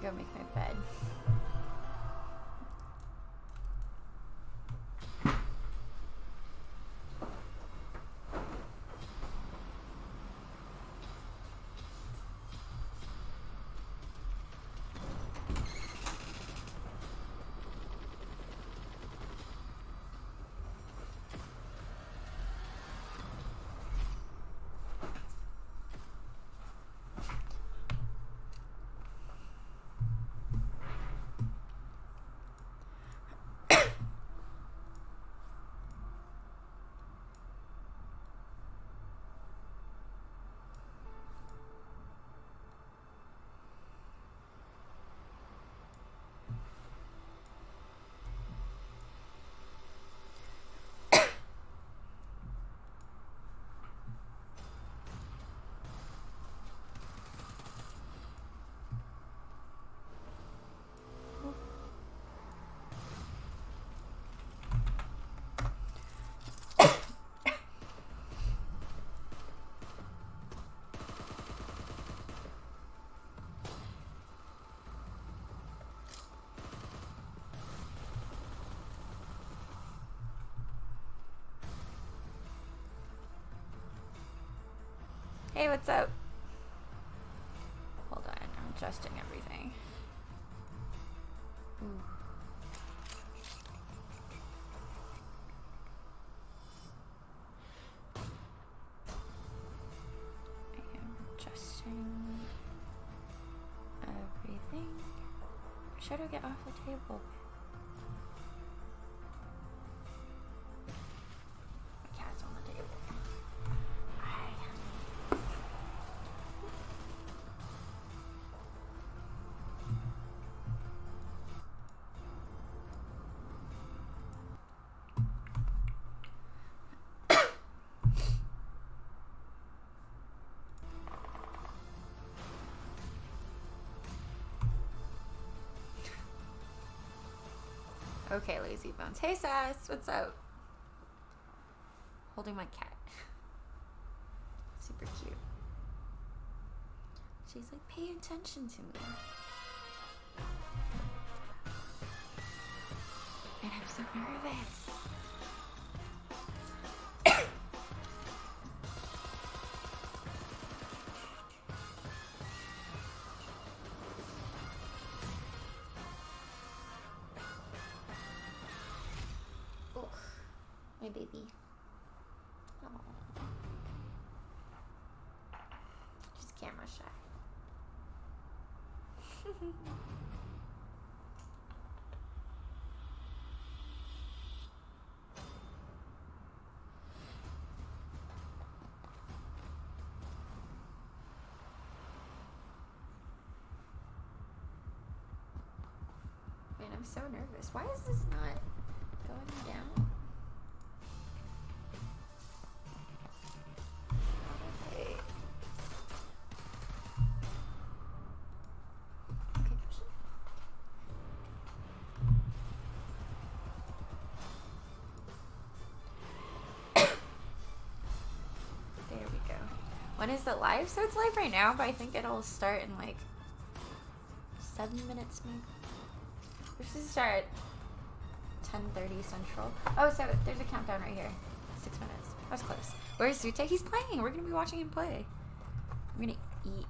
Go make my bed. Hey, what's up? Hold on, I'm adjusting everything. Ooh. I am adjusting everything. Should I get off the table? My cat's on the table. Okay, lazy bones. Hey, Sass, what's up? Holding my cat. Super cute. She's like, pay attention to me. And I'm so nervous. My baby. Aww. She's camera shy. Man, I'm so nervous. Why is this not going down? When is it live? So it's live right now, but I think it'll start in like 7 minutes maybe. We should start at 10:30 Central. Oh, so there's a countdown right here. 6 minutes. That was close. Where's ZooTay? He's playing. We're gonna be watching him play. I'm gonna eat.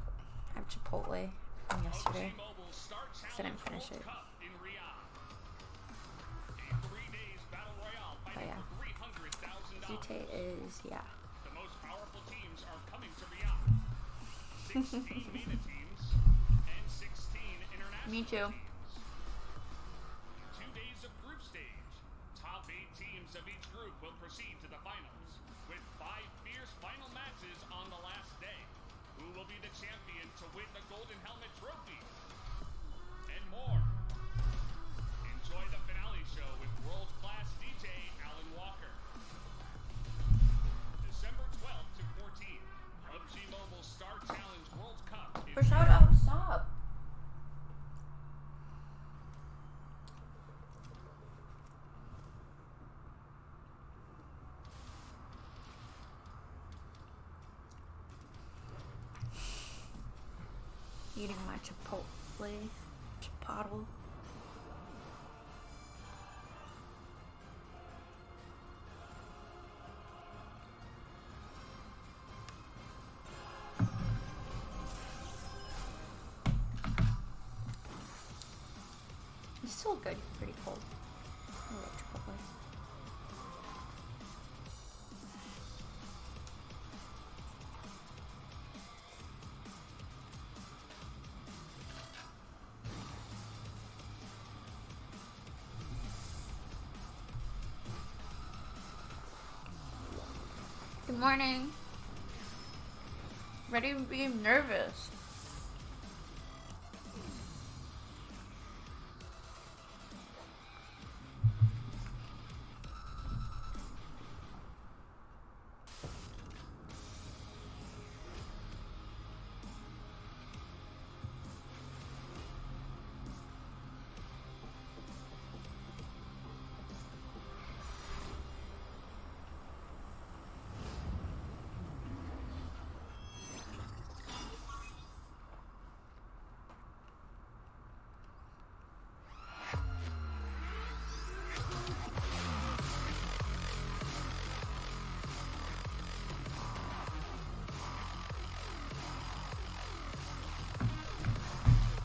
I have Chipotle from yesterday. So I didn't finish it. But yeah. ZooTay is, yeah. 16 MENA teams and 16 international Me too. teams. 2 days of group stage. Top 8 teams of each group will proceed to the finals, with 5 fierce final matches on the last day. Who will be the champion to win the Golden Helmet Trophy? And more. Enjoy the finale show with world-class DJ Alan Walker. December 12th to 14th. PUBG Mobile Star Challenge World Cup. For shout out, stop. Eating my Chipotle. bottle. It's still good, pretty cold. I love Chipotle. Good morning. Ready to be nervous.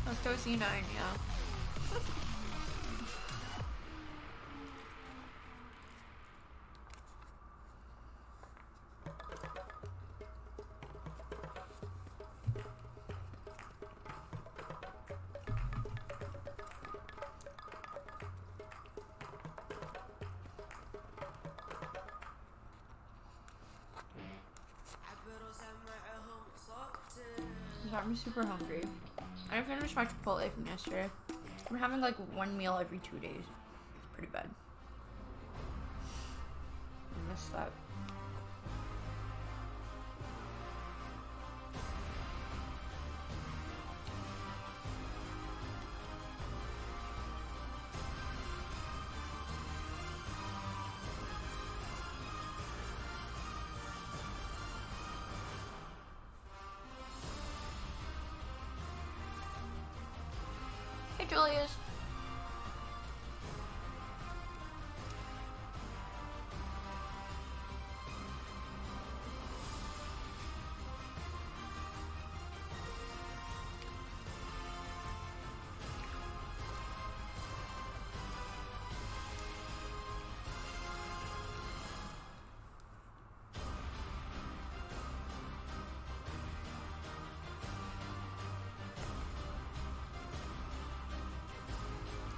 Let's go C9, yeah. You got me super hungry. I finished my Chipotle from yesterday. I'm having like one meal every 2 days. It's pretty bad. I miss that. Hey, Julius.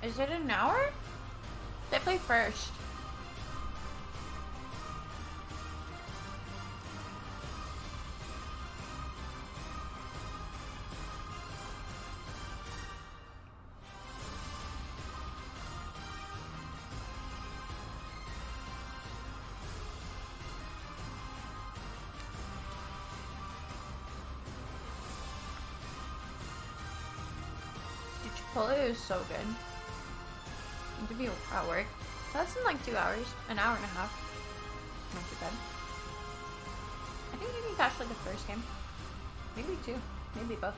Is it an hour? They play first. Dude, Chipotle is so good. To be at work. So that's in like 2 hours, an hour and a half. Not too bad. I think you can catch like the first game. Maybe 2. Maybe both.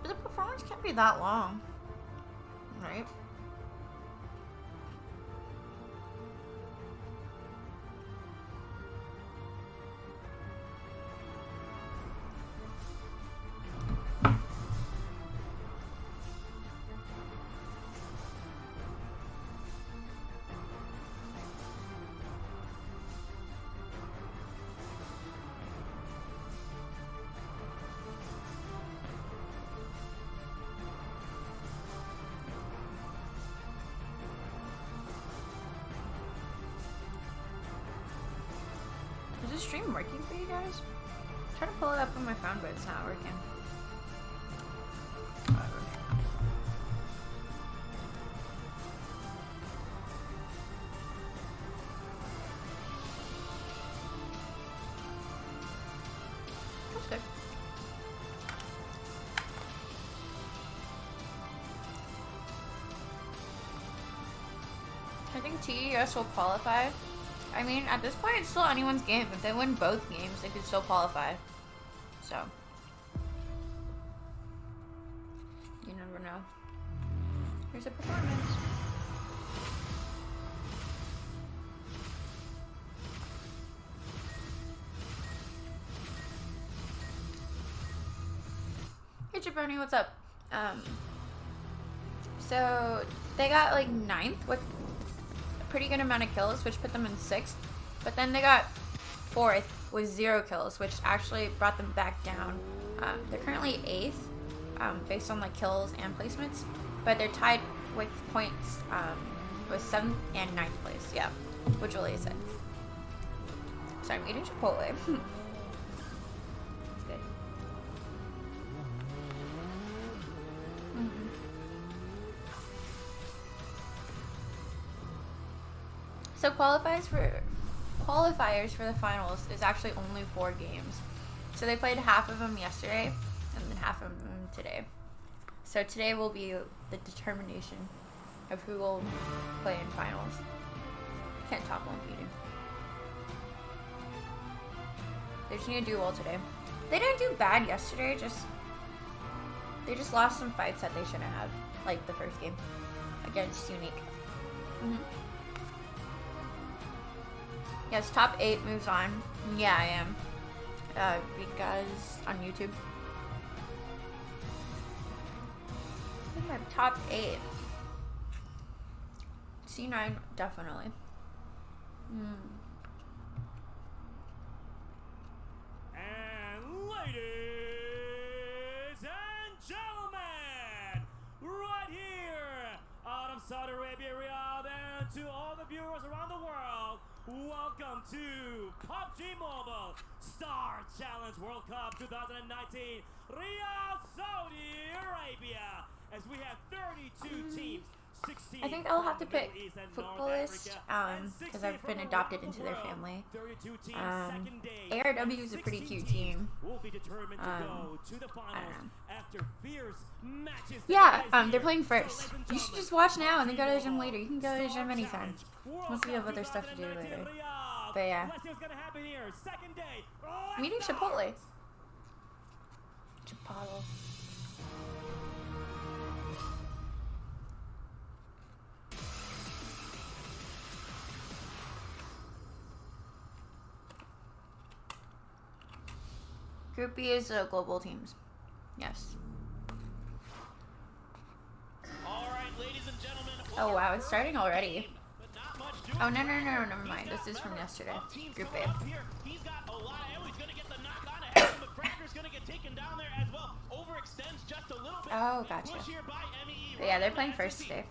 But the performance can't be that long, right? Is this stream working for you guys? I'm trying to pull it up on my phone, but it's not working. Whatever. I think TES will qualify. I mean, at this point, it's still anyone's game. If they win both games, they could still qualify. So, you never know. Here's a performance. Hey Jabroni, what's up? So they got like 9th with a pretty good amount of kills, which put them in 6th. But then they got 4th with 0 kills, which actually brought them back down. They're currently 8th, based on like kills and placements, but they're tied with points with 7th and 9th place. Yeah, which really is it. So I'm eating Chipotle. It's good. So qualifiers for the finals is actually only 4 games. So they played half of them yesterday and then half of them today. So today will be the determination of who will play in finals. Can't talk while I'm eating. They just need to do well today. They didn't do bad yesterday, they just lost some fights that they shouldn't have, like the first game against Unique. Yes, top 8 moves on. Yeah, I am. Because on YouTube. I think I'm top 8. C9, definitely. And ladies and gentlemen, right here out of Saudi Arabia, Riyadh, and to all the viewers around the world, welcome to PUBG Mobile Star Challenge World Cup 2019, Riyadh, Saudi Arabia, as we have 32 teams. I think I'll have to pick Footballist, because I've been adopted into their family. ARW is a pretty cute team. I don't know. Yeah, they're playing first. You should just watch now and then go to the gym later. You can go to the gym anytime, once we have other stuff to do later. But yeah. I'm eating Chipotle. Chipotle. Group B is global teams. Yes. All right, ladies and gentlemen. Oh wow, it's starting already. Oh no, never mind. This is from yesterday. Group A. He's got a lot of ammo. He's gonna get the knock on ahead. McCracker's gonna get taken down there as well. Overextends just a little bit. Oh, gotcha. But yeah, they're playing first today.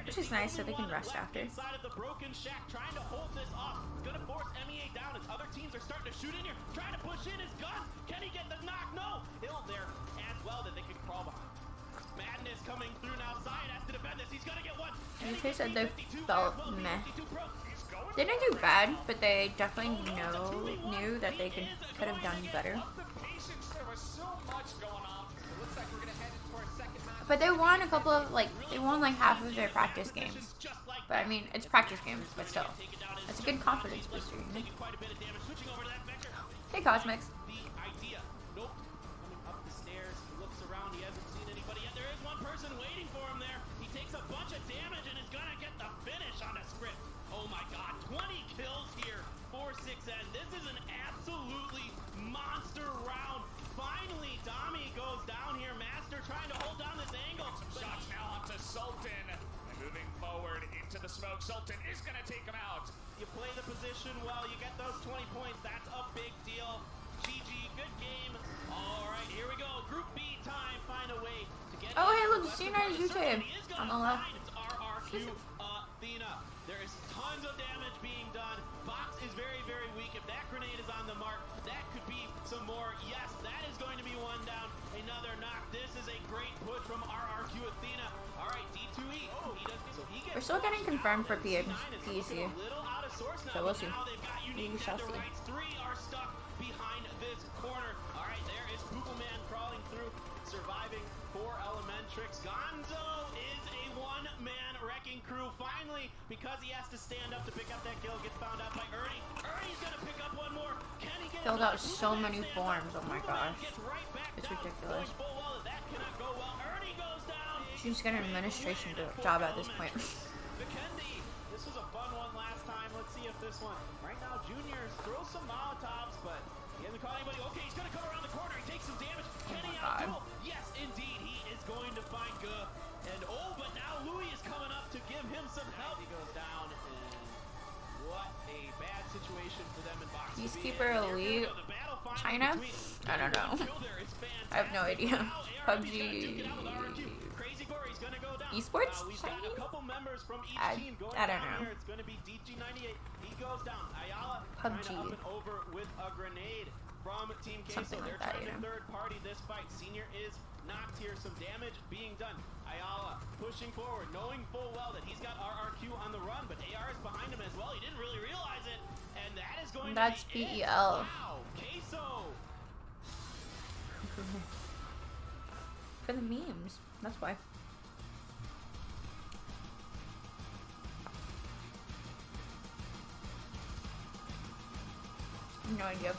Which is nice, so they can rest after. Inside of the broken shack, trying to hold this off. It's gonna force MEA down as other teams are starting to shoot in here. Trying to push in his gun. Can he get the knock? No. Hill there as well that they can crawl behind. Madness coming through now. Zion has to defend this. He's gonna get one. ZooTay said they felt meh. They didn't do bad, but they definitely knew that they could have done better. But they won a couple of, they won like half of their practice games. But I mean, it's practice games, but still. That's a good confidence booster, you know? Hey, Cosmics. Oh my god, 20 kills here for 6N. This is an absolutely monster round. Finally, Dami goes down here. Master trying to hold down this angle. Some shots now onto Sultan. And moving forward into the smoke. Sultan is going to take him out. You play the position well, you get those 20 points. That's a big deal. GG, good game. All right, here we go. Group B time. Find a way to get. Oh, hey, look, C9 ZooTay on the left. It's RRQ Athena. There is tons of damage being done. Box is very, very weak. If that grenade is on the mark, that could be some more. Yes, that is going to be one down. Another knock. This is a great push from RRQ Athena. All right, D2E. We're still getting confirmed for PMSC. So we'll see. We shall see. Three are stuck behind this corner. All right, there is Poopleman crawling through, surviving for Elementrix. Gonzo is a one-man Wrecking Crew finally, because he has to stand up to pick up that kill, gets found out by Ernie. Ernie's gonna pick up one more. Can he get Filled another? out so many Superman forms. stands Oh my up. Superman gosh. gets right back It's down, ridiculous. knowing full well that cannot go well. Ernie goes down. She's got an administration job at this point. Vikendi, this was a fun one last time. Let's see if this one. Right now, Juniors throw some Molotovs, but he hasn't caught anybody. Okay, he's gonna come around the corner. He takes some damage. Can he God. outduel? Yes, indeed, he is going to find Guh. And oh, but now Louis is coming up to give him some help. He goes down, and what a bad situation for them in box. Peacekeeper Elite China? I don't know. I have no idea. PUBG Esports Chinese? I don't know. It's going to be DG98. He goes down. Ayala PUBG. up and over with a grenade from Team Queso. Something like They're that, trying you to know. third party this fight. Senior is knocked here. Some damage being done. Ayala pushing forward, knowing full well that he's got RRQ on the run, but AR is behind him as well. He didn't really realize it, and that is going That's to be it. PEL. Wow, Queso. For the memes. That's why. No idea.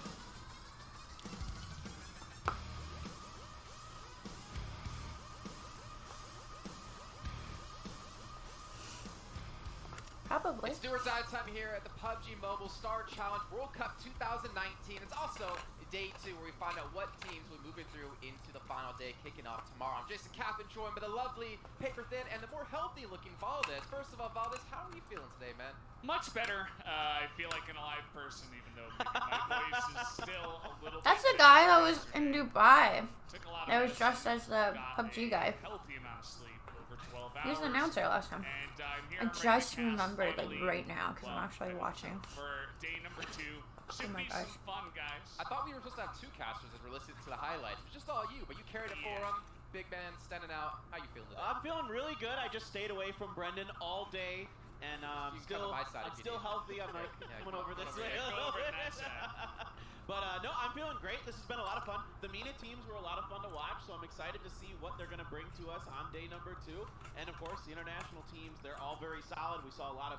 Probably. It's do or die time here at the PUBG Mobile Star Challenge World Cup 2019. It's also day 2 where we find out what teams will be moving through into the final day, kicking off tomorrow. I'm Jason Kaplan, joined by the lovely, paper thin, and the more healthy looking Valdez. First of all, Valdez, how are you feeling today, man? Much better. I feel like an alive person, even though my voice is still a little. That's bit the guy that thick. was in Dubai. Took a lot of That was medicine, dressed as the got PUBG a guy. Healthy amount of sleep, over 12 hours. He was an announcer last time. And I'm here I ready to just cast remembered, like, finally, right now, because I'm well, actually watching. For day number 2, should Oh my be gosh. some fun, guys. I thought we were supposed to have 2 casters as we're listening to the highlights. It was just all you, but you carried it for him. Big man standing out. How you feeling today? I'm feeling really good. I just stayed away from Brendan all day, and You can come to my side I'm if you still need. healthy. I'm like Yeah, coming come over on this over way. here. a Go little over bit. that side. But no, I'm feeling great. This has been a lot of fun. The MENA teams were a lot of fun to watch, so I'm excited to see what they're going to bring to us on day number 2. And of course, the international teams, they're all very solid. We saw a lot of,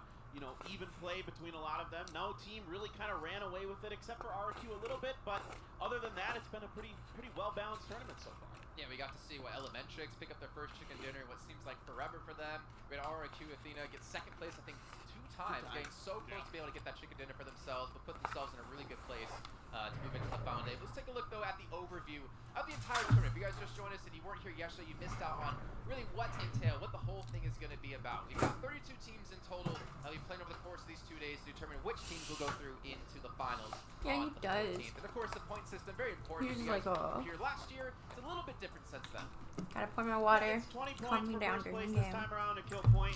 even play between a lot of them. No team really kind of ran away with it, except for RQ a little bit. But other than that, it's been a pretty well-balanced tournament so far. Yeah, we got to see what Elementrix pick up their first chicken dinner in what seems like forever for them. We had RQ Athena get second place, I think, 2 times, getting so close to be able to get that chicken dinner for themselves, but put themselves in a really good place to move into the final day. Let's take a look, though, at the overview of the entire tournament. If you guys just joined us and you weren't here yesterday, you missed out on really what's entailed, what the whole thing is going to be about. We've got 32 teams in total that we've played over the course of these 2 days to determine which teams will go through into the finals. Yeah, he on the does. 14th. And of course, the point system, very important. He's If you guys like, "Oh." were here last year, it's a little bit different since then. Gotta pour my water. It's 20 Calm points me for down first during place the this game. time around, a kill point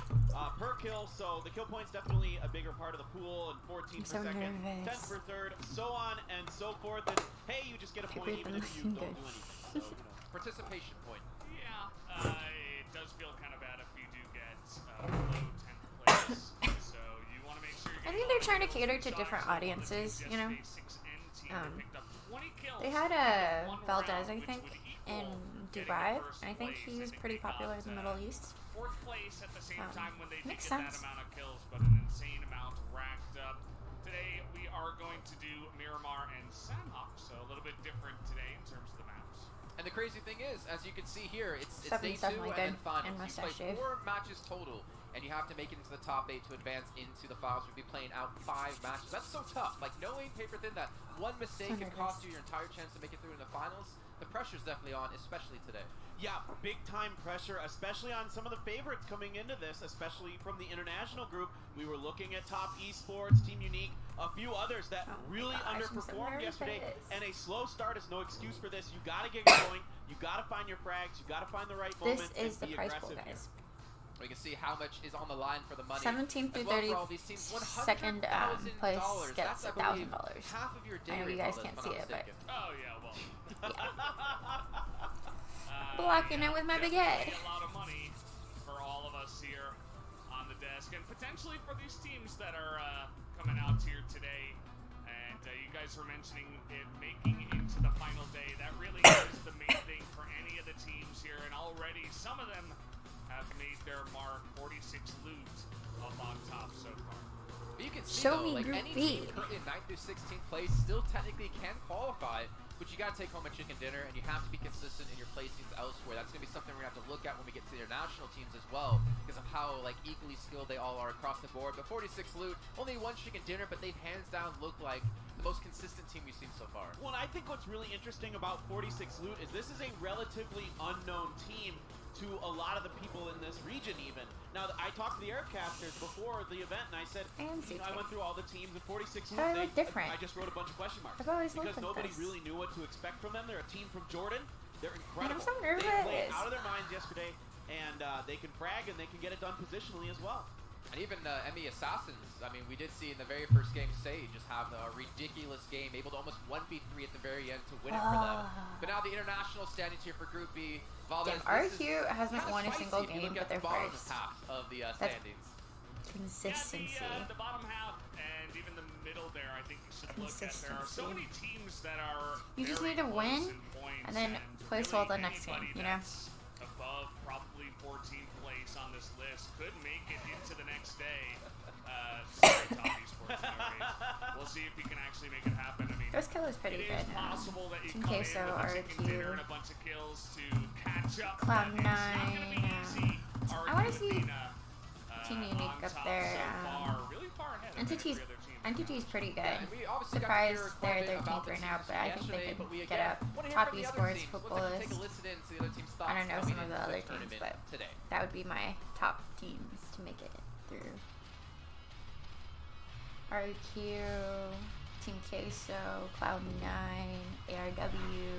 per kill, so the kill point's definitely a bigger part of the pool, and 14 I'm for so second, 10 nervous. for third, so on and so forth, and hey, you just get a point breathe even in if my you don't do fingers. anything, so, Participation point. Yeah, it does feel kind of bad if you do get below 10th place. So you want to make sure I think they're trying to cater to different audiences, you know? They had a Valdez, I think, in Dubai, and I think he's pretty popular in the Middle East. 4th place at the same time when they did makes get sense. that amount of kills, but an insane amount racked up. Today we are going to do Miramar and Sandhawk, so a little bit different today in terms of the maps. And the crazy thing is, as you can see here, it's day 2 definitely and then good, finals. and You mustache play shave. 4 matches total, and you have to make it into the top 8 to advance into the finals. We'll be playing out 5 matches. That's so tough. Like, knowing paper thin that one mistake So can nervous. cost you your entire chance to make it through in the finals, the pressure's definitely on, especially today. Yeah, big time pressure, especially on some of the favorites coming into this, especially from the international group. We were looking at Top Esports, Team Unique, a few others that Oh my really gosh, I'm so underperformed yesterday. nervous. And a slow start is no excuse for this. You gotta get going. You gotta find your frags. You gotta find the right moment. This is the and be prize pool, aggressive guys. We can see how much is on the line for the money. 17 through As well 30, for all these teams, second place $100,000. gets That's, I believe, $1,000. half of your day I know you rate, guys Valdez, can't if see I'm it, but mistaken. Oh yeah, well. blocking it with my baguette. A lot of money for all of us here on the desk, and potentially for these teams that are coming out here today. And you guys were mentioning it making into the final day. That really is the main thing for any of the teams here, and already some of them have made their mark. 46 loot up on top so far. But you can see Show though, me like Group any B. team currently in 9th through 16th place still technically can qualify, but you gotta take home a chicken dinner and you have to be consistent in your placings elsewhere. That's gonna be something we're gonna have to look at when we get to the international teams as well, because of how like equally skilled they all are across the board. But 46 loot, only one chicken dinner, but they've hands down looked like the most consistent team we've seen so far. Well, I think what's really interesting about 46 Loot is this is a relatively unknown team to a lot of the people in this region even. Now, I talked to the Aircasters before the event and I said, And you know, I went through all the teams and 46 Loot, How do I look different? I just wrote a bunch of question marks. I've always looked because like nobody this. really knew what to expect from them. They're a team from Jordan. They're incredible. I'm so They played nervous. out of their minds yesterday, and they can frag and they can get it done positionally as well. And even Emmy Assassins, I mean, we did see in the very first game Sage just have a ridiculous game, able to almost 1v3 at the very end to win it for them. But now the international standings here for Group B. Valdez, Damn, this is RQ hasn't kinda won a spicy single if you game, look at but they're the bottom first. half of the That's standings. Consistency. Yeah, the bottom half and even the middle there, I think you should look at. There are so many teams that are You just very need to close win, in points, and then place really well the next game, anybody you know? that's above probably 14th place on this list could make it into the next day. Sorry, Top Esports, no worries. We'll see if we can actually make it happen. I mean, Ghost Kill is pretty it good. is possible that you Team come in Queso, with a chicken dinner RQ, and a bunch of kills to catch up. Cloud9, It's not gonna be easy. I wanna RQ see Athena, Team Unique on up top there, so far, really far ahead of Entity's every other team. Entity's pretty good. Yeah, and we obviously got to Surprised hear quite a they're bit about 13th the right now, teams but I think they yesterday, could but we get again up wanna hear top from the other esports teams. football Let's take a list. listen in to the other team's thoughts I don't know coming some of the into other tournament teams, but today. that would be my top teams to make it through. RQ, Team Queso, Cloud9, ARW,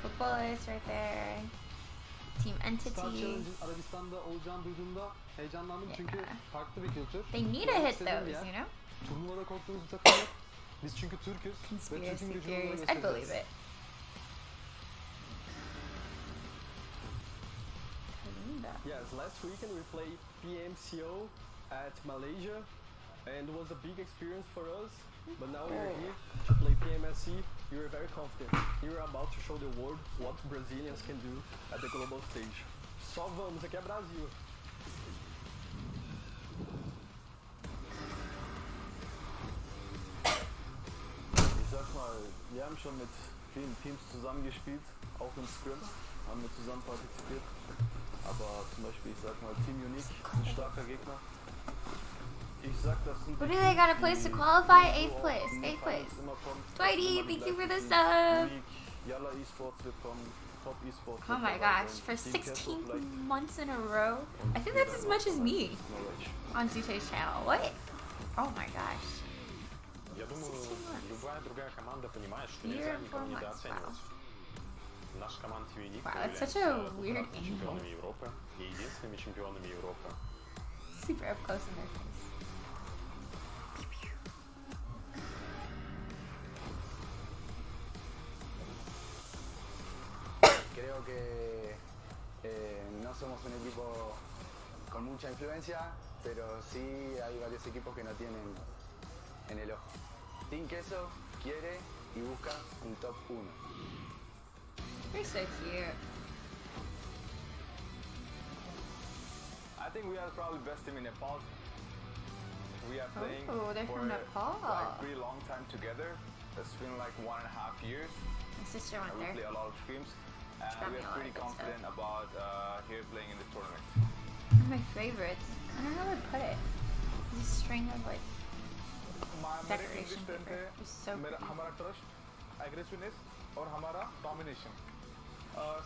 Footballist right there, Team Star Entity. Challenge'ın Arabistan'da olacağını duyduğumda heyecanlandım çünkü Yeah. farklı bir kültür. They need to Görmek hit istediğim those, bir yer. you know? Turnuvada korktuğumuz bir takım yok. Biz çünkü Türk'üz ve Conspiracy Türk'ün gücünü theories. burada I believe göstereceğiz. it. Kalinda. Yes, last weekend we played PMCO at Malaysia and it was a big experience for us. But now we are here to play PMSC. We are very confident. We are about to show the world what Brazilians can do at the global stage. Só vamos, aqui é Brasil. Ich sag mal, wir haben schon mit vielen Teams zusammengespielt, auch im Sprint, haben wir zusammen partizipiert. Aber zum Beispiel, ich sag mal, Team Unique ist ein starker Gegner. Ich sag, das sind What die do they got a Teams, place to die qualify? so 8th auch place. in die 8th place. Finals immer kommen. Dwighty, Immer die thank you for gleichen the Teams. sub. Unique, Yalla Esports wird kommen, Top Esports Oh wird my dabei gosh, sein, for Team 16 Castle vielleicht. months in a row? Und I think wir that's as werden much auch as dabei me sein, Knowledge. on ZooTay's channel. What? Oh my gosh. Я думаю, 16 months. любая другая команда понимает, что Year нельзя and 4 никого months, недооценивать. Наша команда Unique Wow, that's such является a weird двукратными чемпионами Европы и единственными чемпионами Европы. Super up close in their face. Creo que no somos un equipo con mucha influencia, pero sí hay varios equipos que no tienen en el ojo. Team Queso quiere y busca un top 1. You're so cute. I think we are probably best team in Nepal. We are playing Oh, they're for from Nepal. like pretty long time together. It's been like 1.5 years. My sister went We there. play a lot of scrims and got we me a are lot pretty of good confident about here playing in the tournament. One of my favorites. I don't know where to put it. This string of like decoration paper is so pretty. हमारा trust aggressiveness और हमारा domination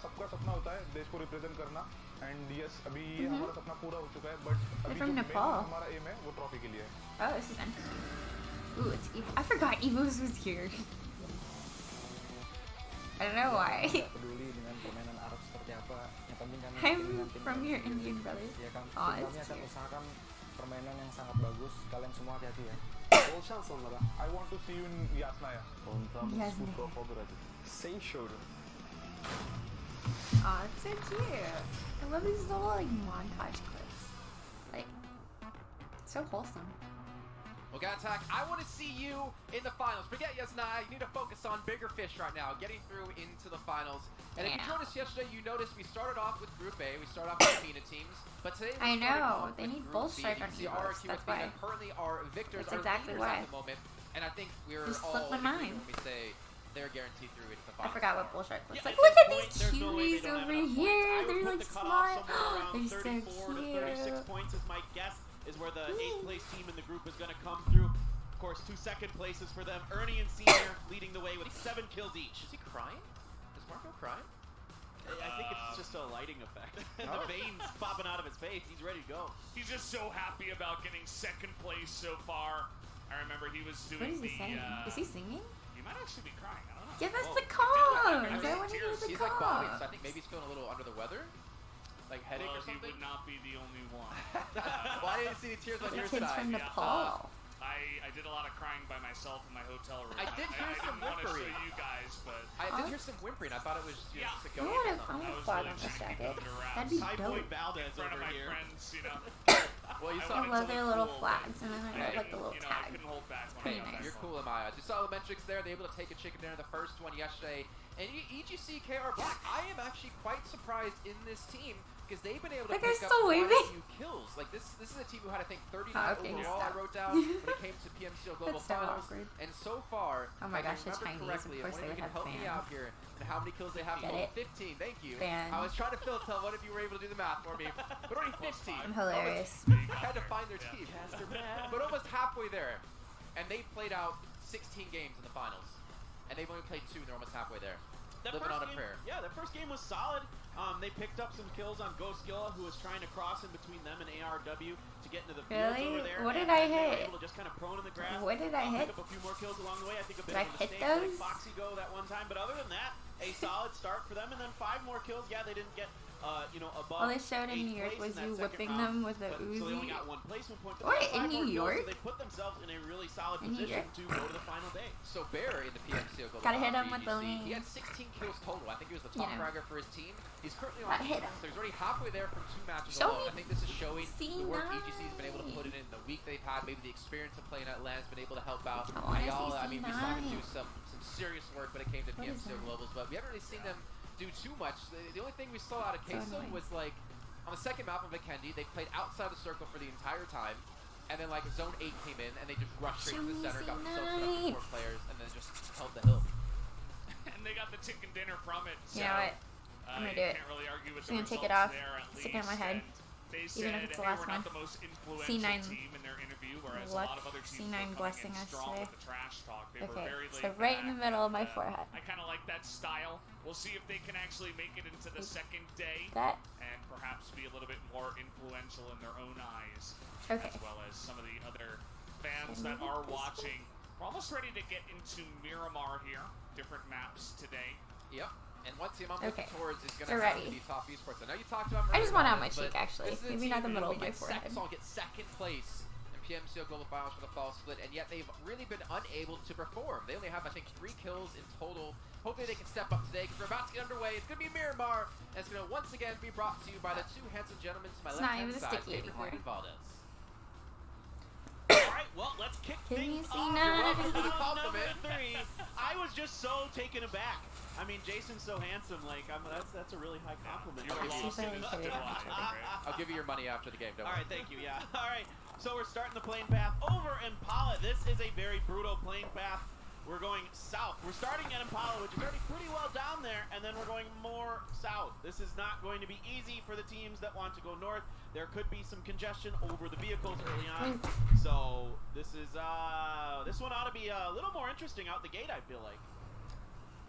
सबका सपना होता है देश को represent करना एंड यस अभी ये हमारा सपना पूरा हो चुका है बट अभी from जो Nepal. main हमारा एम है वो ट्रॉफी के लिए है Oh, this is Entity. Ooh, it's Evo. I forgot Evo's was here. I don't know why. Peduli dengan permainan Arab seperti apa. Yang penting kami I'm dengan tim from kami your sendiri. Indian brothers. Ya kan, Aw, tim it's kami akan cute. usahakan permainan yang sangat bagus. Kalian semua hati-hati ya. Bol şans onlara. I want to see you in Yasnaya Und haben Yes, uns gut ma'am. darauf vorbereitet. Saint Shoulder. Aw, it's so cute. I love these little like montage clips. Like, so wholesome. Well, Gattack, I want to see you in the finals. Forget Yasna, you need to focus on bigger fish right now, getting through into the finals. And if you joined us yesterday, you noticed we started off with Group A, we started off with Athena teams, but today we started off they with need Group bull B. strike on You see Eagles, RRQ that's Athena why. currently are victors, That's exactly leaders why. at the moment, and I think we're Just all slipped my in agreement mind. when we say they're guaranteed through into the I finals. forgot what bull strike looks Yeah, like. at Look this at point, these there's no way cuties they don't have over enough points. here. I would They're put like the cutoff smart. somewhere around They're so 34 to 36 cute. points is my guess, is where the 8th place team in the group is going to come through. Of course, 2 second places for them. Ernie and Senior leading the way with 7 kills each. Is he crying? Is Marco crying? I think it's just a lighting effect. The veins popping out of his face. He's ready to go. He's just so happy about getting second place so far. I remember he was What doing is he saying? Is he singing? He might actually be crying. I don't know. Give us Oh, the he did cons. look like I want to hear the He's like bobbing, so I cons. think maybe he's feeling a little under the weather. Like headache Well, or something. he would not be the only one. Well, I didn't see the tears on The your kids side. from Nepal. I did a lot of crying by myself in my hotel room. I did hear some didn't want to show whimpering. you guys, but I did hear some whimpering. I thought it was just Yeah. just a I go want or to something. was bottom really this trying to jacket. keep it around. That'd be High dope. Point Valdez in front of over my here. friends, you know. Well, you I saw I wanted love to their look little cool, flags, and then I but like the little I tag. couldn't hold back when Pretty I got nice. back You're home. cool in my eyes. You saw the metrics there. They were able to take a chicken dinner the first one yesterday. And EGC KR Black, I am actually quite surprised in this team because they've been able to That guy's pick up still quite a waving. few kills. Like this is a team who had I think 39 Oh, okay, overall. I stop. wrote down when it came to PMCO Global That's so Finals. awkward. And so far, Oh my if I gosh, the remember Chinese, of correctly, course and they one of you would can have help me fans. out here. And how many kills they have Get total? it? 15. Thank you. Fans. I was trying to tell one of you were able to do the math for me, but only 15. I'm hilarious. I had to find their team. But almost halfway there. And they played out 16 games in the finals. And they've only played 2 and they're almost halfway there. Living on a prayer. Yeah, the first game was solid. They picked up some kills on Ghostgilla, who was trying to cross in between them and ARW to get into the fields Really? over there. What did and I they were hit? able to just kind of prone in the grass. What did I hit? Pick up a few more kills along the way. I think a bit Did of I a hit mistake to those? let Foxy go that one time. But other than that, a solid start for them. And then 5 more kills. Yeah, they didn't get above. All they showed in 8th New York place was in you that second whipping round. them with a So they only Uzi. got 1 placement point. Wait, But 5 in more New kills, York? so they put themselves in a really solid In New position York? to go to the final day. So Bear in the PMCO Global Gotta hit Finals him with the EGC, he lane. had 16 kills total. I think he was the You top know. fragger for his team. He's currently on Gotta hit him. so he's already halfway there from 2 matches Show alone. me I think this is showing the work C9. EGC has been able to put in the week they've had, maybe the experience of playing at LAN has been able to help out. I wanna Y'all, see I mean, we saw them do C9. some serious work when it came to What is PMCO that? Globals, but we haven't really seen them do too much. The only thing we saw out of So Queso annoying. was like on the second map of Vikendi, they played outside the circle for the entire time. And then like Zone 8 came in and they just rushed straight to the center, got themselves put up to 4 players, and then just held the hill. And they got the chicken dinner from it. So, You know what? I'm gonna do you it. can't really argue with Just the gonna take it results off, there, at stick it in my least. head. And they Even said, if it's the hey, last we're not one. the most influential C9 team in their interview, whereas luck, a lot of other teams C9 were coming blessing in us strong today. with the trash talk. They were Okay, very so laid right in back, the middle of my and, forehead. I kind of like that style. We'll see if they can actually make it into the second day That? and perhaps be a little bit more influential in their own eyes, Okay. as well as some of the other fans Can that we are get this watching. We're almost ready to get into Miramar here. Different maps today. Yep. And one team I'm looking Okay. towards is going They're to have to ready. be Top Esports. I know you talked about I just want it on my but cheek, actually. this is a Maybe team not the who middle of we my get forehead. So I'll get second place in PMCO Global Finals for the fall split, and yet they've really been unable to perform. They only have, I think, 3 kills in total. Hopefully they can step up today because we're about to get underway. It's going to be Miramar, and it's going to once again be brought to you by the 2 handsome gentlemen to my It's not left-hand even side, sticky David anymore. and Valdez. Alright, well, let's kick Can you things see off. none? Round Compliment. number 3. I was just so taken aback. I mean, Jason's so handsome. Like, that's a really high compliment. You were It's lost in really his pretty. delight, right? I'll give you your money after the game, don't All worry. right, thank you. Yeah. All right. So we're starting the plane path over Impala. This is a very brutal plane path. We're going south. We're starting at Impala, which is already pretty well down there, and then we're going more south. This is not going to be easy for the teams that want to go north. There could be some congestion over the vehicles early on. So this is this one ought to be a little more interesting out the gate, I feel like.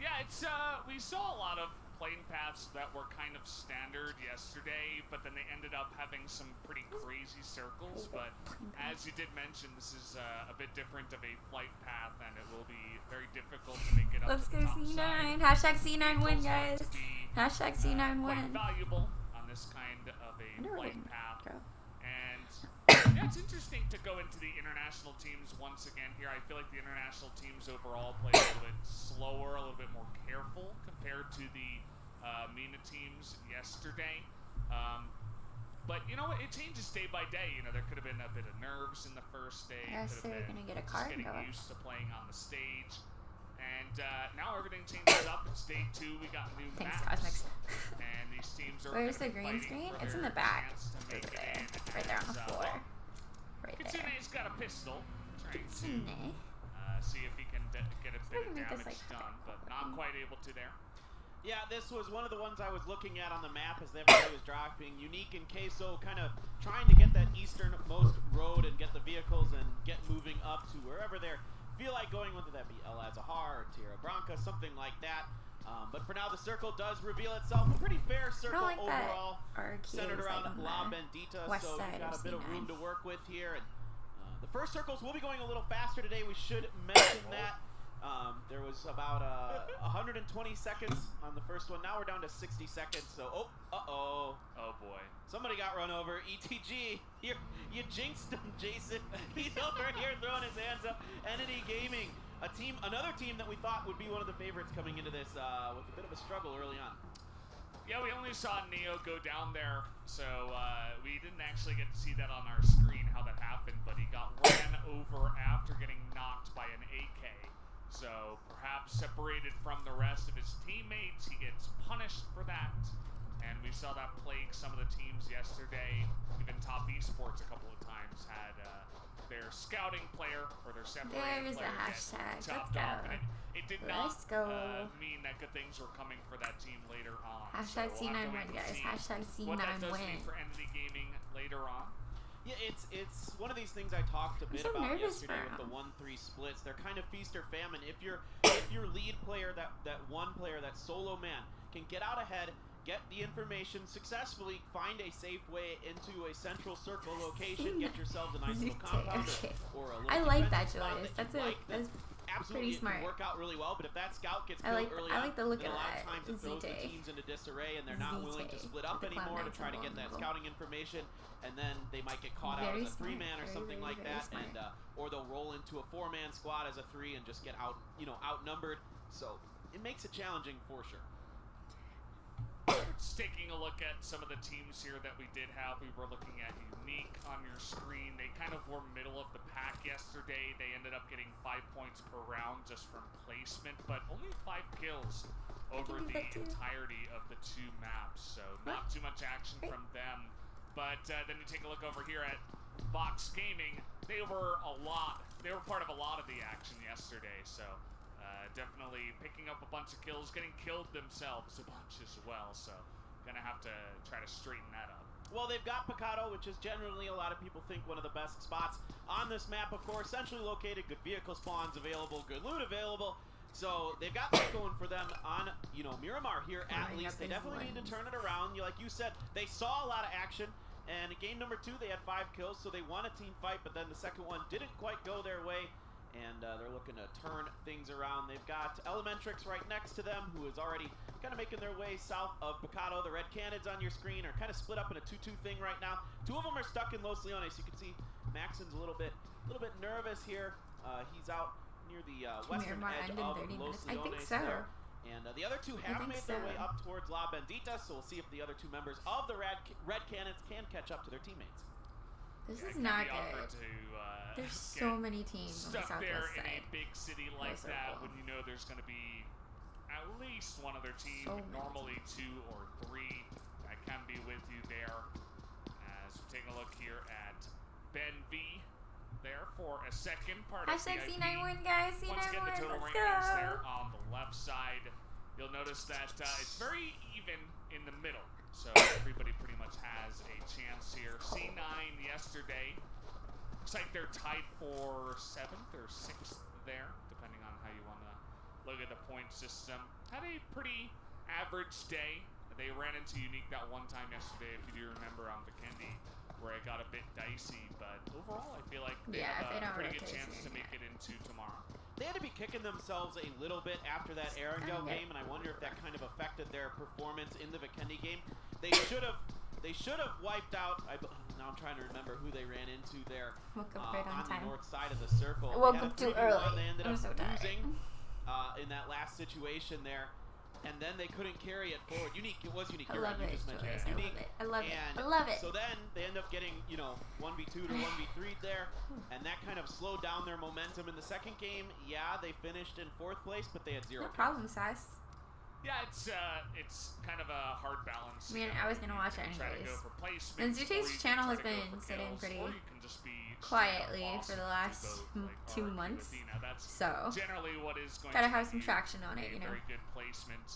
Yeah, it's we saw a lot of plane paths that were kind of standard yesterday, but then they ended up having some pretty crazy circles. But as you did mention, this is a bit different of a flight path, and it will be very difficult to make it up Let's to go the top side. C9. Hashtag C9 win, Vehicles have guys. to be, Hashtag C9 quite win. valuable on this kind of a Wonder where flight they path. go. And yeah, it's interesting to go into the international teams once again here. I feel like the international teams overall play a little bit slower, a little bit more careful compared to the MENA teams yesterday. But you know what? It changes day by day. You know, there could have been a bit of nerves in the first day. I guess could they're have gonna been get a just card getting going. used to playing on the stage. And now everything changes up. It's day 2. We got new Thanks, maps. Cosmics. And these teams are Where's gonna the be green fighting screen? for It's in their the back. chance to make Over it there. in Right there on the as, floor. Right there. Kitsune's got a pistol. Trying to Kitsune. see if he can get a bit we of can make this, damage like, done, but not quite able to there. Yeah, this was one of the ones I was looking at on the map as everybody was dropping. Unique and Queso kind of trying to get that easternmost road and get the vehicles and get moving up to wherever they feel like going, whether that be El Azahar or Tierra Branca, something like that. But for now, the circle does reveal itself. A pretty fair circle like that overall, RQ centered is, around like, on La the Bendita, west so side you've got of a bit of room C9. to work with here. And the first circles will be going a little faster today. We should mention that. There was about 120 seconds on the first one. Now we're down to 60 seconds. So, oh boy. Somebody got run over. ETG, you jinxed him, Jason. He's over here throwing his hands up. Entity Gaming, another team that we thought would be one of the favorites coming into this with a bit of a struggle early on. Yeah, we only saw Neo go down there, so we didn't actually get to see that on our screen, how that happened, but he got ran over after getting knocked by an AK. So perhaps separated from the rest of his teammates, he gets punished for that. And we saw that plague some of the teams yesterday. Even Top Esports a couple of times had their scouting player or their separated There's player a hashtag. get Let's chopped go. off. And it did not Let's go. mean that good things were coming for that team later on. Hashtag So we'll have to C9 wait win, and guys. see Hashtag what that C9 does mean win. for Entity Gaming later on. Yeah, it's one of these things I talked a bit so about nervous yesterday for with the him. 1-3 splits. They're kind of feast or famine. If your lead player, that one player, that solo man, can get out ahead, get the information successfully, find a safe way into a central circle location, get yourselves a nice little compound Okay. or a little I like that, defensive spot Joyce. that That's you a like, then absolutely pretty it smart. can work out really well. But if that scout gets I killed like- early I on, like the look then a of lot that. of times it throws the ZooTay. teams into disarray, and they're not willing to ZooTay. split up The clown anymore to knights try to symbol get that in the middle. scouting information, and then they might get caught out Very as a smart. 3-man or Very, something very, like very that, smart. and or they'll roll into a 4-man squad as a 3 and just get outnumbered. So it makes it challenging for sure. Just taking a look at some of the teams here that we did have, we were looking at Unique on your screen. They kind of were middle of the pack yesterday. They ended up getting 5 points per round just from placement, but only 5 kills over do the that too. entirety of the 2 maps, so not too much action from them. But then you take a look over here at Vox Gaming. They were part of a lot of the action yesterday, so definitely picking up a bunch of kills, getting killed themselves a bunch as well, so gonna have to try to straighten that up. Well, they've got Picado, which is generally, a lot of people think, one of the best spots on this map, of course. Centrally located, good vehicle spawns available, good loot available. So they've got that going for them on, Miramar here at Lining least. up They his definitely need to lanes. turn it around. Like you said, they saw a lot of action. And in game number 2, they had 5 kills, so they won a team fight, but then the second one didn't quite go their way. And they're looking to turn things around. They've got Elementrix right next to them, who is already kind of making their way south of Picado. The red cannons on your screen are kind of split up in a 2-2 thing right now. 2 of them are stuck in Los Leones. You can see Maxon's a little bit nervous here. He's out near the western Miramar edge end in of 30 Los minutes. I think Leones so. there. And the other 2 have think made their way so. up towards La Bendita, so we'll see if the other 2 members of the red cannons can catch up to their teammates. This Yeah, is it can not be awkward good. to, There's get so many teams on the stuck there southwest in a side. big city like Those are that cool. when you know there's going to be at least one other team, So many normally 2 or 3 that can be with you there. As we take a look here at Ben V there for a second part Hashtag of the C9 win, guys. Once C9 again, the win. total Let's rankings go. there on the left side. You'll notice that it's very even in the middle. So everybody pretty much has a chance here. C9 yesterday. Looks like they're tied for 7th or 6th there, depending on how you want to look at the point system. Had a pretty average day. They ran into Unique that one time yesterday, if you do remember, on Vikendi, where it got a bit dicey. But overall, I feel like they Yeah, have they a don't pretty good rotate chance to here make it into tomorrow. They had to be kicking themselves a little bit after that Erangel Okay. game, and I wonder if that kind of affected their performance in the Vikendi game. They should have wiped out. Now I'm trying to remember who they ran into there Woke up right on the time. north side of the circle. I woke They had up a too 3v1. early. They ended I'm up so tired. losing in that last situation there. and then they couldn't carry it forward. Unique, it was Unique. I You're love right, you it, just mentioned Joyce. it. I Unique. love it. I love it. And I love it. so then they end up getting, 1v2 to 1v3 there, and that kind of slowed down their momentum in the second game. Yeah, they finished in 4th place, but they had 0 No kills. problem, Sass. Yeah, it's kind of a hard balance. I mean, I was gonna watch it Try to go anyways. for placements, And or ZooTay's you can channel try has to go been for sitting kills, pretty or you can just be quietly awesome for the to last both, like 2 RRQ months. Athena. That's So generally what is going gotta to have be some traction on a it, you know. very good placement.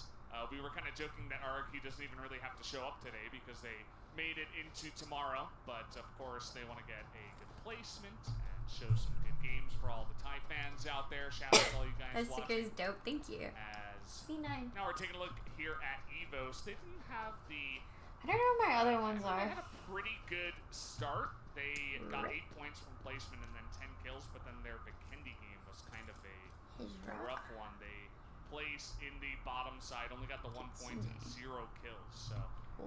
We were kind of joking that RRQ doesn't even really have to show up today because they made it into tomorrow, but of course they want to get a good placement and show some good games for all the Thai fans out there. Shout out to all you guys that sticker watching. is dope. Thank you. As C9. now we're taking a look here at Evos. They didn't have the I don't know what my other ones they are. had a pretty good start. They got 8 points from placement and then 10 kills, but then their Vikendi game was kind of a rough one. They placed in the bottom side, only got the 1 point and 0 kills, so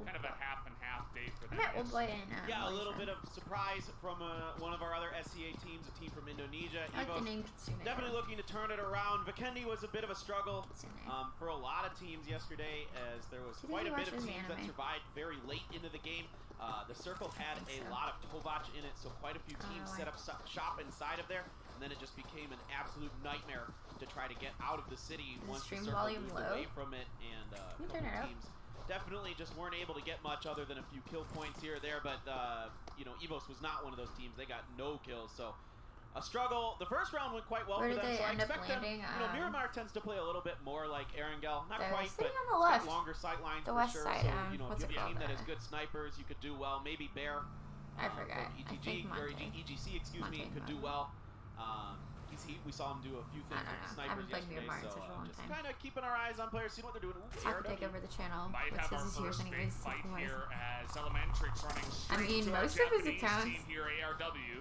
kind of a half and half day for them. I met Old Boy in Yeah, a little Malaysia. bit of surprise from one of our other SCA teams, a team from Indonesia. I like the Evos name Kitsune. definitely looking to turn it around. Vikendi was a bit of a struggle Kitsune. for a lot of teams yesterday, as there was Do you quite a think bit he of watches teams that anime? survived very late into the game. The circle had think a so. lot of Kovac in it, so quite a few teams Oh, set up shop inside of there, and then it just became an absolute nightmare to try to get out of the city Is once the stream circle volume moved low? away from it, and a Can you couple turn it up? teams definitely just weren't able to get much other than a few kill points here or there, but Evos was not one of those teams. They got no kills, so a struggle. The first round went quite well Where for did them, they so I end up expect them. landing? Miramar tends to play a little bit more like Erangel, not They're quite, sitting but on the it's got left. longer sight lines The for west sure. side, So what's if it you have a team called? that has good snipers, you could do well. Maybe Bear. I forgot. From I ETG think or Monte. EGC, excuse me, Monte could do Monte. well. We saw him do a few things I don't with know. I snipers haven't played yesterday, Miramar in so such a long just time. kind of keeping our eyes on players, seeing what they're doing. Ooh, I'll have to ARW. take over the channel. Might What's have our his yours first big anyways? fight Sakumai. here as Elementrix running straight mean, to our most of his Japanese accounts- team here, ARW.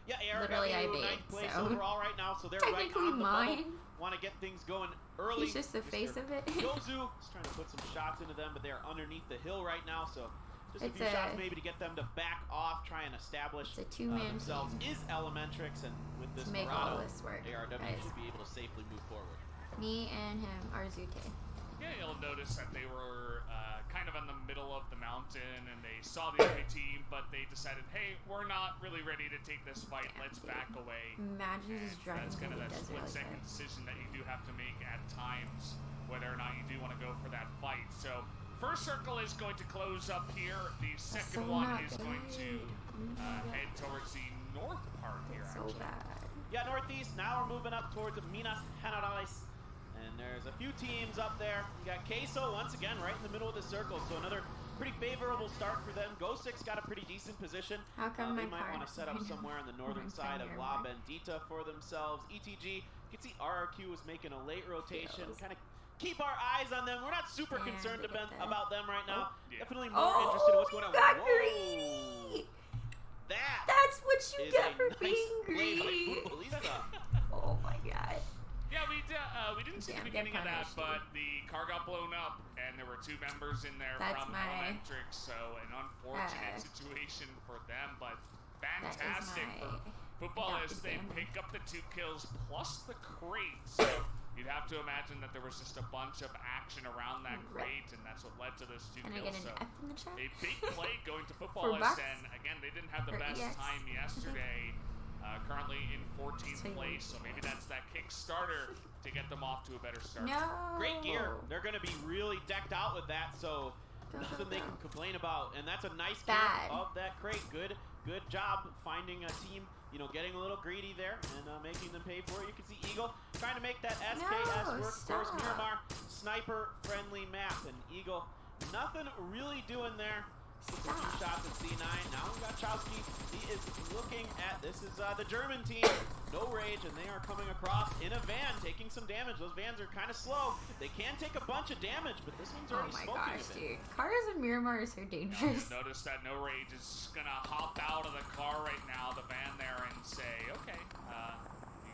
Yeah, ARW, Literally, I bait, 9th place so- overall right now, so they're right Technically on the mine. bubble. Want to get things going early. He's just the face of it. Yozu is trying to put some shots into them, but they are underneath the hill right now, so just It's a few a- shots maybe to get them to back off, try and establish It's a two-man themselves. team. Is Elementrix, and with this To make all Murano, this work, ARW guys. should be able to safely move forward. Me and him are ZooTay. Yeah, you'll notice that they were kind of in the middle of the mountain, and they saw the enemy team, but they decided, hey, we're not really ready to take this fight. Let's back away. Imagine And just driving that's through kind of the that desert like split-second that. decision that you do have to make at times, whether or not you do want to go for that fight. So, first circle is going to close up here. The second so one not is going to good. head towards the north part here, It's so actually. bad. Yeah, northeast. Now we're moving up towards Minas Gerais. And there's a few teams up there. You got Queso once again right in the middle of the circle. So another pretty favorable start for them. Go6 got a pretty decent position. How come They my might card want to set up is somewhere on the northern I'm side of trying to La remember. Bendita for themselves. ETG, you can see RRQ is making a late rotation. Feels. Kind of keep our eyes on them. We're not super And concerned look at that. about them right now. yeah. Definitely more interested in what's going on. You got Whoa. greedy! That's what you is get a for nice being play by greedy. Futbolista. Oh my god. Yeah, we didn't see Damn, the get beginning of that, punished, but the car got blown up, and there were 2 members in there That's from my- Elementrix, so an unfortunate situation for them, but That is fantastic my for football as adopted they family. pick up the 2 kills plus the crate. So you'd have to imagine that there was just a bunch of action around that crate, and that's what led to those 2 Can I kills. get an So F in the chat? a big play going to For football Bucks? and again, they didn't have the Or best EX, time I think. yesterday. Currently in 14th So you- place, so maybe that's that Kickstarter to get them off to a better start. No. Great gear. They're going to be really decked out with that, so Go, nothing go, they go. can complain about. And that's a nice Bad. game of that crate. Good job finding a team, getting a little greedy there and making them pay for it. You can see Eagle trying to make that SKS No, work. Of course, stop. Miramar, sniper-friendly map. And Eagle, nothing really doing there. Gets a few shots at C9. Now we've got Chowski. He is looking at, this is the German team. No rage, and they are coming across in a van, taking some damage. Those vans are kind of slow. They can take a bunch of damage, but this one's Oh already my smoking gosh, a bit. dude. Cars in Miramar are so dangerous. Notice that No Rage is just gonna hop out of the car right now, the van there, and say, okay,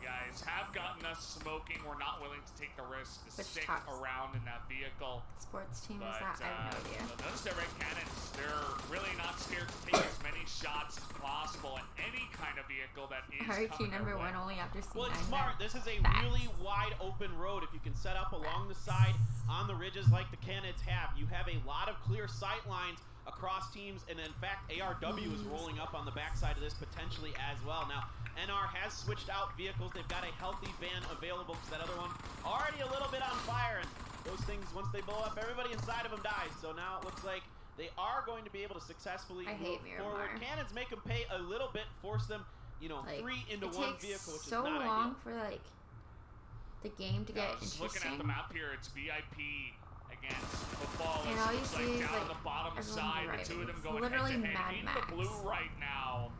you guys have gotten us smoking. We're not willing to take the risk to Which stick top around in that vehicle. Sports team is But that? I have no idea. notice the Red Cannons, they're really not scared to take as many shots as possible in any kind of vehicle that is RQ coming their number way. 1 only after C9. Well, it's smart. This is a Facts. really wide open road. If you can set up along the side on the ridges like the Canids have, you have a lot of clear sight lines across teams, and in fact, ARW is rolling up on the backside of this potentially as well. Now, NR has switched out vehicles. They've got a healthy van available because that other one already a little bit on fire, and those things, once they blow up, everybody inside of them dies. So now it looks like they are going to be able to successfully move forward. Cannons make them pay a little bit, force them, you know, like, 3 into 1 vehicle, which so is not long ideal. for like the game to get Just interesting. looking at the map here, it's VIP against football. And It all you looks see like is, down like, on the bottom everyone side, the driving. two of them It's going literally head-to-head in Mad the blue Max. right now.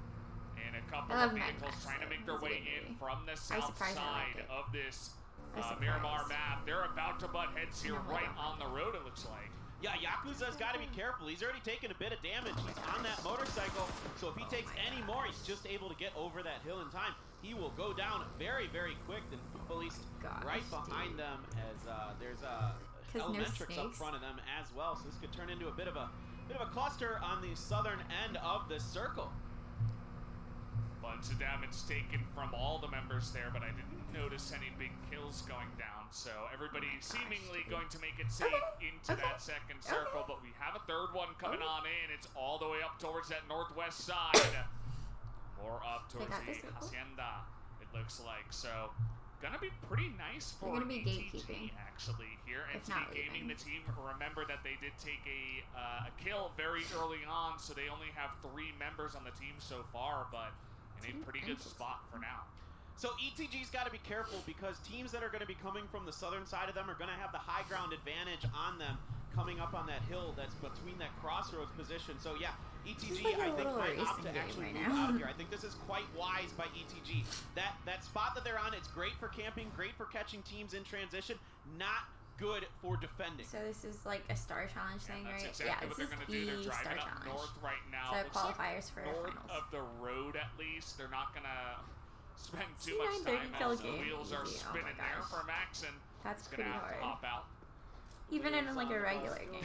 And a couple I love of Mad vehicles Max, trying to though. make their It's a way good in movie. from the south surprised I side liked it. of this surprised. Miramar map. They're about to butt heads here No, I right don't on the road, it looks like. Yeah, Yakuza's got to be careful. He's already taken a bit of damage. He's on that motorcycle, so if he takes any more, he's just able to get over that hill in time. He will go down very, very quick. Then Footballists right behind them as there's Elementrix up front of them as well. So this could turn into a bit of a cluster on the southern end of the circle. Bunch of damage taken from all the members there, but I didn't notice any big kills going down. So everybody seemingly going to make it safe into that second circle, but we have a third one coming on in. It's all the way up towards that northwest side. More up towards the Hacienda, it looks like. So gonna be pretty nice for ETG actually here. And Gaming, the team, remember that they did take a kill very early on, so they only have 3 members on the team so far, but in a pretty good spot for now. So ETG's got to be careful because teams that are going to be coming from the southern side of them are going to have the high ground advantage on them coming up on that hill that's between that crossroads position. So yeah, ETG like I think might opt to racing actually game move right out now. of here. I think this is quite wise by ETG. That spot that they're on, it's great for camping, great for catching teams in transition, not good for defending. So this is like a star challenge thing, right? Exactly Yeah, what this they're is going to do. They're the driving star up challenge. north right now. So Looks qualifiers like for north finals. of the road, at least. They're not going to spend too C9 much time 30 kill as the game. wheels are Easy. Oh my spinning there gosh. for Maxon. That's He's going pretty to have to hard. hop out. Even in like a regular game.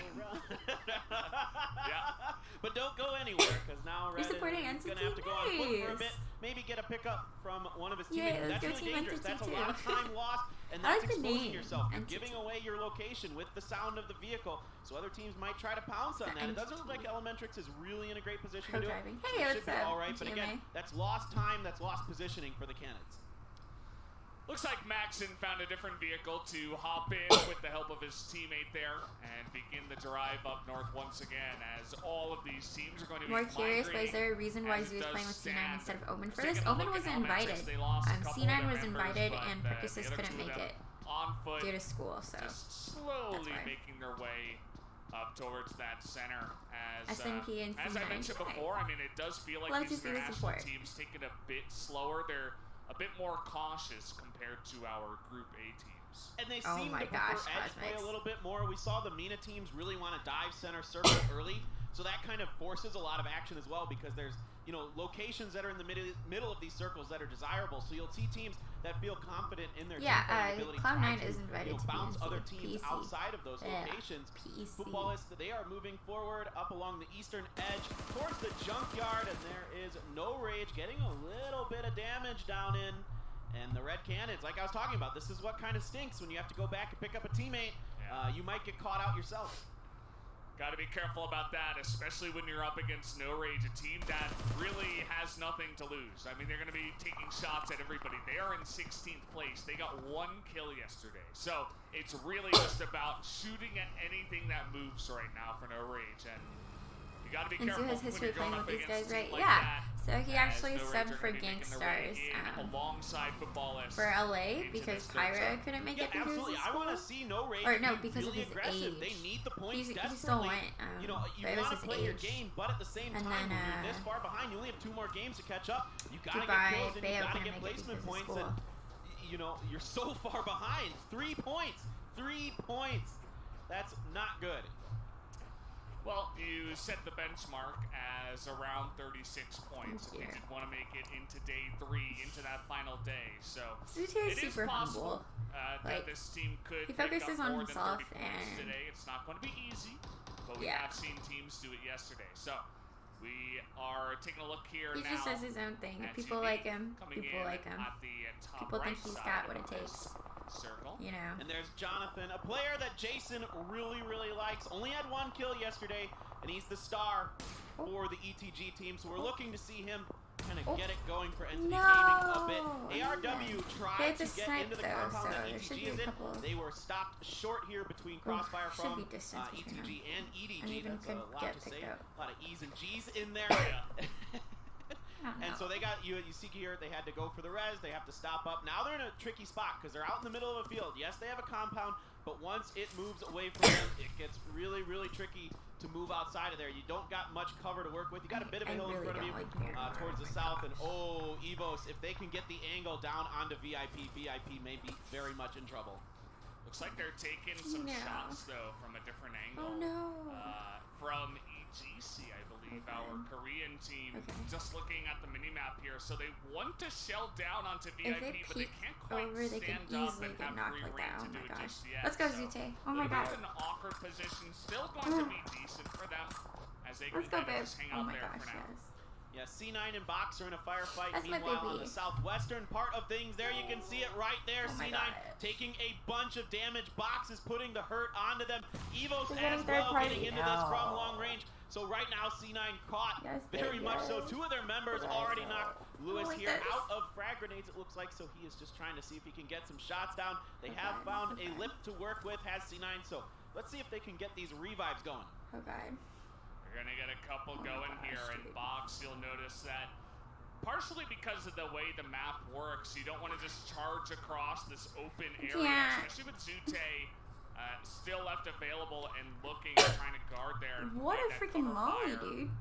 Yeah. But don't go anywhere because now Red is supporting going to Entity? have to go on foot for a Nice. bit. Maybe get a pickup from one of his Yeah, teammates. let's That's go really Team dangerous. Entity That's a lot of too. time lost, and I that's like the exposing name, yourself. You're Entity. giving away your location with the sound of the vehicle, so other teams might try to pounce on The that. It doesn't look like Entity. Elementrix is really in a great position to do it. Co-driving. So Hey, it what's should be up, all right, but again, GMA? that's lost time, that's lost positioning for the Canids. Looks like Maxon found a different vehicle to hop in with the help of his teammate there and begin the drive up north once again as all of these teams are going to be More curious, but is migrating there a reason why as it Zoo's does playing with C9 stand. instead of Omen for Taking this? a Omen look at wasn't Elementrix, invited. they lost a couple of C9 their was members, invited but, and the Percusis other couldn't two of make them it on foot, due to school, so just slowly why. making their way up towards that center. As SNP and as I C9. mentioned before, I mean, it does feel like Love to these see the international support. teams take it a bit slower. They're a bit more cautious compared to our Group A teams. And they Oh seem my to prefer gosh, edge play Cosmics. a little bit more. We saw the MENA teams really want to dive center circle early, so that kind of forces a lot of action as well because there's, you know, locations that are in the middle of these circles that are desirable. So you'll see teams that feel confident in their Yeah, team ability Cloud9 to is invited to bounce PNC, other teams PC. outside of those Yeah, locations. PC. Footballists, they are moving forward up along the eastern edge towards the junkyard, and there is No Rage getting a little bit of damage down in. And the Red Cannons, like I was talking about, this is what kind of stinks when you have to go back and pick up a teammate. Yeah. You might get caught out yourself. Got to be careful about that, especially when you're up against No Rage, a team that really has nothing to lose. I mean, they're going to be taking shots at everybody. They are in 16th place. They got 1 kill yesterday. So it's really just about shooting at anything that moves right now for No Rage. And you got to be And careful Zoo has when history you're going playing up with these against guys, a right? team like Yeah. that. So he As actually No Rage subbed are for gonna be making their way Gangstars in alongside Footballists for LA into because this third Pyra zone. couldn't make Yeah, it because absolutely. of I want to school. see No Rage Or no, be because really of his aggressive. age. They need the points He desperately. still went, you know, you but it was want to his play your age. game, but at the same And time, then, when you're this far behind, you only have 2 more games to catch up. You got to get Dubai, kills and you Bayo got to couldn't get make it placement because of points. school. And you know, you're so far behind. 3 points. 3 points. That's not good. Well, you set the benchmark as around 36 points. You did want to make it into day 3, into that final day. So ZooTay is it is super possible humble. that this team could he pick focuses up on more than himself 30 points and today. It's not going to be easy, but we have seen teams do it yesterday. So we are taking a look here he now. just does his own thing. People like him. People like him. People think he's got what it takes. Circle. You know. And there's Jonathan, a player that Jason really, really likes. Only had 1 kill yesterday, and he's the star for the ETG team. So we're looking to see him kind of get it going for Entity Gaming a bit. ARW tried to get into the compound that ETG is in. They were stopped short here between Crossfire from ETG and EDG. That's a lot to say. A lot of E's and G's in there. And so they got, you see here, they had to go for the res, they have to stop up. Now they're in a tricky spot because they're out in the middle of a field. Yes, they have a compound, but once it moves away from them, it gets really, really tricky to move outside of there. You don't got much cover to work with. You got a bit of a hill in front of you towards the south. And Evos, if they can get the angle down onto VIP, VIP may be very much in trouble. Looks like they're taking some shots, though, from a different angle. Oh, no. From EGC, I believe, our Korean team. Just looking at the mini-map here. So they want to shell down onto VIP, but they can't quite stand up and have free reign to do it just yet. Let's go, ZooTay. Oh my god. It's an awkward position. Still going to be decent for them as they can just hang out there for now. Yeah, C9 and Box are in a firefight. Meanwhile, on the southwestern part of things, there you can see it right there. C9 taking a bunch of damage. Box is putting the hurt onto them. Evos as well getting into this from long range. So right now, C9 caught very much so. 2 of their members already knocked. Lewis here out of frag grenades, it looks like, so he is just trying to see if he can get some shots down. They have found a lip to work with, has C9, so let's see if they can get these revives going. Okay. We're going to get a couple going here in Box. You'll notice that partially because of the way the map works, you don't want to just charge across this open area, especially with ZooTay still left available and looking, trying to guard there. What a freaking molly, dude.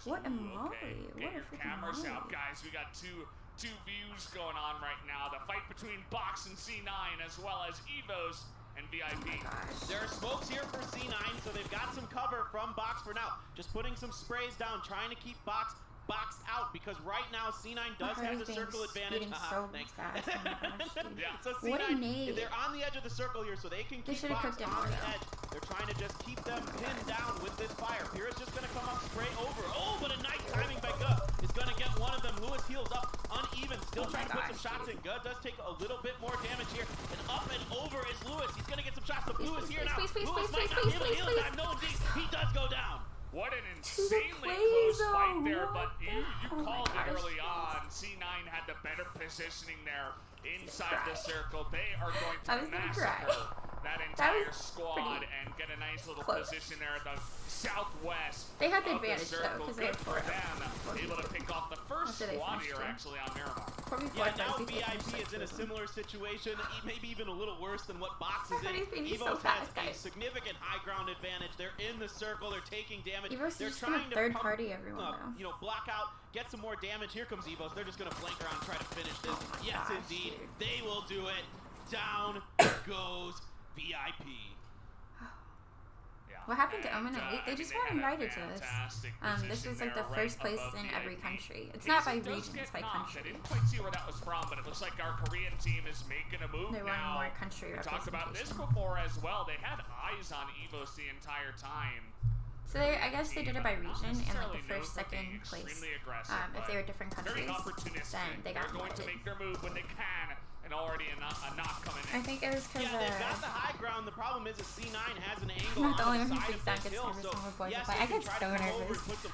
What a Get molly. What a your freaking cameras molly. out, guys. We got two views going on right now. The fight between Box and C9 as well as Evos and VIP. There are smokes here for C9, so they've got some cover from Box for now. Just putting some sprays down, trying to keep Box boxed out because right now C9 does have the circle advantage. Thanks. So C9, they're on the edge of the circle here, so they can keep Box on the edge. They're trying to just keep them pinned down with this fire. Pyrrha's just going to come up, spray over. Oh, but a nice timing by Guh is going to get one of them. Lewis heals up, uneven, still trying to put some shots in. Guh does take a little bit more damage here. And up and over is Lewis. He's going to get some shots, but Blue is here now. Lewis might not give a heal time. No, indeed, he does go down. What an insanely close fight there, but you called it early on. C9 had the better positioning there inside the circle. They are going to massacre that entire squad and get a nice little position there at the southwest. They had the advantage though, because they had 4 able to pick off the first squad here actually on Miramar. Yeah, now VIP is in a similar situation, maybe even a little worse than what Box is in. Evos has a significant high ground advantage. They're in the circle, they're taking damage. They're trying to party everyone block out, get some more damage. Here comes Evos. They're just going to flank around and try to finish this. Yes, indeed. They will do it. Down goes VIP. What happened to Omen and 8? They just weren't invited to this. This was like the first place in every country. It's not by region, it's by country. I didn't quite see where that was from, but it looks like our Korean team is making a move now. They want more country representation. We talked about this before as well. They had eyes on Evos the entire time. So I guess they did it by region, and like the first, second place, if they were different countries, then they got going to make their move when they can. And already a knock coming in. I think it was because they've got the high ground. The problem is C9 has an angle I'm not the only on one the who side thinks of that this hill. gets nervous when we're Yes, I get so nervous. I get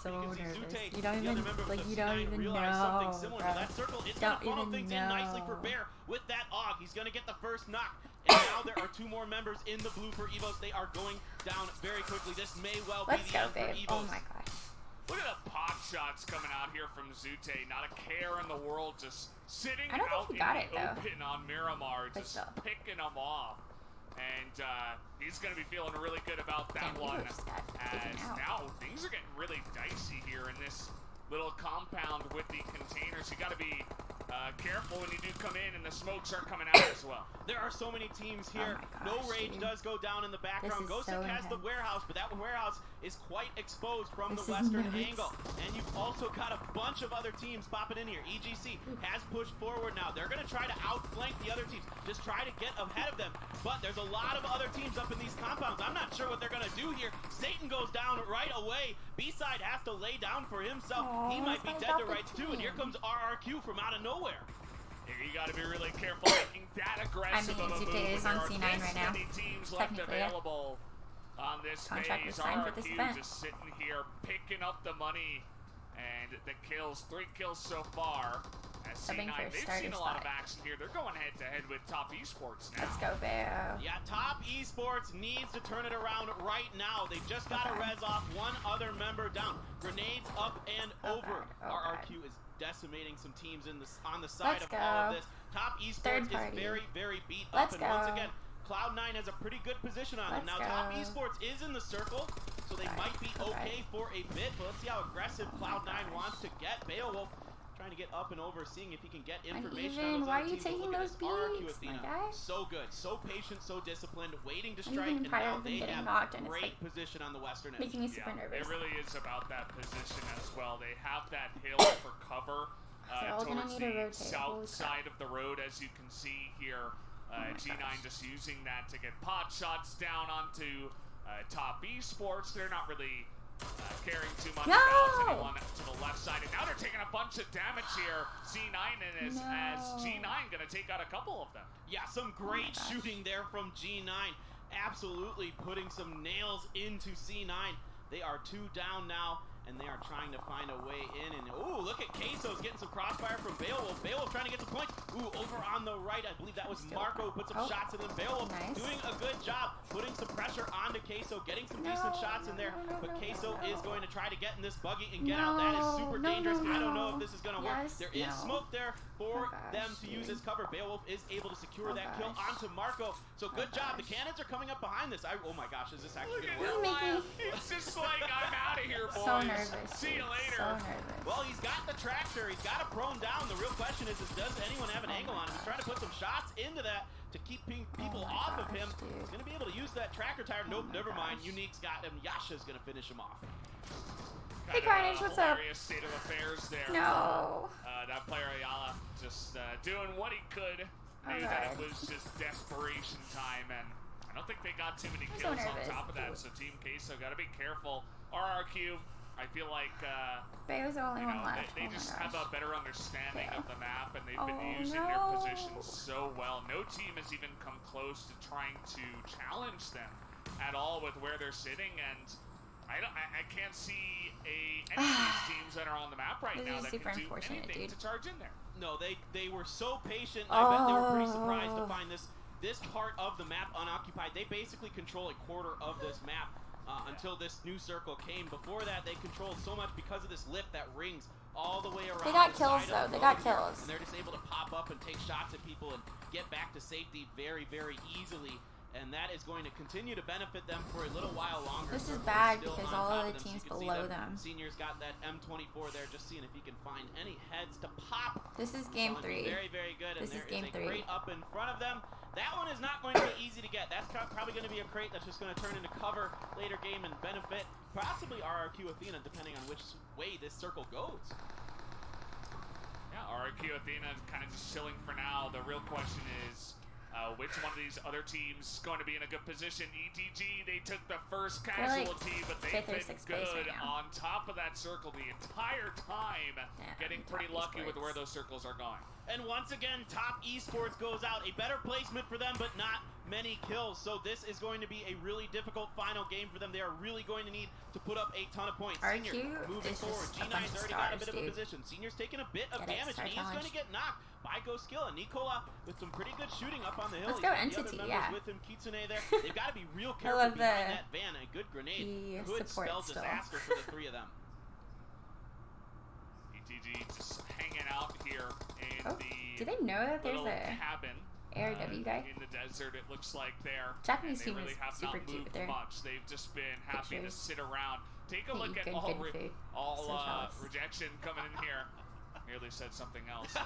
so nervous. You don't even, like, you don't even know, bro. That circle is going to funnel things in nicely for Bear with that AUG. He's going to get the first knock. And now there are 2 more members in the blue for Evos. They are going down very quickly. This may well be the end for Evos. Oh my gosh. Look at the pot shots coming out here from ZooTay. Not a care in the world, just sitting out in the open on Miramar, just picking them off. And he's going to be feeling really good about that one. As now things are getting really dicey here in this little compound with the containers. You got to be careful when you do come in and the smokes are coming out as well. There are so many teams here. Oh my No gosh, Rage dude. does go down in the background. This is Ghostic so has the intense. warehouse, but that warehouse is quite exposed from This the is western nuts. angle. And you've also got a bunch of other teams popping in here. EGC has pushed forward now. They're going to try to outflank the other teams. Just try to get ahead of them. But there's a lot of other teams up in these compounds. I'm not sure what they're going to do here. Satan goes down right away. B-Side has to lay down for himself. Aw, He might be that's dead to my rights too. And here team. comes RRQ from out of nowhere. Yeah, you got to be really careful making that aggressive I mean, of a move. ZooTay is when on there are C9 this right now. many teams left Technically, yeah. available on this Contract phase. was signed for this RRQ event. just sitting here picking up the money and the kills. 3 kills so far. As Subbing C9, for a they've starter seen a lot of spot. action here. They're going head to head with Top Esports now. Let's go, Bear. Yeah, Top Esports needs to turn it around right now. They've just got to res off one other member down. Grenades up and Oh over. God, oh RRQ is decimating some teams on the side Let's of all of go. this. Top Esports Third is party. very, very beat Let's up. And once go. again, Cloud9 has a pretty good position on them. Let's Now, Top go. Esports is in the circle, so they Okay, might be okay. okay for a bit. But let's see how aggressive Oh my Cloud9 gosh. wants to get. Beowulf trying to get up and over, seeing if he can get information Uneven. on those Why other are you teams. But taking look at those this, RRQ beats, my Athena. guy? So good, so patient, so disciplined, waiting to I'm strike, even and part now of them they getting have knocked, and it's great like position on the western edge. making me super nervous. It really is about that position as well. They have that hill for cover They're all gonna towards need to the rotate. south Holy crap. side of the road, as you can see here. my G9 gosh. just using that to get pot shots down onto Top Esports. They're not really caring too much No! about anyone to the left side. And now they're taking a bunch of damage here. C9 and as G9 going to take out a couple of them. Yeah, some great gosh. shooting there from G9. Absolutely putting some nails into C9. They are 2 down now, and they are trying to find a way in. And ooh, look at Queso's getting some crossfire from Beowulf. Beowulf trying to get some points. Ooh, over on the right, I believe that was Still Marco who put some oh, shots in. And Beowulf nice. doing a good job putting some pressure onto Queso, getting some decent shots in there. But Queso is going to try to get in this buggy and get out. That is super dangerous. I don't know if this is going to work. Yes, There is no. smoke there for Oh gosh, them to use dude. as cover. Beowulf is able to secure Oh that kill gosh. onto Marco. So good job. The gosh. cannons are coming up behind this. Oh my gosh, is this actually Look going at to work? him, Make me- It's just like, I'm out of here, boys. So nervous. See you dude. later. So nervous. Well, he's got the tractor. He's got it prone down. The real question is does anyone have an Oh angle my on him? He's trying to put some shots into that to keep people my off of gosh, him. dude. He's going to be able to use that tractor tire. Oh Nope, my never mind. gosh. Unique's got him. Yasha's going to finish him off. Hey, Kind of Carnage, a what's up? hilarious state of affairs there. No. That player Ayala just doing what he could. Oh, Knew that it God. was just desperation time, and I don't think they got too many I'm so kills on nervous. top of that. So Team Queso got to be careful. RRQ, I feel like Bear's the only you one know left. they Oh my just gosh. have a better understanding Fail. of the map, and they've Oh, been using their no. positions so well. No team has even come close to trying to challenge them at all with where they're sitting, and I can't see any of these teams that are on the map right This now is that super can do unfortunate, anything dude. to charge in there. No, they were so patient. I bet they were pretty surprised to Oh. find this part of the map unoccupied. They basically control a quarter of this map until this new circle came. Before that, they controlled so much because of this lip that rings all the way around. They got the kills, side though. of the They got road here, kills. and they're just able to pop up and take shots at people and get back to safety very, very easily. And that is going to continue to benefit them for a little while longer. This is Circle bad still because on all top of the them, so teams you can see below them. Senior's got that M24 there, just seeing if he can find any heads to pop. This is game Telling you 3. Very, very good. This and is there game a 3. crate up in front of them. That one is not going to be easy to get. That's probably going to be a crate that's just going to turn into cover later game and benefit possibly RRQ Athena, depending on which way this circle goes. Yeah, RRQ Athena is kind of just chilling for now. The real question is which one of these other teams is going to be in a good position. ETG, they took the first like casualty, but they've 5th or been 6th place good right now. on top of that circle the entire time, getting pretty Top lucky with esports. where those circles are going. And once again, Top Esports goes out. A better placement for them, but not many kills. So this is going to be a really difficult final game for them. They are really going to need to put up a ton of points. RQ Senior moving is forward. just a bunch G9's of already got a stars, bit of a dude. position. Senior's taking a bit of Get it, damage, star and he's going to challenge. get knocked by Goskilla. Nicola with some pretty good shooting up on the hill. Let's He's go got the other Entity, members yeah. with him. Kitsune there. They've got to be real I careful love behind the- that van. A good grenade the could support spell still. disaster for the three of them. ETG just hanging out here in Oh, the do they know that there's little a cabin ARW guy? in the desert, it looks like there. Japanese and team they really is have super not cute moved with their much. They've just been happy pictures. to sit around. Take a They look eat at good all, food. So jealous. rejection coming in here. Nearly said something else that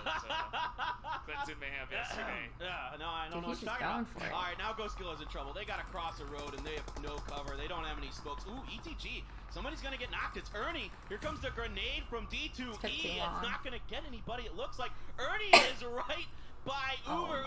Clinton may have yesterday. Yeah, no, I don't know what Dude, you're he's talking going about. for it. All right, now Ghost Skiller's in trouble. They got to cross the road, and they have no cover. They don't have any smokes. Ooh, ETG. Somebody's going to get knocked. It's Ernie. Here comes the grenade from D2E. It's not going to get anybody. It looks like Ernie is right by Uber.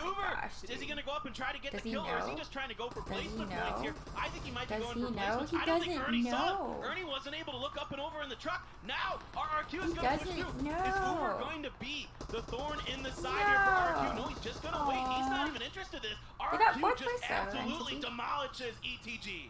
Is he going to go up and try to get the kill, or is he just trying to go for placement points here? I think he might be going for placements. I don't think Ernie saw it. Ernie wasn't able to look up and over in the truck. Now RRQ is going to push through. Is Uber going to be the thorn in the side here for RRQ? No, he's just going to wait. He's not even interested in this. RRQ just absolutely demolishes ETG.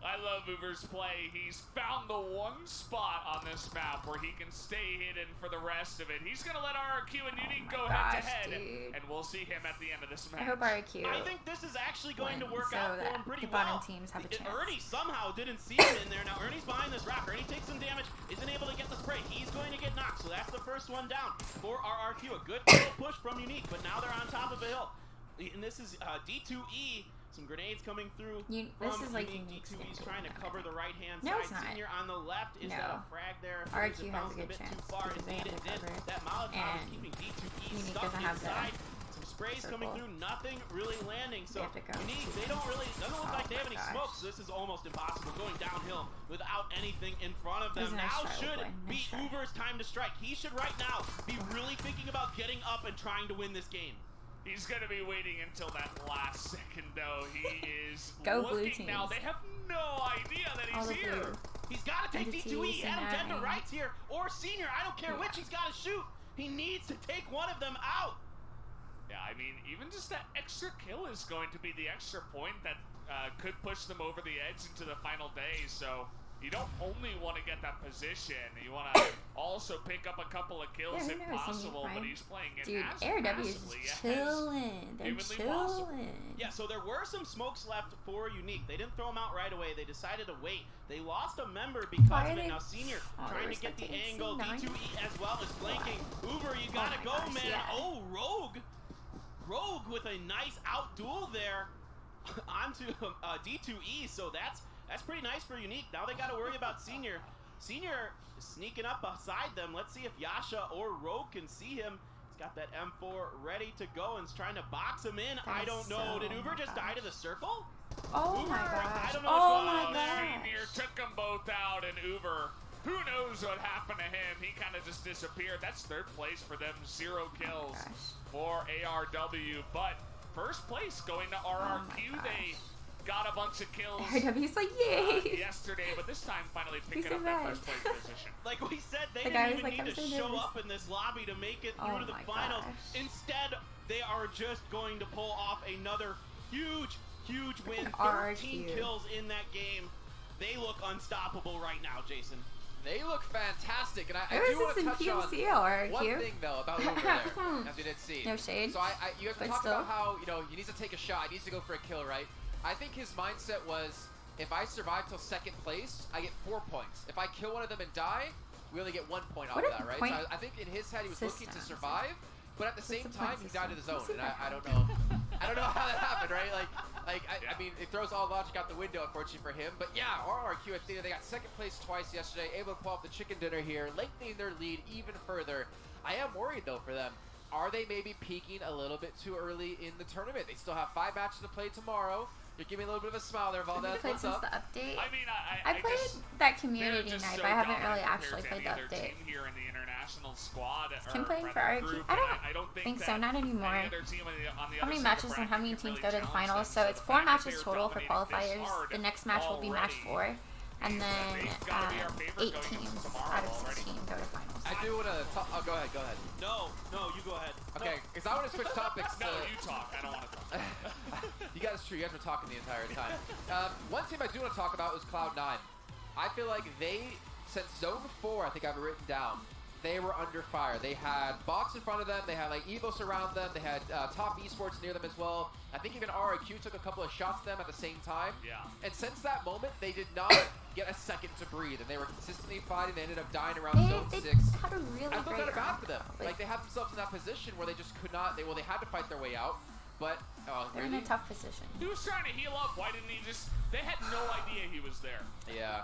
I love Uber's play. He's found the one spot on this map where he can stay hidden for the rest of it. He's going to let RRQ and Unique go head-to-head, and we'll see him at the end of this match. I hope RRQ I think this is actually going to work out for him pretty the bottom well. teams have a chance. Ernie somehow didn't see him in there. Now Ernie's behind this rock. Ernie takes some damage, isn't able to get the spray. He's going to get knocked, so that's the first one down for RRQ. A good little push from Unique, but now they're on top of a hill. And this is D2E. Some grenades coming through. This is like D2E's trying to cover the right-hand no, side. It's not. Senior on the left. Is that a frag there? RQ has a good bit chance. Too far. Indeed, it did. That Molotov is keeping D2E stuck inside. Some sprays coming through. Nothing really landing. So Unique, they don't really, doesn't look like they have any smoke. So this is almost impossible going downhill without anything in front of them. Now should be Uber's time to strike. He should right now be really thinking about getting up and trying to win this game. He's going to be waiting until that last second, though. He is Go looking now. They have no idea that he's here. He's got to take D2E. Adam dead to rights here. Or Senior. I don't care which he's got to shoot. He needs to take one of them out. Yeah, I mean, even just that extra kill is going to be the extra point that could push them over the edge into the final day. So you don't only want to get that position. You want to also pick up a couple of kills if possible, but he's playing it massively chilling. They're chilling. Yeah, so there were some smokes left for Unique. They didn't throw them out right away. They decided to wait. They lost a member because of it. Now Senior trying to get the angle. D2E as well as flanking. Uber, you gotta go, man. Yeah. Oh, Rogue. Rogue with a nice out duel there onto D2E. So that's pretty nice for Unique. Now they got to worry about Senior. Senior is sneaking up beside them. Let's see if Yasha or Rogue can see him. He's got that M4 ready to go and is trying to box him in. I don't know. Did Uber just die to the circle? Oh Uber, my gosh. I don't know what's going on. Senior took them both out, and Uber, who knows what happened to him? He kind of just disappeared. That's third place for them. 0 kills for ARW. But first place going to RRQ. They got a bunch of kills RW's like, yay! Yesterday, but this time finally picking up that first place position. Like we said, they didn't even need to show up in this lobby to make it through to the finals. Instead, they are just going to pull off another huge win. 13 kills in that game. They look unstoppable right now, Jason. They look fantastic, and I do want to touch on one thing though about Uber there, as we did see. No shade. So you have to talk about how he needs to take a shot, he needs to go for a kill, right? I think his mindset was, if I survive till second place, I get 4 points. If I kill one of them and die, we only get 1 point off of that, right? So I think in his head he was looking to survive, but at the same time he died to the zone, and I don't know. I don't know how that happened, right? I mean, it throws all logic out the window, unfortunately for him. But yeah, RRQ, I think they got second place twice yesterday, able to pull off the chicken dinner here, lengthening their lead even further. I am worried though for them. Are they maybe peaking a little bit too early in the tournament? They still have 5 matches to play tomorrow. You're giving me a little bit of a smile there, Valdez. What's up? The update? I mean, I played that community night, but I haven't really actually played the update. Here in the international squad, Kim playing for RQ? I don't think so, not anymore. How many matches and how many teams go to the finals? So it's 4 matches total for qualifiers. The next match will be match 4. And then 8 teams out of 16 go to finals. I do want to talk. Oh, go ahead. No, you go ahead. Okay, because I want to switch topics. No, you talk. I don't want to talk. You guys were talking the entire time. One team I do want to talk about was Cloud9. I feel like since Zone 4, I think I have it written down, they were under fire. They had Box in front of them. They had like Evos around them. They had Top Esports near them as well. I think even RRQ took a couple of shots at them at the same time. Yeah. And since that moment, they did not get a second to breathe, and they were consistently fighting. They ended up dying around Zone 6. Had a really I feel kind of bad for them. Like they had themselves in that position where they just could not. They had to fight their way out. But they're in a tough position. He was trying to heal up. Why didn't he just? They had no idea he was there. Yeah.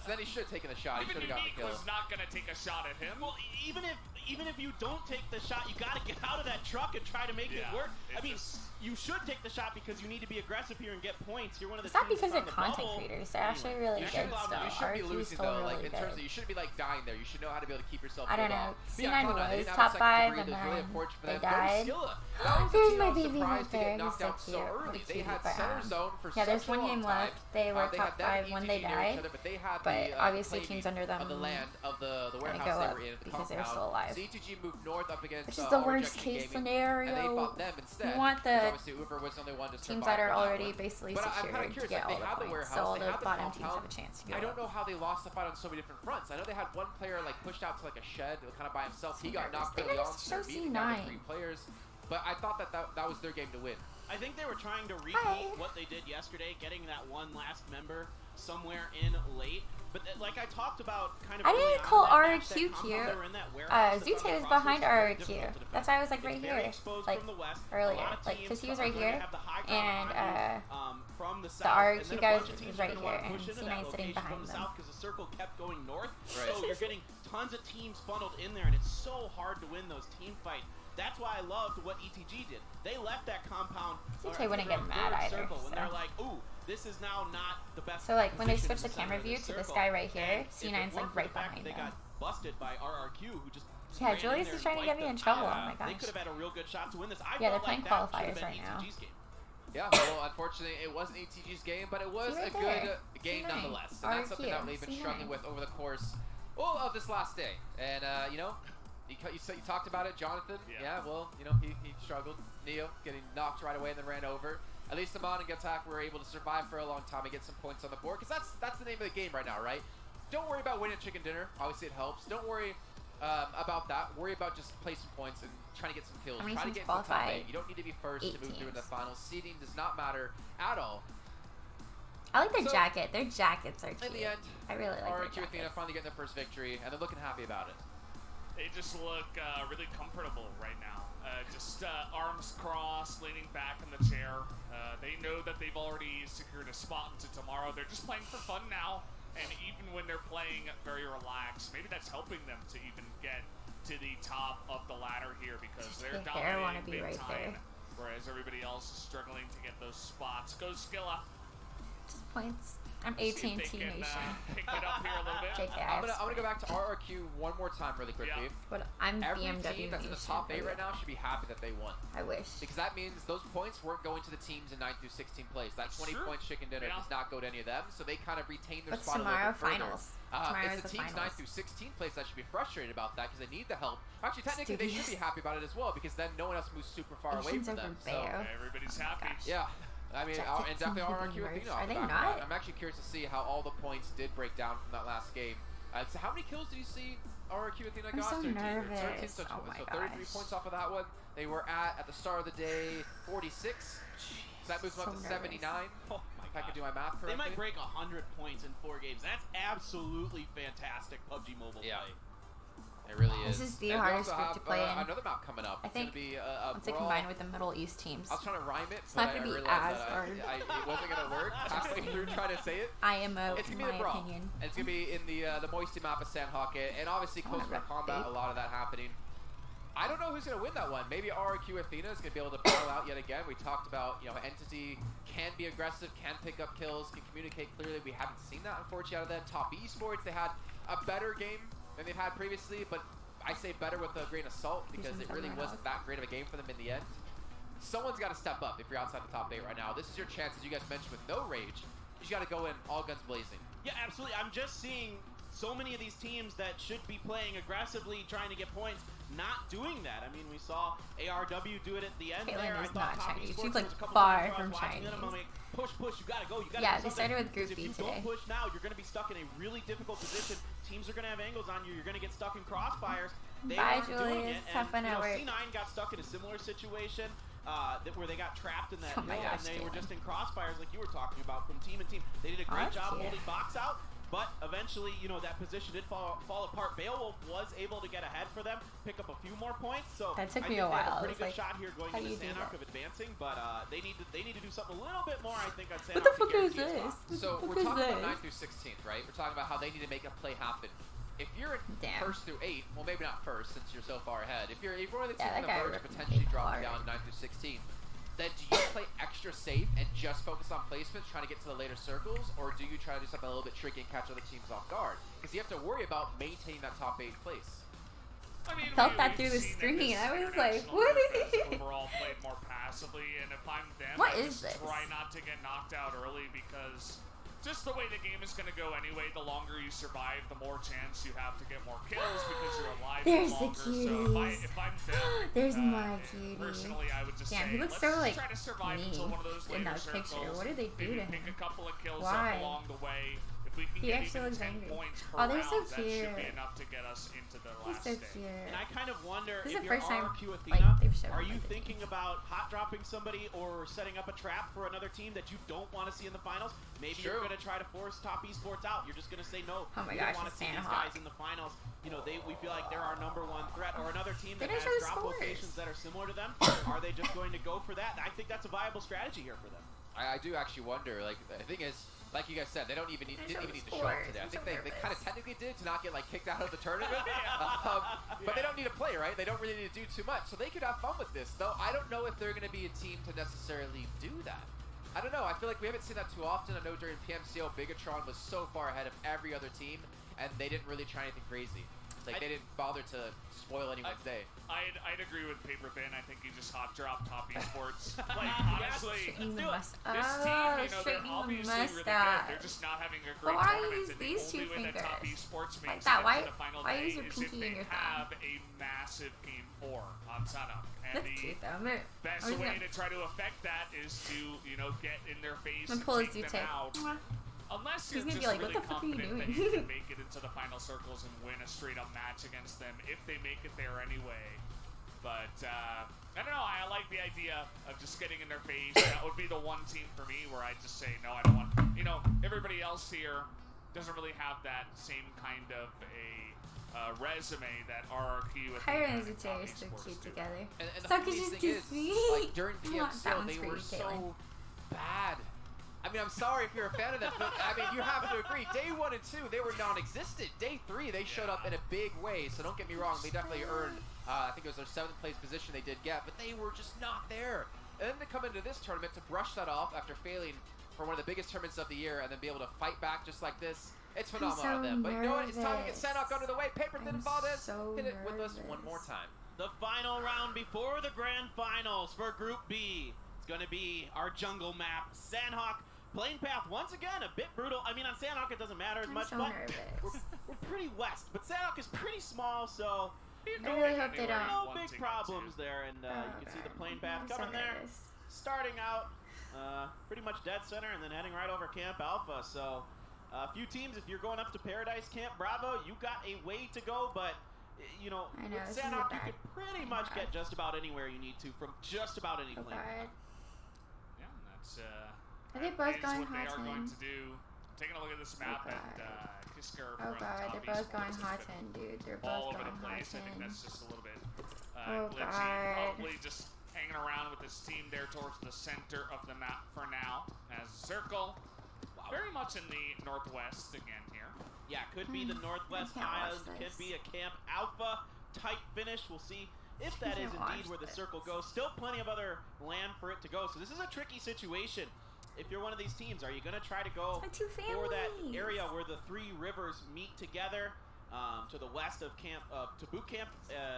So then he should have taken the shot. He Even should have gotten Unique the kill. was not going to take a shot at him. Well, even if you don't take the shot, you got to get out of that truck and try to make it work. I mean, you should take the shot because you need to be aggressive here and get points. You're one of the It's not teams because on they're the content bubble. creators. They're actually really You good shouldn't still. be RQ's losing still though, really like in good. terms of you shouldn't be like dying there. You should know how to be able to keep yourself. I don't killed know. off. But C9 yeah, Kona, was they didn't have top a second 5 to and breathe. It was really then unfortunate for they them. But died. Skilla, that was the Here's team my I was baby surprised right to there. get He's knocked so out so cute. early. Like They cutie, had but, center zone for yeah, there's such a one long game time. left. They were They top had them 5 when they ETG near died. each other, but they had But the obviously claiming teams under them of the land of the warehouse go they up were in, the because they're compound. still alive. So ETG moved north up against Which is the All worst Rejection case Gaming, scenario. and they fought them instead. You want because the obviously Uber was the only one to teams survive that are for that already one. basically But I'm kind secured of to curious, get like, all they the had the points. warehouse, So all they the had the bottom teams compound. have a chance to I get don't know how they lost the fight on so many different fronts. I know they had one player like pushed out to like a shed kind of by himself. He got knocked They early gotta on, so show they're beating down to C9. 3 players. But I thought that was their game to win. I think they were trying to repeat what they did yesterday, getting that one last member somewhere in late. But like I talked about kind of I early didn't on call in that match, that RRQ compound cute. they were in, that warehouse that's on ZooTay the was crossers behind is very RRQ. difficult to defend. That's why I was like It's right very here, exposed like from the west. A earlier, lot of like teams because he was are right going to here, have the high ground and on you, from the the south, and RRQ then a guy bunch of was teams right are gonna wanna here, push and into that C9 sitting location behind from the them. south because the circle kept going north. Right. So you're getting tons of teams funneled in there, and it's so hard to win those team fights. That's why I loved what ETG did. They left that compound. ZooTay wouldn't get around mad third either, circle when so. they're like, ooh, this is now not the best. So like when they position switch in the center camera of view this to this circle. guy right here, And if C9's it like weren't for right the fact behind they him. got busted by RRQ, who just Yeah, ran in Julius there is trying to and get me wiped in them. trouble. Oh my They gosh. could have had a real good shot to win this. I Yeah, they're felt playing like that should qualifiers have been right now. ETG's game. Yeah, well, unfortunately, it wasn't ETG's game, but it was See a right good there. game C9. nonetheless. And that's something that RQ. we've been C9. struggling with over the course of this last day. And, you know, you talked about it, Jonathan. Yeah, well, you know, he struggled. Neo getting knocked right away and then ran over. At least Amon and Gatak were able to survive for a long time and get some points on the board, because that's the name of the game right now, right? Don't worry about winning chicken dinner. Obviously, it helps. Don't worry about that. Worry about just placing points and trying to get some kills. How many Try to teams get into the top qualify? 8. You don't need to be first 8 to move through in the teams. finals. Seeding does not matter at all. I like their So- jacket. Their jackets are cute. In the end, I really like RQ their Athena jackets. finally getting their first victory, and they're looking happy about it. They just look really comfortable right now. Just arms crossed, leaning back in the chair. They know that they've already secured a spot into tomorrow. They're just playing for fun now. And even when they're playing very relaxed, maybe that's helping them to even get to the top of the ladder here, because they're The hair wanna dominating be big right time. there. Whereas everybody else is struggling to get those spots. Go Skilla. Just points. I'm See if they AT&T can, Nation. pick it up here a little bit. JK. I'm gonna go back to RRQ one more time really quickly. Yeah. But I'm Every BMW team that's in the Nation top for 8 you. right now should be happy that they won. I wish. Because that means those points weren't going to the teams in 9 through 16 place. That That's 20-point chicken dinner Yeah. does not go to any of them, so they kind of retain their But spot a tomorrow, little bit further. finals. Tomorrow's It's the the teams 9 finals. through 16 place that should be frustrated about that, because they need the help. Actually, technically, they should be Studious. happy about it as well, because then no one else moves super far away Asians from over them. So, Bayo. Everybody's Oh my happy. gosh. yeah. I mean, Jackets and definitely and RRQ merch. Athena. Are they off the back of not? that. I'm actually curious to see how all the points did break down from that last game. So how many kills did you see RRQ Athena I'm got? so 13. nervous. So, Oh my so 33 gosh. points off of that one. They were at the start of the day, 46. So that moves them up So to nervous. 79. Oh my If I God. could do my math correctly. They might break 100 points in 4 games. That's absolutely fantastic PUBG Mobile Yeah. play. It really is. This is the And we hardest also group have, to play in. another map coming up. I It's think gonna be a once they brawl. combine with the Middle East teams. I was trying to rhyme it, It's but not I gonna be realized as that hard. it wasn't gonna work halfway through trying to say it. IMO, It's in gonna be my the brawl. opinion. And it's gonna be in the Moisty map of Sandhawk, and obviously I close wanna to combat. rep A lot of that happening. I don't know who's gonna win that one. Maybe RRQ Athena is gonna be able to battle out yet again. We talked about, Entity can be aggressive, can pick up kills, can communicate clearly. We haven't seen that unfortunately out of them. Top Esports, they had a better game than they've had previously, but I say better with a grain of salt because it really wasn't that great of a game for them in the end. Someone's got to step up if you're outside the top 8 right now. This is your chance, as you guys mentioned, with no rage. You got to go in all guns blazing. Yeah, absolutely. I'm just seeing so many of these teams that should be playing aggressively, trying to get points, not doing that. I mean, we saw ARW do it at the end Caitlyn there. I is thought not Top Chinese. Esports, She's, there like, was a couple far times where I was from watching them, I'm Chinese. like, push, you gotta go, you gotta Yeah, do they something. started with Group Because B if you today. don't push now, you're gonna be stuck in a really difficult position. Teams are gonna have angles on you. You're gonna get stuck in crossfires. They Bye, weren't doing Julius. it. Have fun And, at work. C9 got stuck in a similar situation. Where they got trapped in that Oh my hill gosh, and they were Caitlyn. just in crossfires like you were talking about from team and team. They did a Oh, great that's job cute. holding box out. but eventually, you know, that position did fall apart. Beowulf was able to get ahead for them, pick up a few more points. So that took I me think a they have while. a pretty good Like, shot here going how do into you do Sanark that? of advancing, but they need to do something a little bit more, I think, on Sanark. What the to fuck is guarantee a this? spot. So What we're is talking about this? 9th through 16th, right? We're talking about how they need to make a play happen. If you're in Damn. 1st through 8th, well, maybe not 1st since you're so far ahead. If you're one of the teams Yeah, on that the guy verge of ripped potentially me dropping hard. down 9th through 16th, then do you play extra safe and just focus on placements, trying to get to the later circles, or do you try to do something a little bit tricky and catch other teams off guard? Because you have to worry about maintaining that top 8 place. I mean, Felt that we've through the seen that screen. this I was like, international what group is has it? overall played more passively, and if I'm them, What I is just this? try not to get knocked out early, because just the way the game is going to go anyway, the longer you survive, the more chance you have to get more kills because you're alive There's for the longer. So cuties. if I'm them, There's my cutie. personally, I would just Damn, say, he looks let's so, like, try to survive mean until one of those in later that picture. circles. What did they do Maybe to pick him? a couple of kills Why? up along the way. If we can He get actually even looks 10 angry. points per Oh, they're round, so that should be cute. enough to get us into the He's last so stage. cute. And I kind of wonder This is if the you're first time, RRQ like, Athena, they've shown are him you with the thinking about hot dropping somebody or setting up a trap for another team that you don't want to see in the finals? Maybe you're Sure. going to try to force top esports out. You're just going to say no. Oh my we gosh, don't want to it's see these Sanhawk. guys in the finals. You know, we feel like they're our #1 threat, or another team They that has didn't show the drop scores. locations that are similar to them. Are they just going to go for that? I think that's a viable strategy here for them. I do actually wonder, like, the thing is, like you guys said, they didn't even need to show up today. I think they kind of technically did to not get, like, kicked out of the tournament. But they don't need to play, right? They don't really need to do too much. So they could have fun with this, though. I don't know if they're going to be a team to necessarily do that. I don't know. I feel like we haven't seen that too often. I know during PMCO, Bigatron was so far ahead of every other team, and they didn't really try anything crazy. Like, they didn't bother to spoil anyone's day. I'd agree with Paper Thin. I think you just hot drop top esports. Like, honestly, Straightening the this team, mustache. you know, they're Straightening the obviously really good. mustache. They're just not having a But great why tournament. use And the these only two way that top fingers? esports Like makes that. it Why- to the final why day use your is if pinky they and your thumb? have a massive game 4 on Sanhok. And That's the cute though. I'm gonna, best I'm way gonna, to try to affect that is to, you know, get in their face I'm and gonna pull his take them ZooTay. out. Unless He's you're gonna just be like, what really the fuck are you confident that doing? you can make it into the final circles and win a straight up match against them if they make it there anyway. But I don't know, I like the idea of just getting in their face. That would be the one team for me where I just say, no, I don't want, you know, everybody else here doesn't really have that same kind of a resume that RRQ with Kyra and ZooTay are so cute together. And the Sucker funniest just thing kissed is, me. like, during Come on, that PMCO, one's they for were you, so Caitlin. bad. I mean, I'm sorry if you're a fan of that, but I mean, you have to agree. Day 1 and 2, they were non-existent. Day 3, they showed up in a big way. So don't get me wrong, they definitely earned, I think it was their 7th place position they did get, but they were just not there. And then to come into this tournament to brush that off after failing for one of the biggest tournaments of the year and then be able to fight back just like this, it's phenomenal so of them. But you know what? It's time to get nervous. Sanhok under the way. Paper Thin and Valdez, so hit it with us one nervous. more time. The final round before the grand finals for Group B. It's going to be our jungle map. Sanhok, playing path once again, a bit brutal. I mean, on Sanhok it doesn't matter as I'm much, so but nervous. we're pretty west. But Sanhok is pretty small, so I really hope they don't. no big problems there. And you can see the plane path I'm so coming there. nervous. Starting out pretty much dead center and then heading right over Camp Alpha. So a few teams, if you're going up to Paradise Camp Bravo, you got a way to go, but you know, I know, with this is a Sanhok, you bad can pretty much camera. get just about anywhere you need to from just about any Oh plane. god. Yeah, that's Are they that both is going what they are hot going in? to do. Taking a look at this map god. and Kisker Oh from god, Top they're both Esports going has hot been in, dude. They're all both over going the hot place. I think in. that's just a little bit Oh glitchy. god. Probably just hanging around with this team there towards the center of the map for now. As Circle, very much in the northwest again here. Yeah, could be the Northwest I can't watch Islands, could this. be a Camp Alpha type finish. We'll see if that I is can't indeed watch where the this. circle goes. Still plenty of other land for it to go. So this is a tricky situation. If you're one of these teams, are you going to try to go It's my two for that families. area where the 3 rivers meet together to the west of camp to boot camp?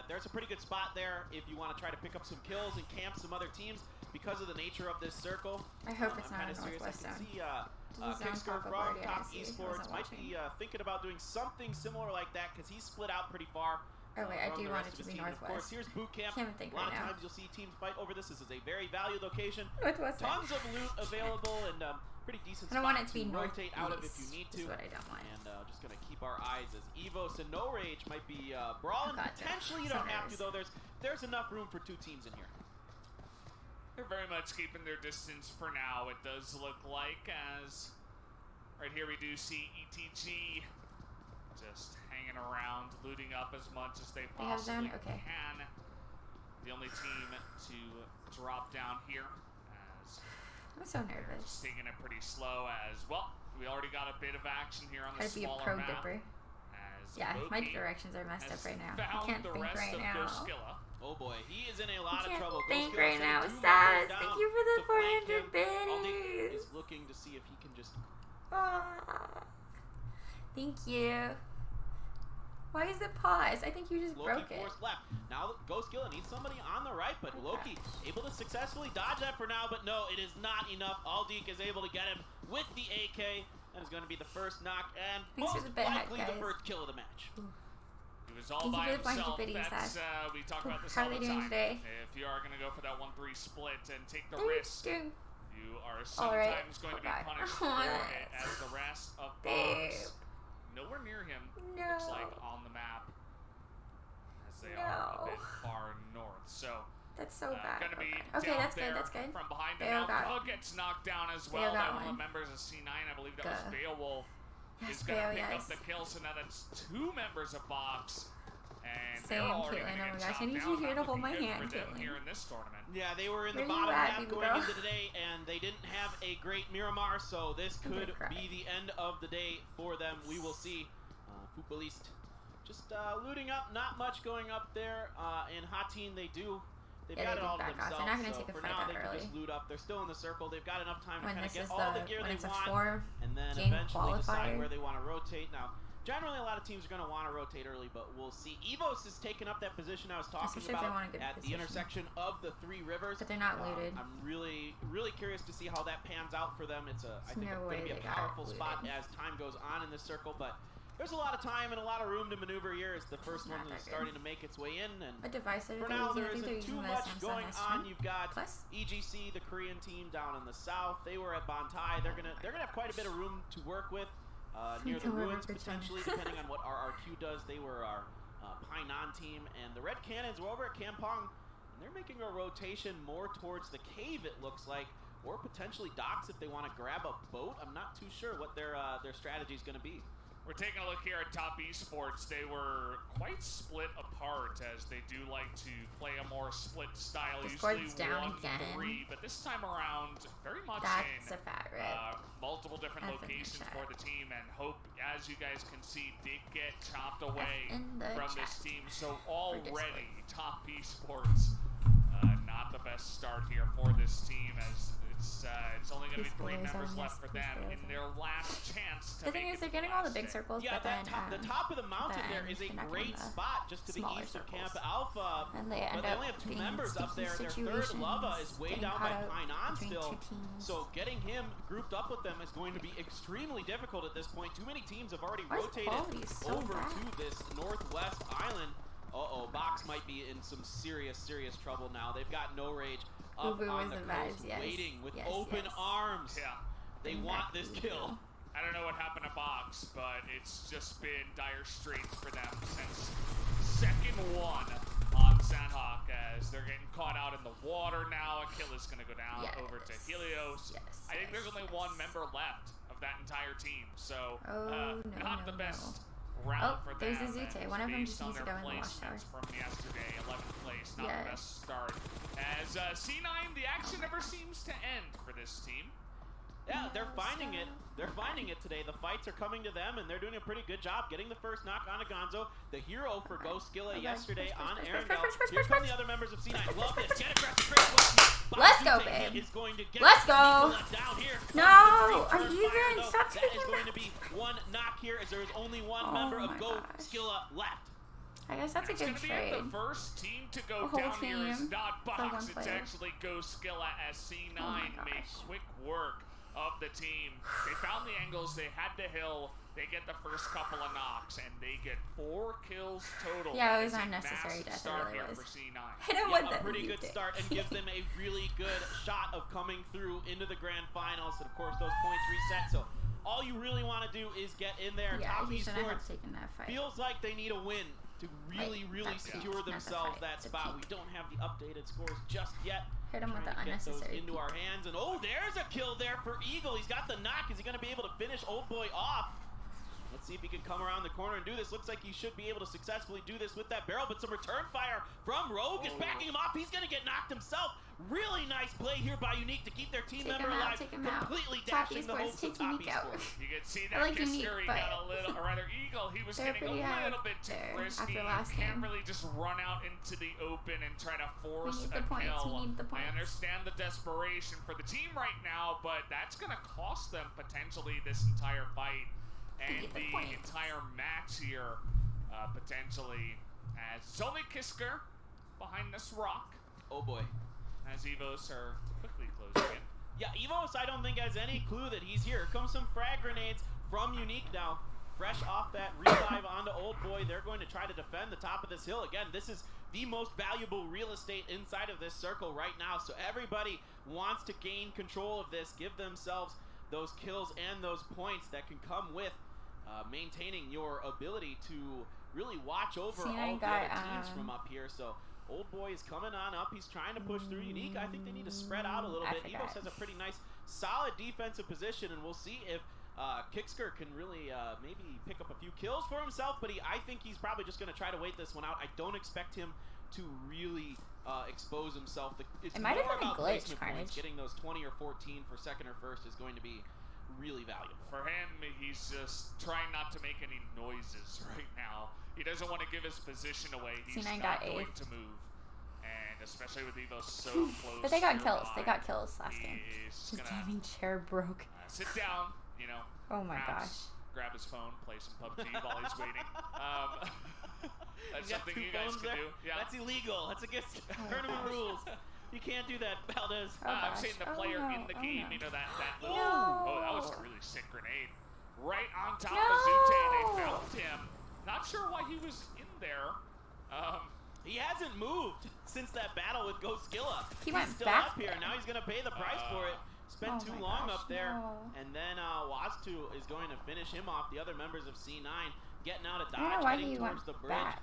There's a pretty good spot there if you want to try to pick up some kills and camp some other teams because of the nature of this circle. I hope it's I'm not kinda a serious. I northwest can zone. see This is zone Kicksker pop-up from already, I Top see. I Esports wasn't might be thinking about doing something similar like that because he's split out pretty far. Oh wait, I from do the want rest it to of his be team. And of course, northwest. here's boot camp. Can't even think A lot right of now. times you'll see teams fight over this. This is a very valued location. Northwest. Tons of loot available and pretty decent I don't want it spot to be rotate out of if you northeast. need Is to. what I don't want. And just gonna keep our eyes as Evos and No Rage might be brawling. Oh, God, Potentially you so don't have to nervous. though. There's enough room for 2 teams in here. They're very much keeping their distance for now. It does look like as Right here we do see ETG just hanging around, looting up as much as they They have possibly zone? Okay. can. The only team to drop down here as I'm so they're nervous. just taking it pretty slow as well. We already got a bit of action here on the Gotta be a smaller pro map. dipper. As Yeah, my Loki directions are messed has up right now. I found can't the think rest right of now. Ghostskilla. Oh boy, he is in a I lot of can't trouble. think Ghostskilla right now. sending 2 Saz, members thank down you for the to flank 400 him. Aldi biddies. is looking to see if he can just... Thank you. Why is it paused? I think you just Loki broke it. forced left. Now Ghostskilla needs somebody on the right, but Loki able to successfully dodge that for now, but no, it is not enough. Aldeek is able to get him with the AK. That is going to be the first knock and Thanks for most the bit hack, likely the guys. first kill of the match. He was all Thank you by for the 400 himself. biddies, That's, Saz. we talk about this How all are the they doing time. today? If you are going to go for that 1-3 split and take the They're risk, doing you are all right. sometimes going to be God. punished Oh, for that's- it as the rest of Babe. Box nowhere near him No. looks like on the map as they are a bit far north. So That's so bad. gonna be Okay, down that's there good. That's good. from behind Bale him. got Now one. gets knocked down as Bale well got by one of the one. members of C9. I believe that was Good. Beowulf. Yes, Is gonna Bale, pick yes. up the kill, so now that's 2 members of Box. And Same, they're already Caitlin. gonna Oh my get gosh, I chopped need you down. here to Not hold my looking good hand, for them Caitlin. here in this tournament. Yeah, they were in Where the you bottom at, half baby going girl? into today, and they didn't have a great Miramar, so this I'm gonna could cry. be the end of the day for them. We will see. Futbolist just looting up, not much going up there. In Hatin, they've Yeah, got they it all to back off. themselves. They're not gonna so take the for fight now, that they can early. just loot up. They're still in the circle. They've got enough time to When kind of this get is all the the gear when they it's a want, 4 and then game eventually decide qualifier. where they want to rotate. Now, generally, a lot of teams are going to want to rotate early, but we'll see. Evos has taken up that position I was talking Especially if they about want a good at the position. intersection of the 3 rivers. But they're not looted. I'm really curious to see how that pans out for them. It's I think no it's going to way be a they got powerful spot looted. as time goes on in this circle, but there's a lot of time and a lot of room to maneuver here as the first one Not that is good. starting to make its way in. And What device are for they now, using? there I think they're isn't too using the much Samsung going S10 on. You've got Plus. EGC, the Korean team down in the south. They were at Bantai. They're gonna have quite a bit of room to work with near the Deliver ruins for China. potentially, depending on what RRQ does. They were our Painan team, and the Red Cannons were over at Kampong, and they're making a rotation more towards the cave. It looks like, or potentially docks if they want to grab a boat. I'm not too sure what their strategy is going to be. We're taking a look here at Top Esports. They were quite split apart as they do like to play a more split style, usually Discord's down 1-3, but this time around very much That's in a fat rip. multiple different That's in the locations chat. for the team, and Hope, as you guys can see, did get chopped away in the from chat this team. So for Discord. already Top Esports, not the best start here for this team as it's only going to be 3 Please members spoilers left on for this, them please in their last chance to The thing make is, it they're to getting the all the last big day. circles, Yeah, but then the top of the mountain there is a they're not great getting the spot just to the smaller east of Camp circles. Alpha. And they but end they up only have 2 being in members up sticky there. Their third situations, Lava is way getting down by caught out Painan between still. 2 teams. So getting him grouped up with them is going to be extremely difficult at this point. Too many teams have already Why is rotated quality so over bad? to this northwest island. Box might be in some serious trouble now. They've got No Rage up Ubu on was the the coast vibes, yes. waiting with Yes, open yes. arms. Yeah. They Bring want back this Ubu. kill. I don't know what happened to Box, but it's just been dire straits for them since second one on Sandhawk as they're getting caught out in the water now. A kill is going to go down over to Helios. Yes, I think there's only 1 member left of that entire team, so not the best round for them. there's a ZooTay. and One of them based just on needs to their go in the watchtower. placements from yesterday, 11th place, not the Yes. best start. As C9, the action never seems to end for this team. Yeah, they're finding it. They're finding it today. The fights are coming to them, and they're doing a pretty good job getting the first knock on Agonzo, the hero for Ghostskilla yesterday on Arendelle. Here come the other members of C9. Love this. Get aggressive. Great question. Let's go, ZooTay babe. is going to get Let's go. Nicola down here. No, are you Fire, going though. stop That taking is going that? to be 1 knock here as there is only 1 Oh member of my gosh. Ghostskilla left. I guess that's a It's good going to be trade. the first team to go The whole down here is team not for Box, one it's player. actually Ghostskilla as C9 Oh my make gosh. quick work of the team. They found the angles, they had the hill, they get the first couple of knocks, and they get 4 kills total. Yeah, it was That is a unnecessary massive death, it start really here was. for C9. I don't Yeah, want a that pretty good ZooTay. start and gives them a really good shot of coming through into the grand finals. And of course, those points reset. So all you really want to do is get in there. Yeah, Top he shouldn't have Esports taken that fight. feels like they need a win to really that's secure not the themselves fight, that the spot. peak. We don't have the updated scores just yet. Hit him with the Trying to get those unnecessary into peek. our hands, and oh, there's a kill there for Eagle. He's got the knock. Is he going to be able to finish Old Boy off? Let's see if he can come around the corner and do this. Looks like he should be able to successfully do this with that barrel, but some return fire from Rogue is backing him off. He's going to get knocked himself. Really nice play here by Unique to keep their team member alive, completely dashing the hopes of Top Esports. You can see that like Kisker, Unique, he but got a little, or rather Eagle, he was getting a little bit too risky. After You can't really just run out into the open and try to force a kill. We need the points. I understand the desperation for the team right now, but that's going to cost them potentially this entire fight. And the entire match here, potentially, as it's only Kisker behind this rock. Oh boy. As Evos are quickly closing in. Yeah, Evos, I don't think has any clue that he's here. Here comes some frag grenades from Unique now. Fresh off that revive onto Old Boy. They're going to try to defend the top of this hill. Again, this is the most valuable real estate inside of this circle right now. So everybody wants to gain control of this, give themselves those kills and those points that can come with maintaining your ability to really watch over all the other teams from up here. So Old Boy is coming on up. He's trying to push through Unique. I think they need to spread out a little bit. Evos has a pretty nice, solid defensive position, and we'll see if Kicksker can really maybe pick up a few kills for himself, but I think he's probably just going to try to wait this one out. I don't expect him to really expose himself. It's more about placement points. Getting those 20 or 14 for second or first is going to be really valuable. For him, he's just trying not to make any noises right now. He doesn't want to give his position away. He's not going to move. And especially with Evo so close. But they got kills. They got kills last game. He's The gaming chair broke. Sit down, you know. Oh my gosh. Grab his phone, play some PUBG while he's waiting. That's something you guys can do. Yeah. That's illegal. That's against tournament rules. You can't do that, Valdez. I'm saying the player in the game, you know, that little... No. Oh, that was a really sick grenade. Right on top of ZooTay, they found him. Not sure why he was in there. He hasn't moved since that battle with Ghostskilla. He went still back up here. there. Now he's going to pay the price for it. Spent too long up there. And then Waztu is going to finish him off. The other members of C9 getting out of dodge, heading towards the bridge.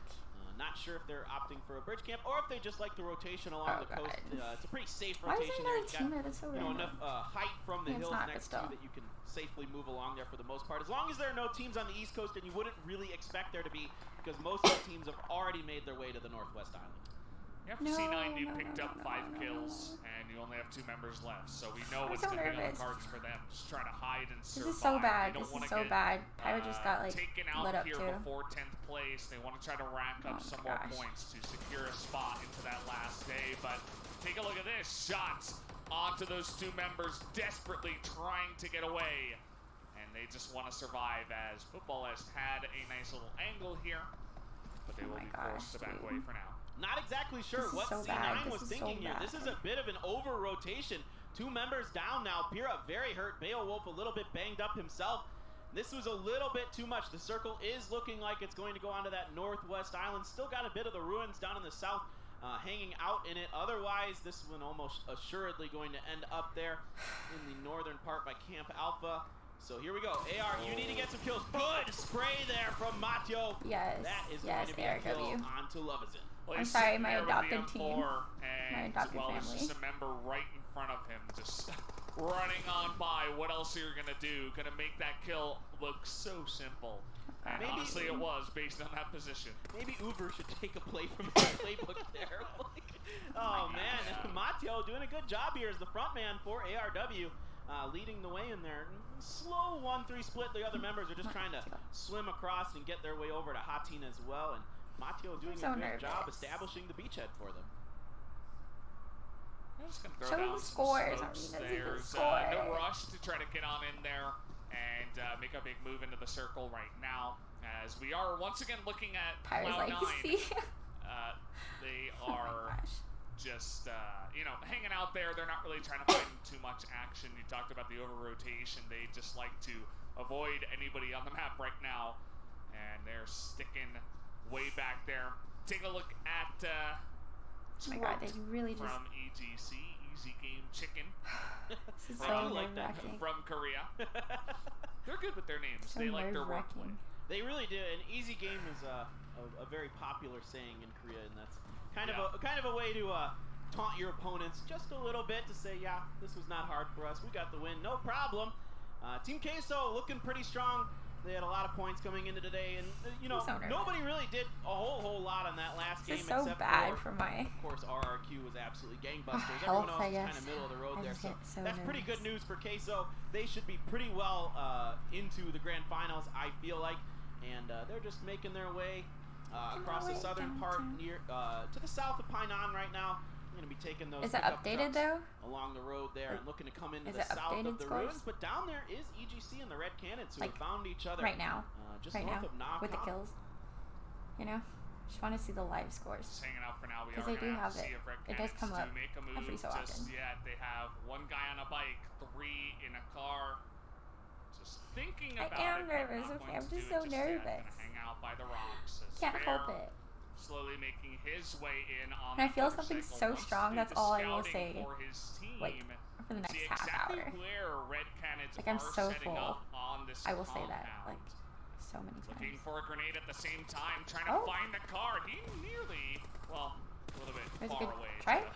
Not sure if they're opting for a bridge camp or if they just like the rotation along the coast. It's a pretty safe rotation there. It's got enough height from the hills next to you that you can safely move along there for the most part. As long as there are no teams on the East Coast, and you wouldn't really expect there to be, because most of the teams have already made their way to the Northwest Island. Yeah, for C9, you picked up 5 kills, and you only have 2 members left, so we know what's going to be on the cards for them. Just trying to hide and survive. This is so bad. This is so bad. Pyro just got like taken out lit up here too. before 10th place. They want to try to rack up some more points to secure a spot into that last day. But take a look at this. Shots onto those 2 members, desperately trying to get away. And they just want to survive, as Footballist had a nice little angle here. But they will be forced to back away for now. Not exactly sure what C9 was thinking here. This is a bit of an over-rotation. 2 members down now. Pira very hurt. Beowulf a little bit banged up himself. This was a little bit too much. The circle is looking like it's going to go onto that Northwest Island. Still got a bit of the ruins down in the south hanging out in it. Otherwise, this one almost assuredly going to end up there in the northern part by Camp Alpha. So here we go. AR, you need to get some kills. Good spray there from Mateo. Yes. That is going to be a kill onto Lovazin. Well, I'm sorry, my adopted team. My adopted family. There's just a member right in front of him, just running on by. What else are you gonna do? Gonna make that kill look so simple. And honestly, it was based on that position. Maybe Uber should take a play from his playbook there. Oh man, Mateo doing a good job here as the front man for ARW, leading the way in there. Slow 1-3 split. The other members are just trying to swim across and get their way over to Hatin as well. And Mateo doing a good job establishing the beachhead for them. I'm just going to throw down some smokes. There's no rush to try to get on in there and make a big move into the circle right now, as we are once again looking at Cloud9. They are just, you know, hanging out there. They're not really trying to find too much action. You talked about the over-rotation. They just like to avoid anybody on the map right now, and they're sticking way back there. Take a look at oh my god, they really just from EGC, Easy Game Chicken. This is so nerve-wracking. From Korea. They're good with their names. They like their wordplay. They really do. And Easy Game is a a very popular saying in Korea, and that's kind of a way to taunt your opponents just a little bit to say, yeah, this was not hard for us. We got the win, no problem. Team Queso looking pretty strong. They had a lot of points coming into today, and you know, nobody really did a whole lot on that last game. This is so except bad for my. Of course, RRQ was absolutely gangbusters. Health, Everyone else I is kind guess. of middle of the road I there, just so get so that's pretty nervous. good news for Queso. They should be pretty well into the grand finals, I feel like, and they're just making their way across the southern part near to the south of Painan right now. I'm going to be taking those Is it pickup updated trucks though? along the road there and looking to come into Is the it south of updated the scores? ruins. But down there is EGC and the Red Cannons who Like, have found each other right now. just Right north now. of Nakam. With the kills. You know? Just want to see the live scores. Just hanging out for now. We are 'Cause they going do to have see it. if Red It does Cannons come do up make a move every so just often. yet. They have one guy on a bike, 3 in a car. Just thinking I about am it. nervous, Not okay? going I'm to just do so it just yet. nervous. Gonna hang out by the rocks. as Can't help Bear it. Slowly making his way in on And I the feel something motorcycle. so Wants to strong, do that's the all I will scouting say. for his team. Like, for the next See half exactly hour. where Red Cannons Like, I'm are so setting full. up on this I will say that, compound. like, so many Looking times. for a grenade at the same time, trying to Oh. find the car. He nearly, well, a little bit There's a far good away try. to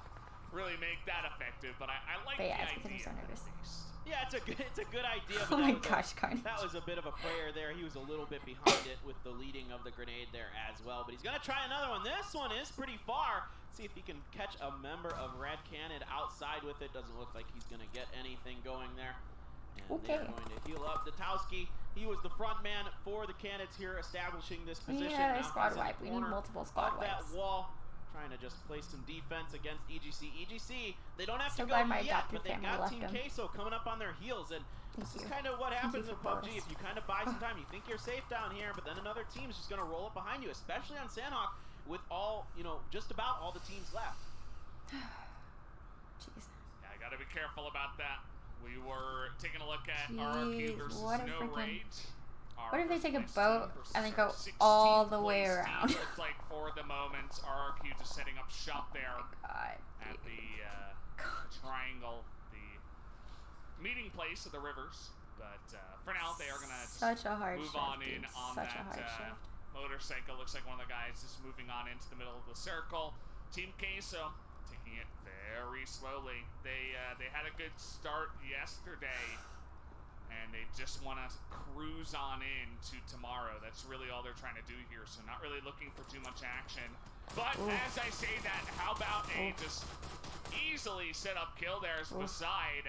really make that effective, but I like But yeah, the it's because I'm idea so at nervous. least. Yeah, it's a good idea. Oh but my that was gosh, Carnage. that was a bit of a prayer there. He was a little bit behind it with the leading of the grenade there as well. But he's going to try another one. This one is pretty far. See if he can catch a member of Red Cannon outside with it. Doesn't look like he's going to get anything going there. And they're Okay. going to heal up. Datowski, he was the front man for the Cannons here, establishing this We need position. another Now squad he's in the wipe. We need corner multiple squad of that wipes. wall, trying to just play some defense against EGC. EGC, they don't have So to go glad my yet, adopted but they've family got left Team him. Queso coming up on their heels, and Thank this is you. kind of what happens you in for PUBG. both. If you kind of buy some time, you think you're safe down here, but then another team is just going to roll up behind you, especially on Sandhawk with all, you know, just about all the teams left. Jeez. Yeah, I got to be careful about that. We were taking a look at Jeez, RRQ versus what a No freaking- Rage. What if they take a First boat place team and then versus go our 16th all the way place team. around? Looks like for the moment, RRQ just setting up shop there God. at the triangle, the meeting place of the rivers. But for now, they are going to Such a hard move shift, on in dude. on Such that a hard shift. motorcycle. Looks like one of the guys is moving on into the middle of the circle. Team Queso taking it very slowly. They had a good start yesterday, and they just want to cruise on in to tomorrow. That's really all they're trying to do here, so not really looking for too much action. But as I say that, how about a just easily set up kill there as Beside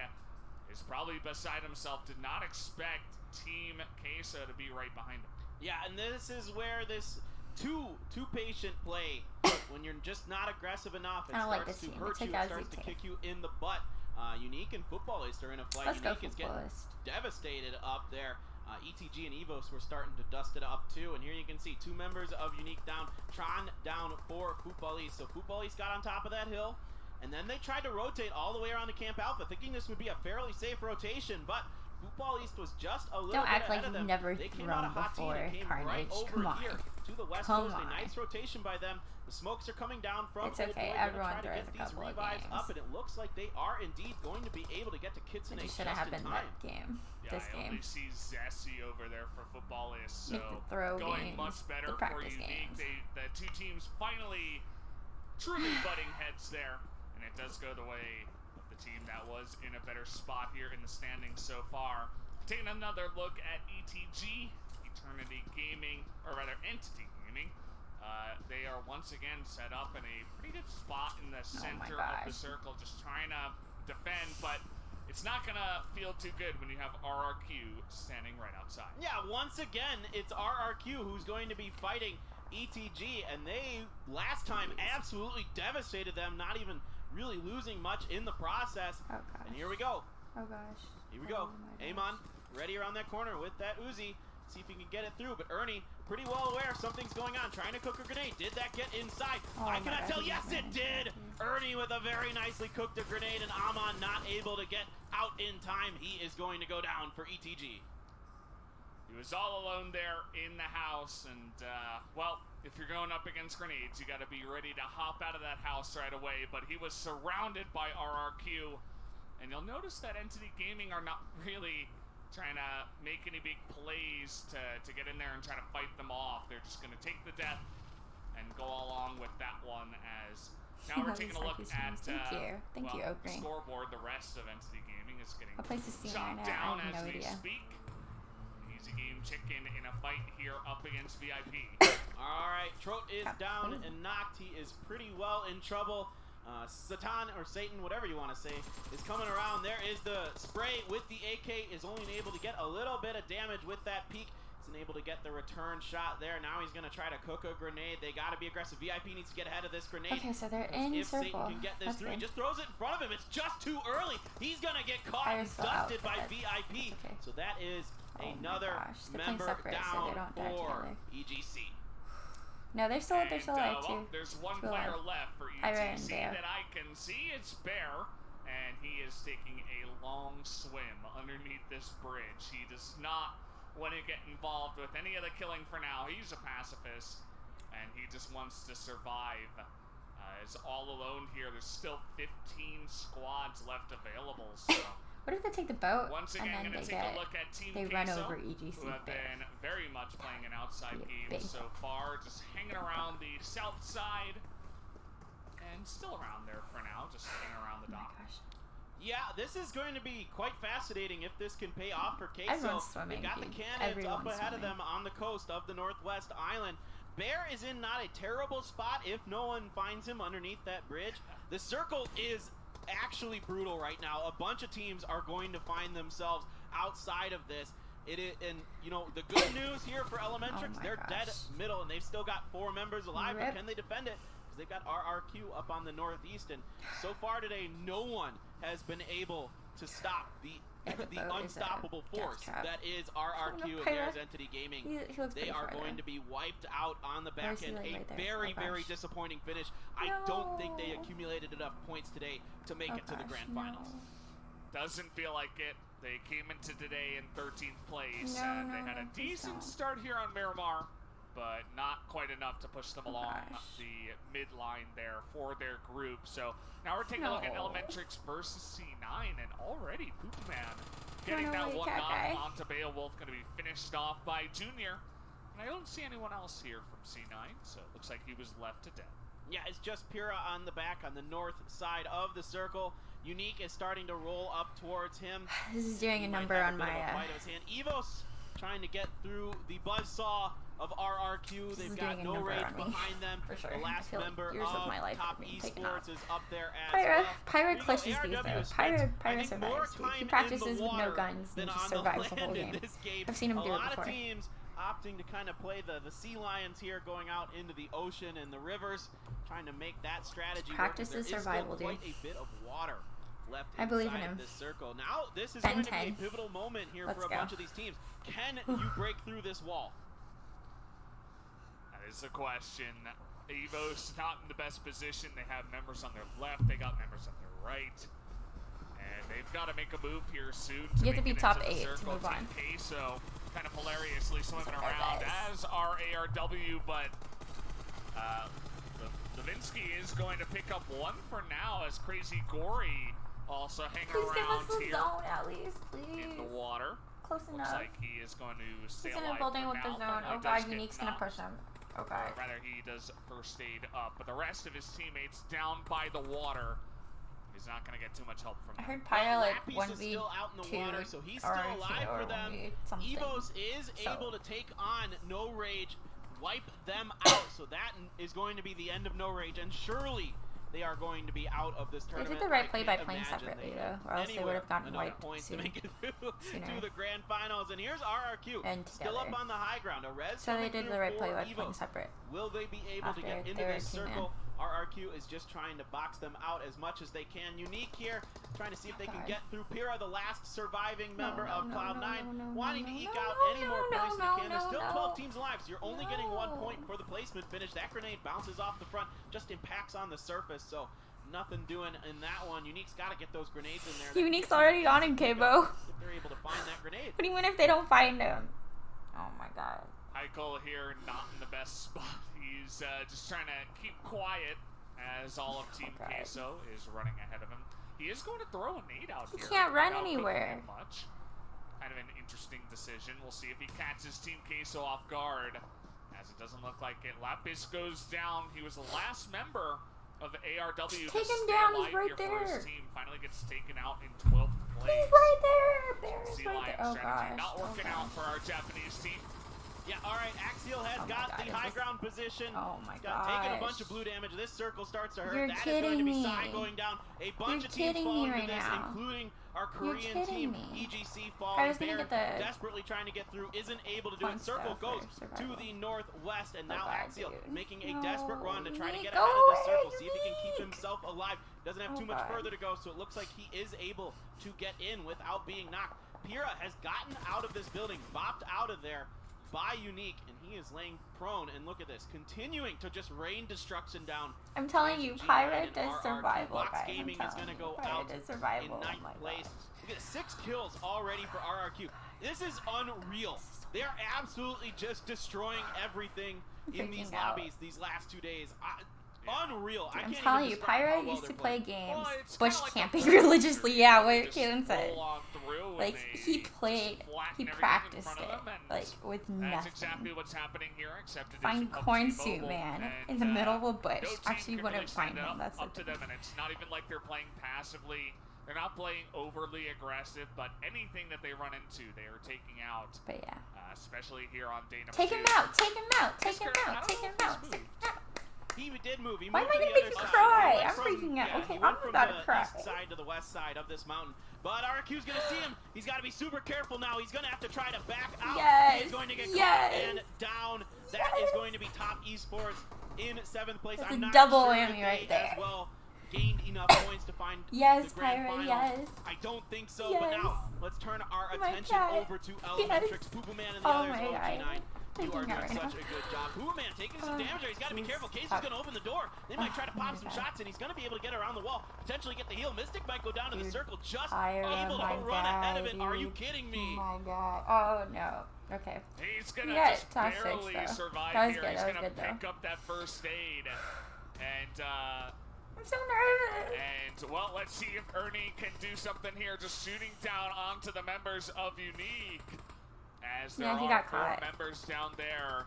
is probably beside himself. Did not expect Team Queso to be right behind him. Yeah, and this is where this too patient play, when you're just not aggressive enough, it I don't like starts this to team. hurt It's you, like it starts to ZooTay. kick you in the butt. Unique and Footballists are in a fight. Let's go Unique is getting Footballist. devastated up there. ETG and Evos were starting to dust it up too, and here you can see 2 members of Unique down, Tron down for Footballists. So Footballists got on top of that hill, and then they tried to rotate all the way around to Camp Alpha, thinking this would be a fairly safe rotation, but Footballists was just a little Don't bit act ahead like of them. you've never They came thrown out of hot tea and before, came right Carnage. over Come on. here to the west Come coast. on. A nice rotation by them. The smokes are coming down from It's Old okay, Boy. They're everyone gonna try to throws get a these couple of revives games. up, and it looks like they are indeed going to be able to get to Kitsune It just should have in happened time. that game. Yeah, This I game. only see Zessie over there for Footballists, Make so the throw going games, much better the for practice Unique. games. The 2 teams finally truly butting heads there, and it does go the way of the team that was in a better spot here in the standings so far. Taking another look at ETG, Eternity Gaming, or rather Entity Gaming. They are once again set up in a pretty good spot in the center of the gosh. circle, just trying to defend, but it's not going to feel too good when you have RRQ standing right outside. Yeah, once again, it's RRQ who's going to be fighting ETG, and they last time absolutely devastated them, not even really losing much in the process. Oh gosh. And here we go. Oh gosh. Here we go. Oh my Amon ready around that corner with that Uzi. See if he can get it through, but Ernie pretty well aware something's going on, trying to cook a grenade. Did that get inside? Oh I my cannot gosh, tell. he's Yes, it running. did. Ernie with a very nicely cooked a grenade, and Amon not able to get out in time. He is going to go down for ETG. He was all alone there in the house, and, well, if you're going up against grenades, you got to be ready to hop out of that house right away, but he was surrounded by RRQ, and you'll notice that Entity Gaming are not really trying to make any big plays to get in there and try to fight them off. They're just going to take the death, and go along with that one as now we're taking a look at Thank you, the scoreboard. The rest of Entity Gaming is getting What place is Cena shot right now? down I have as no we idea. speak. Easy Game Chicken in a fight here up against VIP. All right, Trote is down and knocked. He is pretty well in trouble. Satan or Satan, whatever you want to say, is coming around. There is the spray with the AK, is only able to get a little bit of damage with that peek. Isn't able to get the return shot there. Now he's going to try to cook a grenade. They got to be aggressive. VIP needs to get ahead of this grenade. Okay, so they're in If circle. Satan can get this That's through, he good. just throws it in front of him. It's just too early. He's going to get caught and Fire's still out, dusted by but VIP. okay. So that is Oh my another gosh, they're playing member separate, so down they don't die for together. EGC. No, they're still alive Well, too. there's one Still player alive. left for Pyra and EGC Bear. that I can see. It's Bear, and he is taking a long swim underneath this bridge. He does not want to get involved with any of the killing for now. He's a pacifist, and he just wants to survive. Is all alone here. There's still 15 squads left available. So What if they take the boat once and again, then going to they take get a look at Team they run Queso, over EGC who have big. been very much playing an outside Be a game big so far, just hanging around the south side, and still around there for now, just hanging around the Oh my dock. gosh. Yeah, this is going to be quite fascinating if this can pay off for Queso. Everyone's swimming, They've got the dude. cannons up Everyone's ahead of swimming. them on the coast of the Northwest Island. Bear is in not a terrible spot if no one finds him underneath that bridge. The circle is actually brutal right now. A bunch of teams are going to find themselves outside of this. It is, and you know, the good news here for Elementrix, Oh my they're dead gosh. middle, and they've still got 4 members alive. But Rip. can they defend it? Because they've got RRQ up on the northeast, and so far today, no one has been able to stop the Yeah, the boat is a unstoppable death force trap. that is RRQ and Pyra. there's Entity Gaming. He looks They pretty are far going there. to be wiped out on the Where back is he, end. like, A right there? very, Oh, very gosh. disappointing finish. I don't think they accumulated enough points today to make Oh it to the gosh, grand no. finals. Doesn't feel like it. They came into today in 13th place, No, and they no, had a no, please decent don't. start here on Miramar, but not quite enough to push them Oh along gosh. the midline there for their group. So now we're taking a look at No. Elementrix versus C9, and already Poopman getting Run that away, one cat knock guy. onto Beowulf, going to be finished off by Junior. And I don't see anyone else here from C9, so it looks like he was left to dead. Yeah, it's just Pyrrha on the back on the north side of the circle. Unique is starting to roll up towards him. This is doing He a might number have on bit of my a bite of his hand. Evos trying to get through the buzzsaw of RRQ. This They've is got doing a no number rage on me, behind them. for sure. The I last feel like member years of of my life Top are being taken off. Esports is up there as Pyra, well. Pyra Here you go, clutches these ARW though. has spent, I Pyra think, more survives. He time in practices the with no water guns than and on just the survives the whole land in game. this game. I've seen him a do it lot before. of teams opting to kind of play the sea lions here, going out into the ocean and the rivers, trying to make that strategy work. Practice There is still survival, quite dude. a bit of water left I believe in inside him. this circle. Now this is Ben going to be a 10. pivotal moment here Let's for a go. bunch of these teams. Can you break through this wall? That is the question. Evo's not in the best position. They have members on their left. They got members on their right. And they've got to make a move here soon. You have to make be it top into the 8 to circle. move on. Team Queso kind of hilariously swimming Okay, around guys. as our ARW, but Levinsky is going to pick up one for now as Crazy Gory also hanging Please give us around the here zone at least, in the please. water. Close Looks enough. like he is going to stay He's in a alive building for with the now, zone. but he Oh does god, get Unique's gonna knocked. push him. Oh god. Or rather, he does first aid up, but the rest of his teammates down by the water. He's not going to get too much help from I them. heard Pyra like Lapis is still out in the 1v2 water, so he's still or alive for them. 1v something. Evos is So- able to take on No Rage, wipe them out, so that is going to be the end of No Rage, and surely they are going to be out of this They tournament. did the right I play by can't playing imagine separately they though, or else they would anywhere have gotten enough wiped points soon. to make it through sooner. to the grand finals. And here's RRQ, And still up together. on the high ground. A res So they coming did through the right for play by Evo. playing separate. Will they be able to After get into they were this team circle? RRQ is just trying to box them out as much as they can. Unique here, trying to see if they can God. get through Pyrrha, the last surviving member no, of no, Cloud9, no, no, wanting no, to eke no, out no, any no, more no, points no, they can. There's no, still no. 12 teams alive, so you're only getting 1 No. point for the placement finish. That grenade bounces off the front, just impacts on the surface, so nothing doing in that one. Unique's got to get those grenades in there. Unique's already on him, Kabo. If they're able to find that grenade. What do you mean if they don't find him? Oh my god. Heichel here not in the best spot. He's just trying to keep quiet as all of Team God. Queso is running ahead of him. He is going to throw a nade out He here. can't run without cooking anywhere. it Much. Kind of an interesting decision. We'll see if he catches Team Queso off guard As it doesn't look like it. Lapis goes down. He was the last member of the ARW to Take him stay down, alive he's right here for his there. team. Finally gets taken out in 12th place. He's right there. Bear is Sea right Lion there. Oh strategy gosh. not working out for our Japanese team. Yeah, all right. Axial has Oh my got God, the is high this- ground position. Oh my Got taken a bunch gosh. of blue damage. This circle starts to hurt. You're That is going to kidding be me. Sai going down. A bunch You're of teams kidding falling me to right this, now. including our You're Korean kidding team, me. EGC I falling. was gonna Bear get the desperately trying to get through, isn't able to do it. fun Circle stuff goes for to survival. the northwest, and Oh now God, Axial dude. making a No, desperate run to try to get Go ahead of this away, circle, see if he can keep Unique. himself alive. Doesn't have Oh too much God. further to go, so it looks like he is able to get in without being knocked. Pira has gotten out of this building, bopped out of there by Unique, and he is laying prone. And look at this, continuing to just rain destruction down. I'm telling you, Pirate and does RRQ. survival, Box guys. I'm Gaming is telling going to you. go Pirate out does survival. in ninth Oh my place. gosh. Look at 6 kills already for RRQ. This is unreal. They are absolutely just destroying everything in these Freaking out. lobbies these last 2 days. Unreal. I I'm can't telling even you, describe how Pirate well used to they're play playing. games, Well, it's bush kinda like a camping bowling religiously. green. Yeah, They what just Kaden said. roll on through and Like they he just played, flatten he everything in practiced front of it, them, and like with that's nothing. exactly what's happening here, except it is Find PUBG corn soup, Mobile, man, and, in the middle of a no bush. team Actually, you can wouldn't really find stand him. up, That's the up to thing. them, and it's not even like they're playing passively. They're not playing overly aggressive, but anything that they run into, they are taking out. But yeah, Especially here on day number take 2. him out, take him out, take him Whisker, I out, don't take know him if he's out, take him moved. out. He did move. He Why moved am I to gonna the make other you side. cry? He went I'm freaking out. yeah, Okay, he went I'm from about to the cry. east side to the west side of this mountain. But RQ's going to see him. He's got to be super careful now. He's going to have to try to back out. Yes, He's going to get yes. caught and down. That is going to be Top Esports in 7th place. That's I'm a not double sure whammy if they right there. as well gained enough points to find Yes, the grand Pirate, finals. yes. I don't think so. But Yes. now let's turn our Oh my attention God. over to Elementrix, Poopa Man, and the Oh others. my God. OG9. You are Freaking out doing right such now. a good job. Poopa Man taking some damage there. He's got to be Jeez. careful. Case is Fuck. going to open the door. They might try to pop Oh some my shots, and he's going to be able to get around the wall. Potentially get the heal. Mystic might go down to the Dude, circle. Just Fire, able to my run ahead of God, it. Are you dude. kidding me? Oh my God. Oh no. Okay. He's gonna Yeah, just top 6 barely though. survive That was here. good, He's that was gonna good, pick though. up that first aid, and I'm so nervous. and well, let's see if Ernie can do something here. Just shooting down onto the members of Unique, as there Yeah, he are got 4 caught. members down there.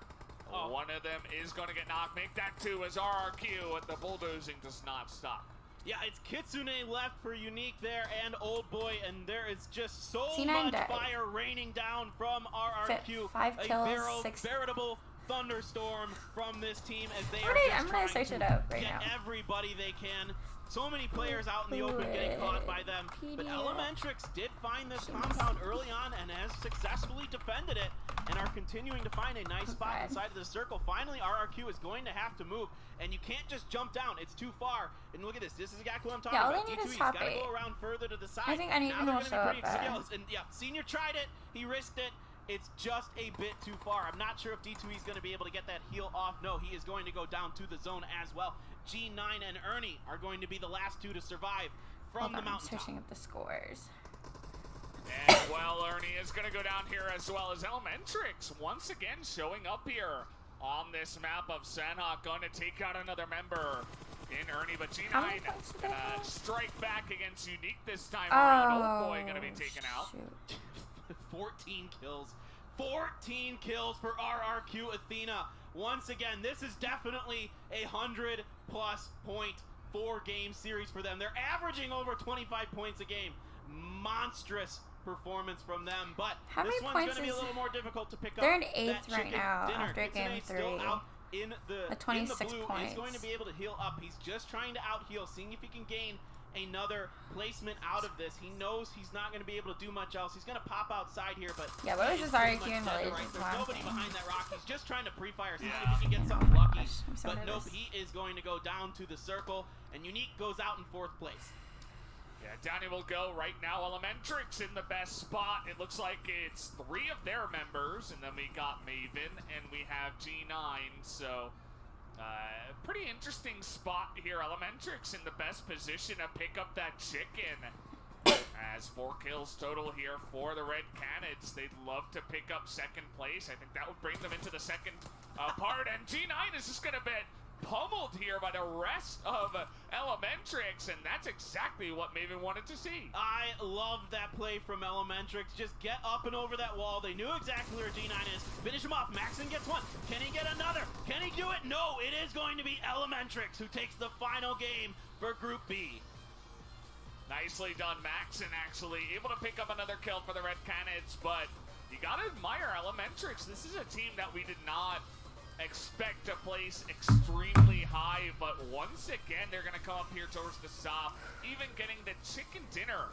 Oh. One of them is going to get knocked. Make that 2 as RRQ, and the bulldozing does not stop. Yeah, it's Kitsune left for Unique there and Old Boy, and there is just so C9 much died. fire raining down from RRQ. 5 a kills, 6 veritable thunderstorm from this team as they I'm are gonna- just I'm gonna trying search to it up right get now. everybody they can. So many players out in the open getting caught by them, but PDF. Elementrix did find this compound early on and has successfully defended it and are continuing to find a nice spot Okay. inside of the circle. Finally, RRQ is going to have to move, and you can't just jump down. It's too far. And look at this. This is exactly what I'm talking Yeah, all about. they need is D2E's top got to 8. go around further to the side. I think anyone now will they're show going to be up pretty there. skills. And yeah, Senior tried it. He risked it. It's just a bit too far. I'm not sure if D2E is going to be able to get that heal off. No, he is going to go down to the zone as well. G9 and Ernie are going to be the last 2 to survive from Hold the on, I'm mountaintop. searching up the scores. And well, Ernie is going to go down here as well as Elementrix once again showing up here on this map of Sanhok, going to take out another member in Ernie, but How many G9 points did they gonna have? strike back against Unique this time around. Old Boy going to be taken out. Shoot. 14 kills. 14 kills for RRQ Athena. Once again, this is definitely a 100+ point 4-game series for them. They're averaging over 25 points a game. Monstrous performance from them, but How this many one's going points to be a is- little more difficult to pick up. They're in that 8th right chicken now dinner. after game Kitsune's still 3. out in the At 26 blue. points. He's going to be able to heal up. He's just trying to out heal, seeing if he can gain another placement out of this. He knows he's not going to be able to do much else. He's going to pop outside here, but Yeah, what was he his is pretty RQ much in dead to Malaysia rights. is There's what I'm nobody saying. behind that rock. He's just trying to pre-fire, seeing Yeah. if he can get Oh something my lucky. gosh, I'm so But nope, nervous. he is going to go down to the circle, and Unique goes out in 4th place. Yeah, down he will go right now. Elementrix in the best spot. It looks like it's 3 of their members, and then we got Maven, and we have G9, so pretty interesting spot here. Elementrix in the best position to pick up that chicken. As 4 kills total here for the Red Canids. They'd love to pick up 2nd place. I think that would bring them into the second part, and G9 is just gonna pummeled here by the rest of Elementrix, and that's exactly what Maven wanted to see. I loved that play from Elementrix. Just get up and over that wall. They knew exactly where G9 is. Finish him off. Maxon gets one. Can he get another? Can he do it? No, it is going to be Elementrix who takes the final game for Group B. Nicely done, Maxon actually able to pick up another kill for the Red Canids, but you gotta admire Elementrix. This is a team that we did not expect to place extremely high, but once again, they're gonna come up here towards the top, even getting the chicken dinner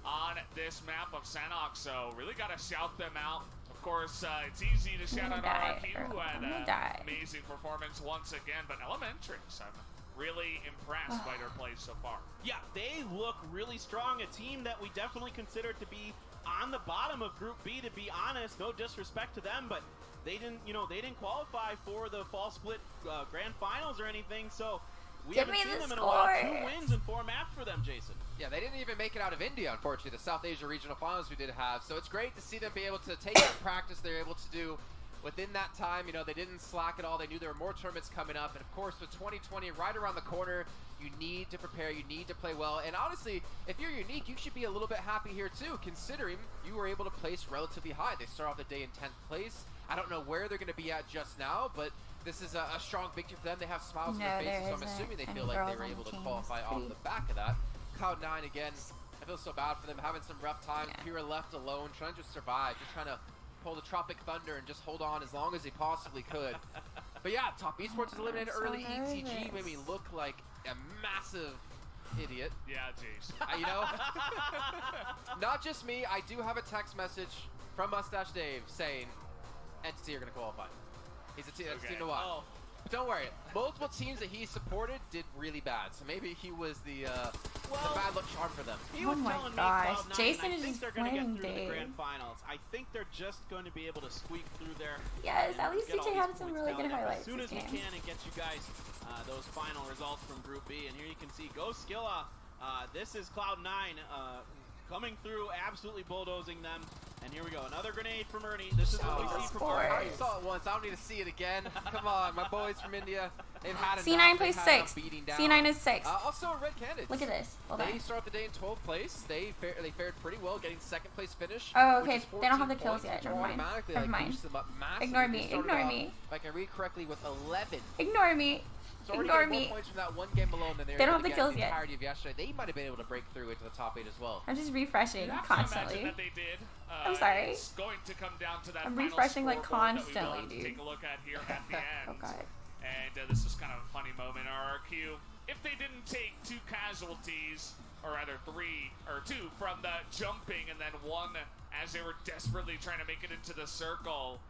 on this map of Sanok, so really gotta shout them out. Of course, it's easy to shout out RRQ, who had an amazing performance once again, but Elementrix, I'm really impressed by their play so far. Yeah, they look really strong, a team that we definitely considered to be on the bottom of Group B, to be honest. No disrespect to them, but they didn't, they didn't qualify for the fall split grand finals or anything, so we haven't seen them in a while. 2 wins and 4 maps for them, Jason. Yeah, they didn't even make it out of India, unfortunately, the South Asia Regional Finals we did have, so it's great to see them be able to take the practice they're able to do within that time. They didn't slack at all. They knew there were more tournaments coming up, and of course, with 2020 right around the corner, you need to prepare, you need to play well, and honestly, if you're unique, you should be a little bit happy here too, considering you were able to place relatively high. They start off the day in 10th place. I don't know where they're going to be at just now, but this is a strong victory for them. They have smiles on their faces, so I'm assuming they feel like they were able to qualify off the back of that. Cloud9, again, I feel so bad for them, having some rough times. Pure left alone, trying to just survive, just trying to pull the Tropic Thunder and just hold on as long as he possibly could. But yeah, Top Esports is eliminated early. ETG made me look like a massive idiot. Yeah, jeez. Not just me, I do have a text message from Mustache Dave saying Entity are going to qualify. He's a team to watch. Oh. But don't worry, multiple teams that he supported did really bad, so maybe he was the bad luck charm for them. He was telling me gosh, Cloud9, Jason I is think just they're going to get playing through to the Dave. grand finals. I think they're just going to be able to squeak through there. Yes, at least get all ZooTay these had some points really good tallied up highlights as soon as this we game. can and get you guys those final results from Group B. And here you can see Go Skilla. This is Cloud9 coming through, absolutely bulldozing them. And here we go, another grenade from Ernie. This is what we see from I already saw it once. I don't need to see it again. Come on, my boys from India. They've had C9 plays 6th. C9 is 6th. Also, Red Canids. Look at this. Hold on. They start the day in 12th place. They fared pretty well, getting 2nd place finish. Oh, okay. They don't have the kills yet. Never mind. Never mind. Ignore me. Ignore me. If I can read correctly, with 11. Ignore me. Ignore me. More points from that one game alone than they don't have the kills yet. Entirety of yesterday. They might have been able to break through into the top 8 as well. I'm just refreshing constantly. That they did. I'm sorry. It's going to come down to that I'm final refreshing like scoreboard constantly, that we will dude. take a look at here at the end. Oh god. And this is kind of a funny moment. RRQ, if they didn't take 2 casualties, or rather 3 or 2 from the jumping, and then 1 as they were desperately trying to make it into the circle,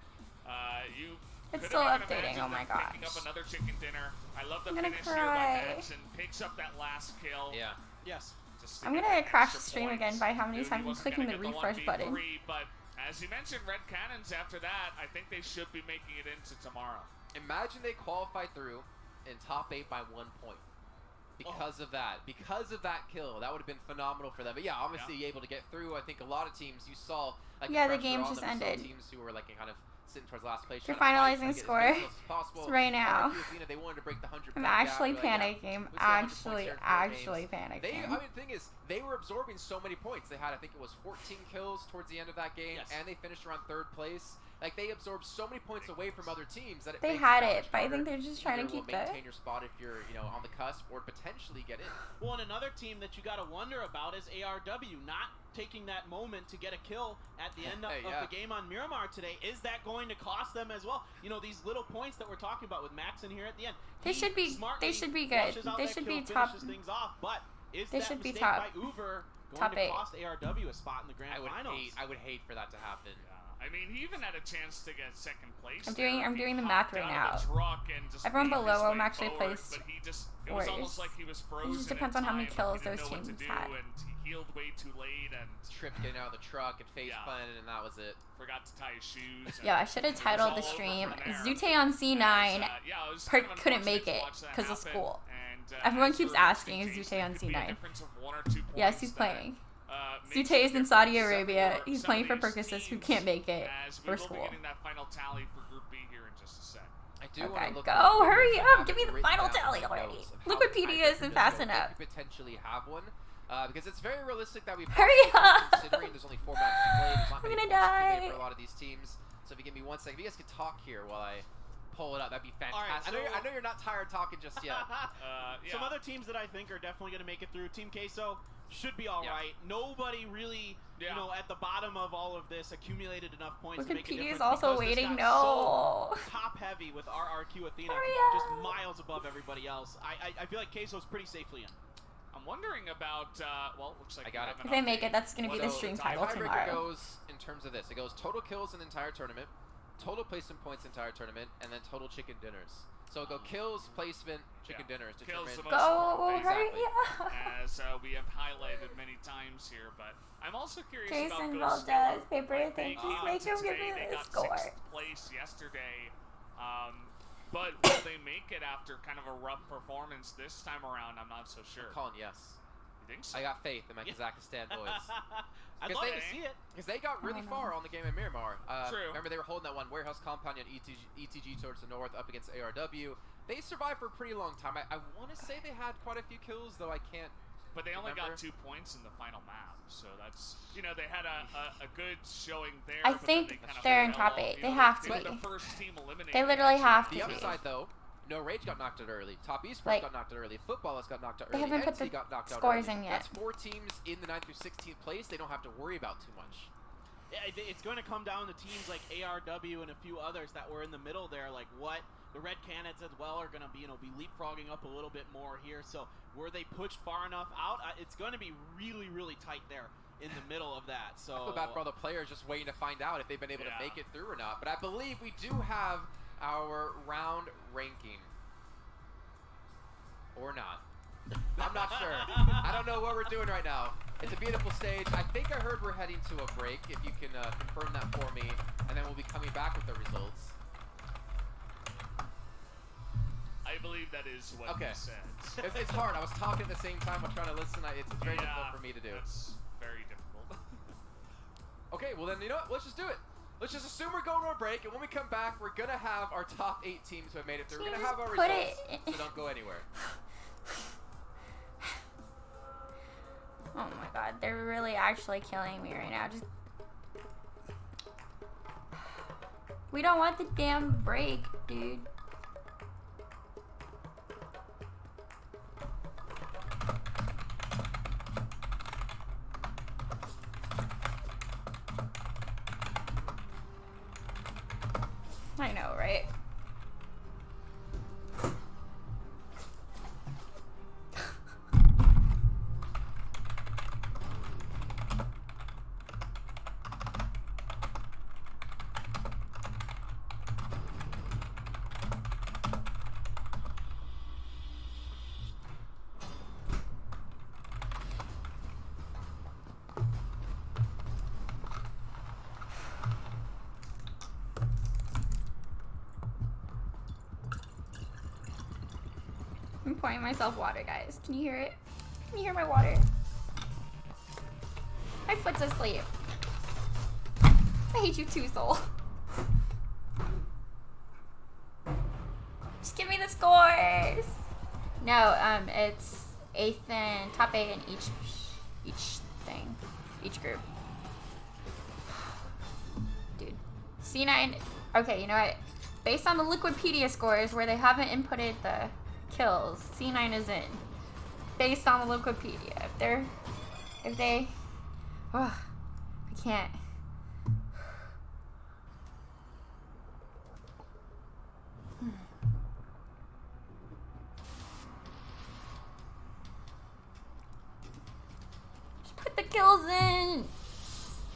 it's still updating. Oh my gosh. Picking up another chicken dinner. I love the I'm gonna finish here by cry. Benson. Picks up that last kill. Yeah. Yes. I'm gonna crash the stream again by how many times I'm clicking the refresh button. But as you mentioned, Red Cannons after that, I think they should be making it into tomorrow. Imagine they qualify through in top 8 by 1 point. Because of that. Because of that kill. That would have been phenomenal for them. But yeah, obviously able to get through. I think a lot of teams you saw like the game just ended. Teams who were like kind of sitting towards last place. You're finalizing score right now. They wanted to break the 100. I'm actually panicking. Actually panicking. I mean, the thing is, they were absorbing so many points. They had, I think it was 14 kills towards the end of that game, and they finished around 3rd place. Like, they absorbed so many points away from other teams that they had it, but I think they're just trying to keep maintain your spot if you're, on the cusp, or potentially get in. Well, and another team that you got to wonder about is ARW not taking that moment to get a kill at the end of the game on Miramar today. Is that going to cost them as well? These little points that we're talking about with Maxon here at the end. They should be good. They should be top. Things off, but is they that should be mistake top. by Uber going top to 8. cost ARW a spot in the grand finals? I would hate for that to happen. I mean, he even had a chance to get 2nd place. I'm doing the math right now. Everyone Everyone below him actually placed it was almost like he was frozen. It just depends on how many kills those teams had. And he healed way too late and tripped getting out of the truck and face planted, and that was it. Forgot to tie his shoes. Yeah, I should have titled the stream ZooTay on C9 couldn't make it because of school. Everyone keeps asking, is ZooTay on C9? Yes, he's playing. ZooTay is in Saudi Arabia. He's playing for Percocets, who can't make it for school. We'll be getting that final tally for Group B here in just a sec. I do Okay, want to look. go, hurry up! Have Give me the written final down tally the already. notes of how Wikipedia tight isn't this fast is. enough. We could potentially have one. Because it's very realistic that we Hurry up! considering there's only 4 matches to play. There's not I'm many gonna points to be made die. for a lot of these teams. So if you give me 1 second, if you guys could talk here while I pull it up, that'd be fantastic. All right, I know you're not tired talking just yet. Some other teams that I think are definitely going to make it through. Team Queso should be all right. Nobody really, you know, at the bottom of all of this accumulated enough points to make a Wikipedia difference. is also because this waiting. got No. so top heavy with RRQ Athena, Hurry just up. miles above everybody else. I feel like Queso's pretty safely in. I'm wondering about, well, looks like I got it. If they make it, that's going to be the So stream the title tiebreaker tomorrow. goes in terms of this. It goes total kills in the entire tournament, total placement points entire tournament, and then total chicken dinners. So it'll go kills, placement, chicken dinners. Kills the most Go, important, hurry exactly. up. As we have highlighted many times here, but I'm also curious Jason about Valdez, paper, thank you. They Make him give today, me they the got score. 6th place yesterday, but will they make it after kind of a rough performance this time around? I'm not so sure. I'm calling yes. You think so? I got faith in my Kazakhstan boys. I'd love to see it. Because they got really far on the game in Miramar. True. Remember, they were holding that one warehouse compound on ETG towards the north up against ARW. They survived for a pretty long time. I want to say they had quite a few kills, though I can't. But they only remember. got 2 points in the final map, so that's, you know, they had a good showing there. I but then think they kind of they're in fell top off. 8. You They know, have to were be. The first team eliminated. They literally have The to be. upside, though, No Rage got knocked out early. Top Esports Like, got knocked out early. Football has got knocked out they early. haven't put NT the got knocked out scores early. in yet. That's 4 teams in the 9th through 16th place. They don't have to worry about too much. Yeah, it's going to come down to teams like ARW and a few others that were in the middle there. Like what the Red Canids as well are going to be, be leapfrogging up a little bit more here. So were they pushed far enough out? It's going to be really, really tight there in the middle of that. So I feel bad for all the players just waiting to find out if they've been able to make it through or not. But I believe we do have our round ranking. Or not. I'm not sure. I don't know what we're doing right now. It's a beautiful stage. I think I heard we're heading to a break. If you can confirm that for me, and then we'll be coming back with the results. I believe that is what Okay. he said. It's hard. I was talking at the same time while trying to listen. It's very difficult for me to do. It's very difficult. Okay, well then, you know what? Let's just do it. Let's just assume we're going to a break, and when we come back, we're going to have our top 8 teams who have made it through. We're going to have our put results, it so don't go anywhere. Oh my god, they're really actually killing me right now. Just we don't want the damn break, dude. I know, right? I'm pouring myself water, guys. Can you hear it? Can you hear my water? My foot's asleep. I hate you too, Soul. Just give me the scores. No, it's 8th and top 8 in each thing, each group. Dude, C9. Okay, you know what? Based on the Liquipedia scores, where they haven't inputted the kills, C9 is in. Based on the Wikipedia. If they, I can't. Just put the kills in.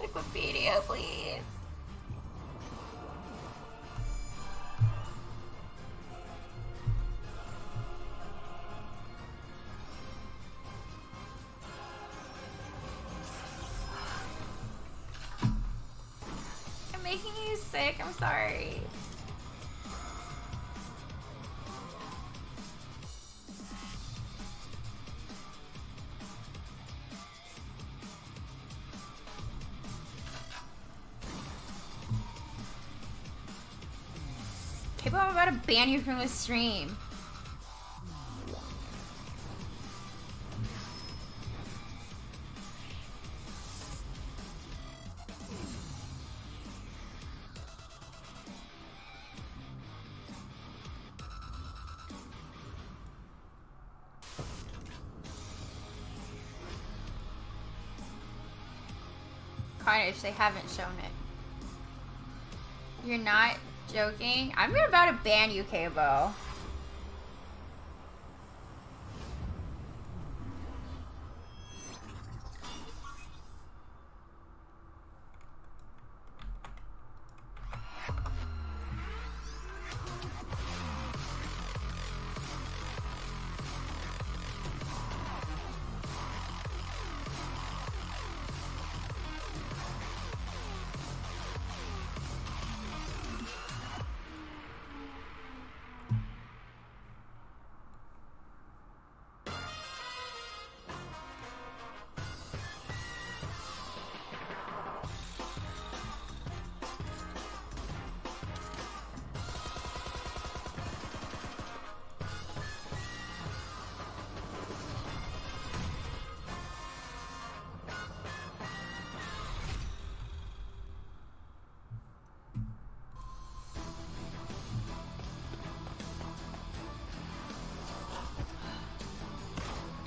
Wikipedia, please. I'm making you sick. I'm sorry. Cable, I'm about to ban you from the stream. Carnage, they haven't shown it. You're not joking? I'm about to ban you, Cable.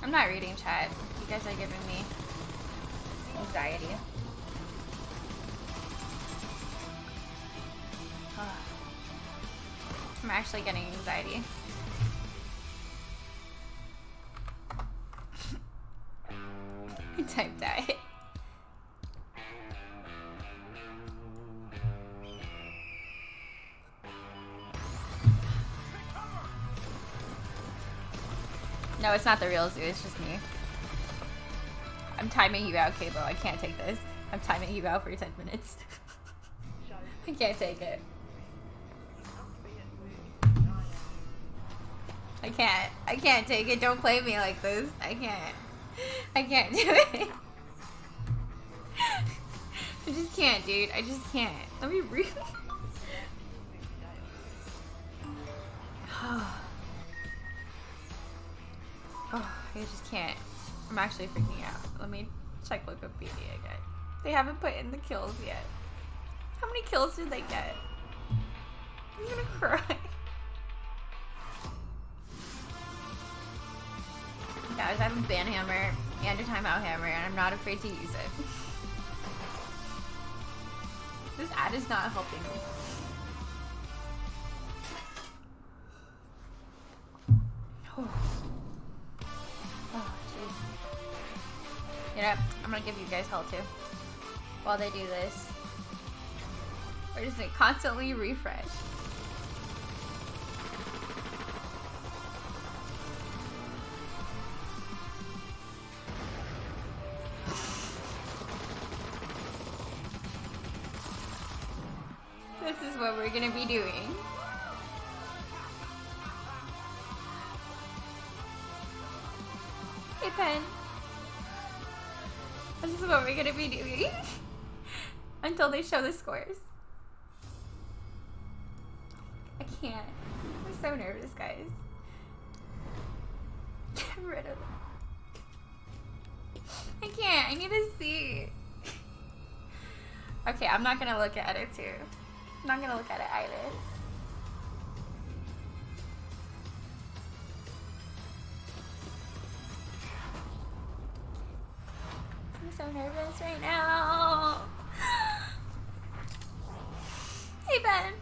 I'm not reading chat. You guys are giving me anxiety. I'm actually getting anxiety. Type that. No, it's not the real Zoo, it's just me. I'm timing you out, Cable. I can't take this. I'm timing you out for 10 minutes. I can't take it. I can't take it. Don't play me like this. I can't do it. I just can't, dude. I just can't. Let me breathe. Oh, I just can't. I'm actually freaking out. Let me check Wikipedia again. They haven't put in the kills yet. How many kills did they get? I'm gonna cry. Guys, I have a ban hammer and a timeout hammer, and I'm not afraid to use it. This ad is not helping me. Oh, jeez. You know, I'm gonna give you guys hell too while they do this. Or does it constantly refresh? This is what we're gonna be doing. Hey, Pen. This is what we're gonna be doing until they show the scores. I can't. I'm so nervous, guys. Get rid of them. I can't. I need to see. Okay, I'm not gonna look at it too. I'm not gonna look at it either. I'm so nervous right now. Hey, Ben.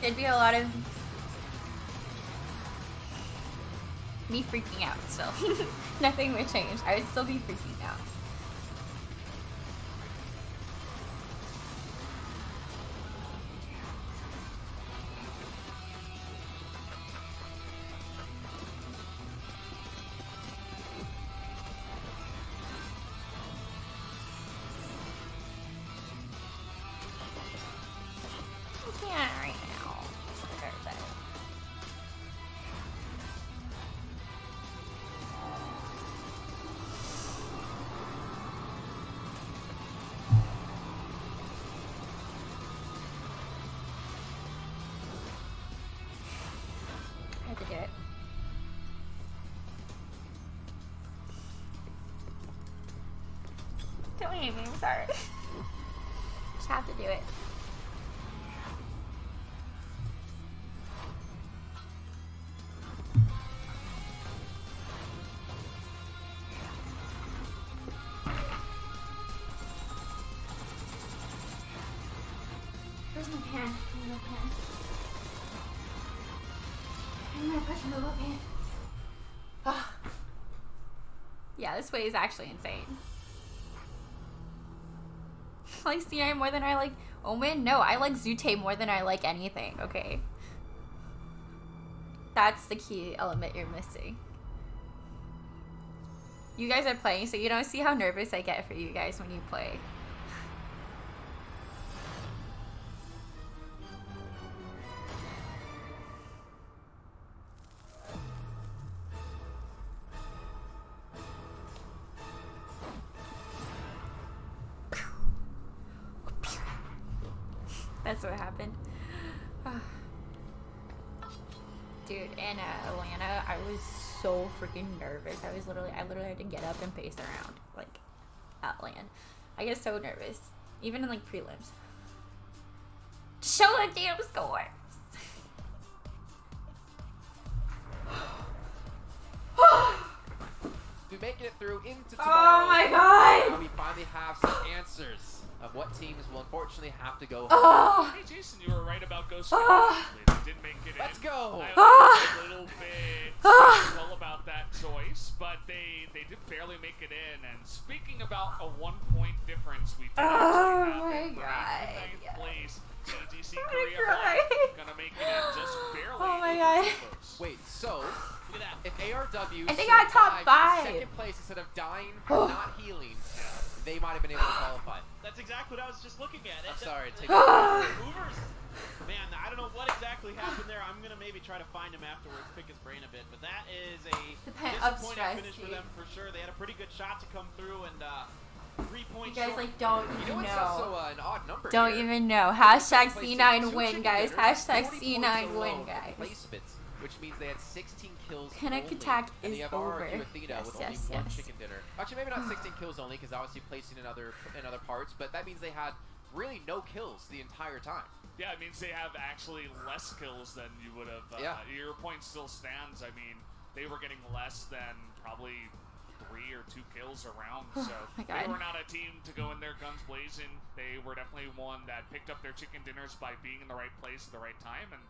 It'd be a lot of me freaking out still. Nothing would change. I would still be freaking out. I can't right now. I'm so nervous. game. Sorry. Just have to do it. Where's my pan? I need my pan. I'm gonna push my little pan. Ah. Yeah, this way is actually insane. I like C9 more than I like Omen? No, I like ZooTay more than I like anything, okay? That's the key element you're missing. You guys are playing, so you don't see how nervous I get for you guys when you play. That's what happened. Dude, in Atlanta, I was so freaking nervous. I literally had to get up and pace around, like, at LAN. I get so nervous, even in, like, prelims. Show the damn scores! We're making it through into tomorrow. Oh my god! We finally have some answers of what teams will unfortunately have to go home. Oh. Hey Jason, you were right about Ghost Rider. They didn't make it in. Let's go! I was a little bit skeptical about that choice, but they did barely make it in. And speaking about a 1-point difference, we did actually have in ninth place. AGC Korea Black gonna make it in just barely. Oh my god. Wait, so look at that. If ARW and they got top 5 second place instead of dying from not healing, they might have been able to qualify. That's exactly what I was just looking at. I'm sorry. Take Hoovers. Man, I don't know what exactly happened there. I'm gonna maybe try to find him afterwards, pick his brain a bit. But that is a disappointing finish for them for sure. They had a pretty good shot to come through and 3 points. You guys short. like don't You know even what's know. also an odd number Don't here? even know. Hashtag Placing C9 two win, chicken guys. dinners, Hashtag 40 C9 points win, alone guys. for placements, which means they had 16 kills Panic only. attack And is you have over. RRQ Athena Yes, with yes, only one yes. chicken dinner. Actually, maybe not 16 kills only, because obviously placing in other parts, but that means they had really no kills the entire time. Yeah, it means they have actually less kills than you would have. Your point still stands. I mean, they were getting less than probably 3 or 2 kills around. So they were not a team to go in there guns blazing. They were definitely one that picked up their chicken dinners by being in the right place at the right time and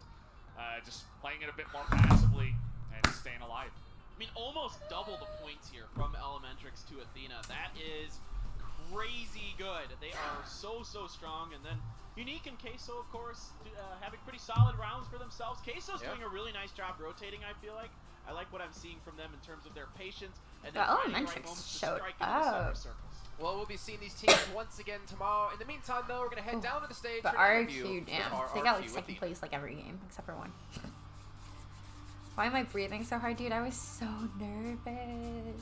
just playing it a bit more passively and staying alive. I mean, almost double the points here from Elementrix to Athena. That is crazy good. They are so strong. And then Unique and Queso, of course, having pretty solid rounds for themselves. Queso's doing a really nice job rotating, I feel like. I like what I'm seeing from them in terms of their patience and then finding the right moments to strike into the center circles. Well, we'll be seeing these teams once again tomorrow. In the meantime, though, we're going to head down to the stage. But for an interview RQ, with damn. our They got RQ like second Athena. place like every game, except for one. Why am I breathing so hard, dude? I was so nervous.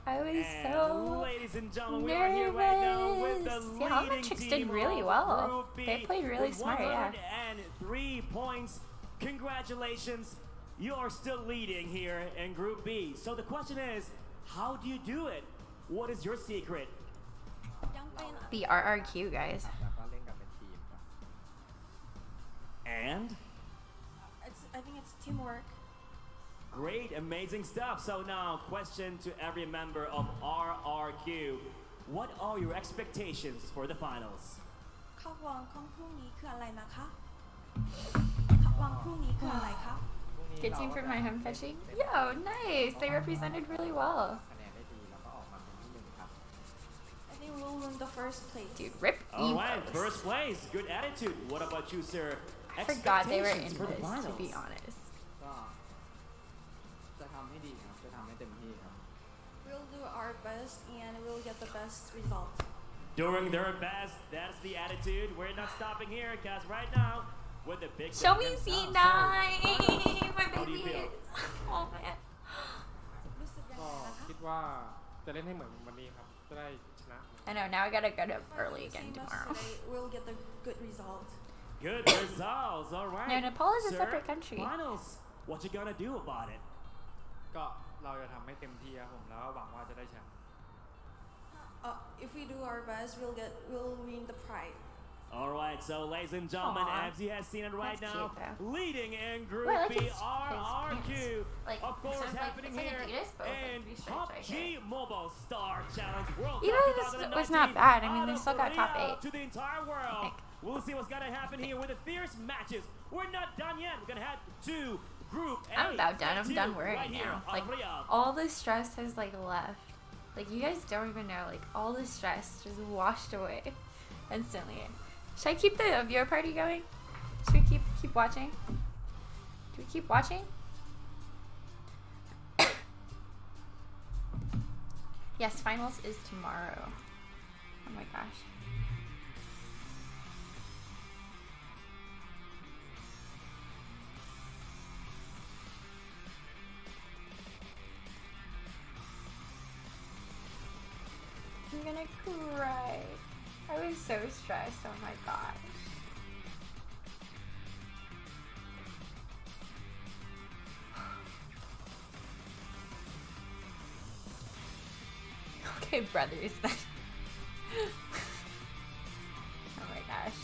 I was so ladies and gentlemen, we are here right now with the yeah, leading Elementrix team did really of well. Group B They played really with smart, yeah. 103 points. Congratulations. You are still leading here in Group B. So the question is, how do you do it? What is your secret? The RRQ, guys. And? I think it's teamwork. Great, amazing stuff. So now, question to every member of RRQ. What are your expectations for the finals? คาดหวังของพรุ่งนี้คืออะไรนะคะคาดหวังพรุ่งนี้คืออะไรคะ Good team for my home fetching. Yo, nice. They represented really well. I think we'll win the first place. Dude, rip All right, Evos. first place. Good attitude. What about you, sir? I forgot they were in Expectations for the this, to be finals. honest. ก็จะทำให้ดีครับจะทำให้เต็มที่ครับ We'll do our best and we'll get the best result. Doing their best. That's the attitude. We're not stopping here, because right now, with the big Show me guns C9, down. my How do you feel? baby. Oh man. รู้สึกยังไง ก็ นะคะ คิดว่าจะเล่นให้เหมือนวันนี้ครับจะได้ชนะ I know, now I gotta get up early again Same as tomorrow. today, we'll get the good result. Good results. All right. No, Nepal is a Sir, separate country. Finals. What you gonna do about it? ก็เราจะทำให้เต็มที่ครับผมแล้วก็หวังว่าจะได้แชมป์ if we do our best, we'll win the prize. All right, so ladies and gentlemen, Aw. as you have seen it right That's now, cute, though. leading in Group Well, I like B, his RRQ, pants. Like, of course, sounds like- happening it's like here Adidas, but with, like, in three stripes right PUBG here. Mobile Star Challenge World Even Cup if this 2019. was not bad, I mean, they out still of got top Korea 8. To the entire world. think. We'll see what's gonna happen here with the fierce matches. We're not done yet. We're gonna head to Group A. I'm about done. I'm Two done worrying right here now. on Like, Riyadh. all the stress has, like, left. Like, you guys don't even know. Like, all the stress just washed away instantly. Should I keep the viewer party going? Should we keep watching? Do we keep watching? Yes, finals is tomorrow. Oh my gosh. I'm gonna cry. I was so stressed. Oh my gosh. Okay, brothers then. Oh my gosh.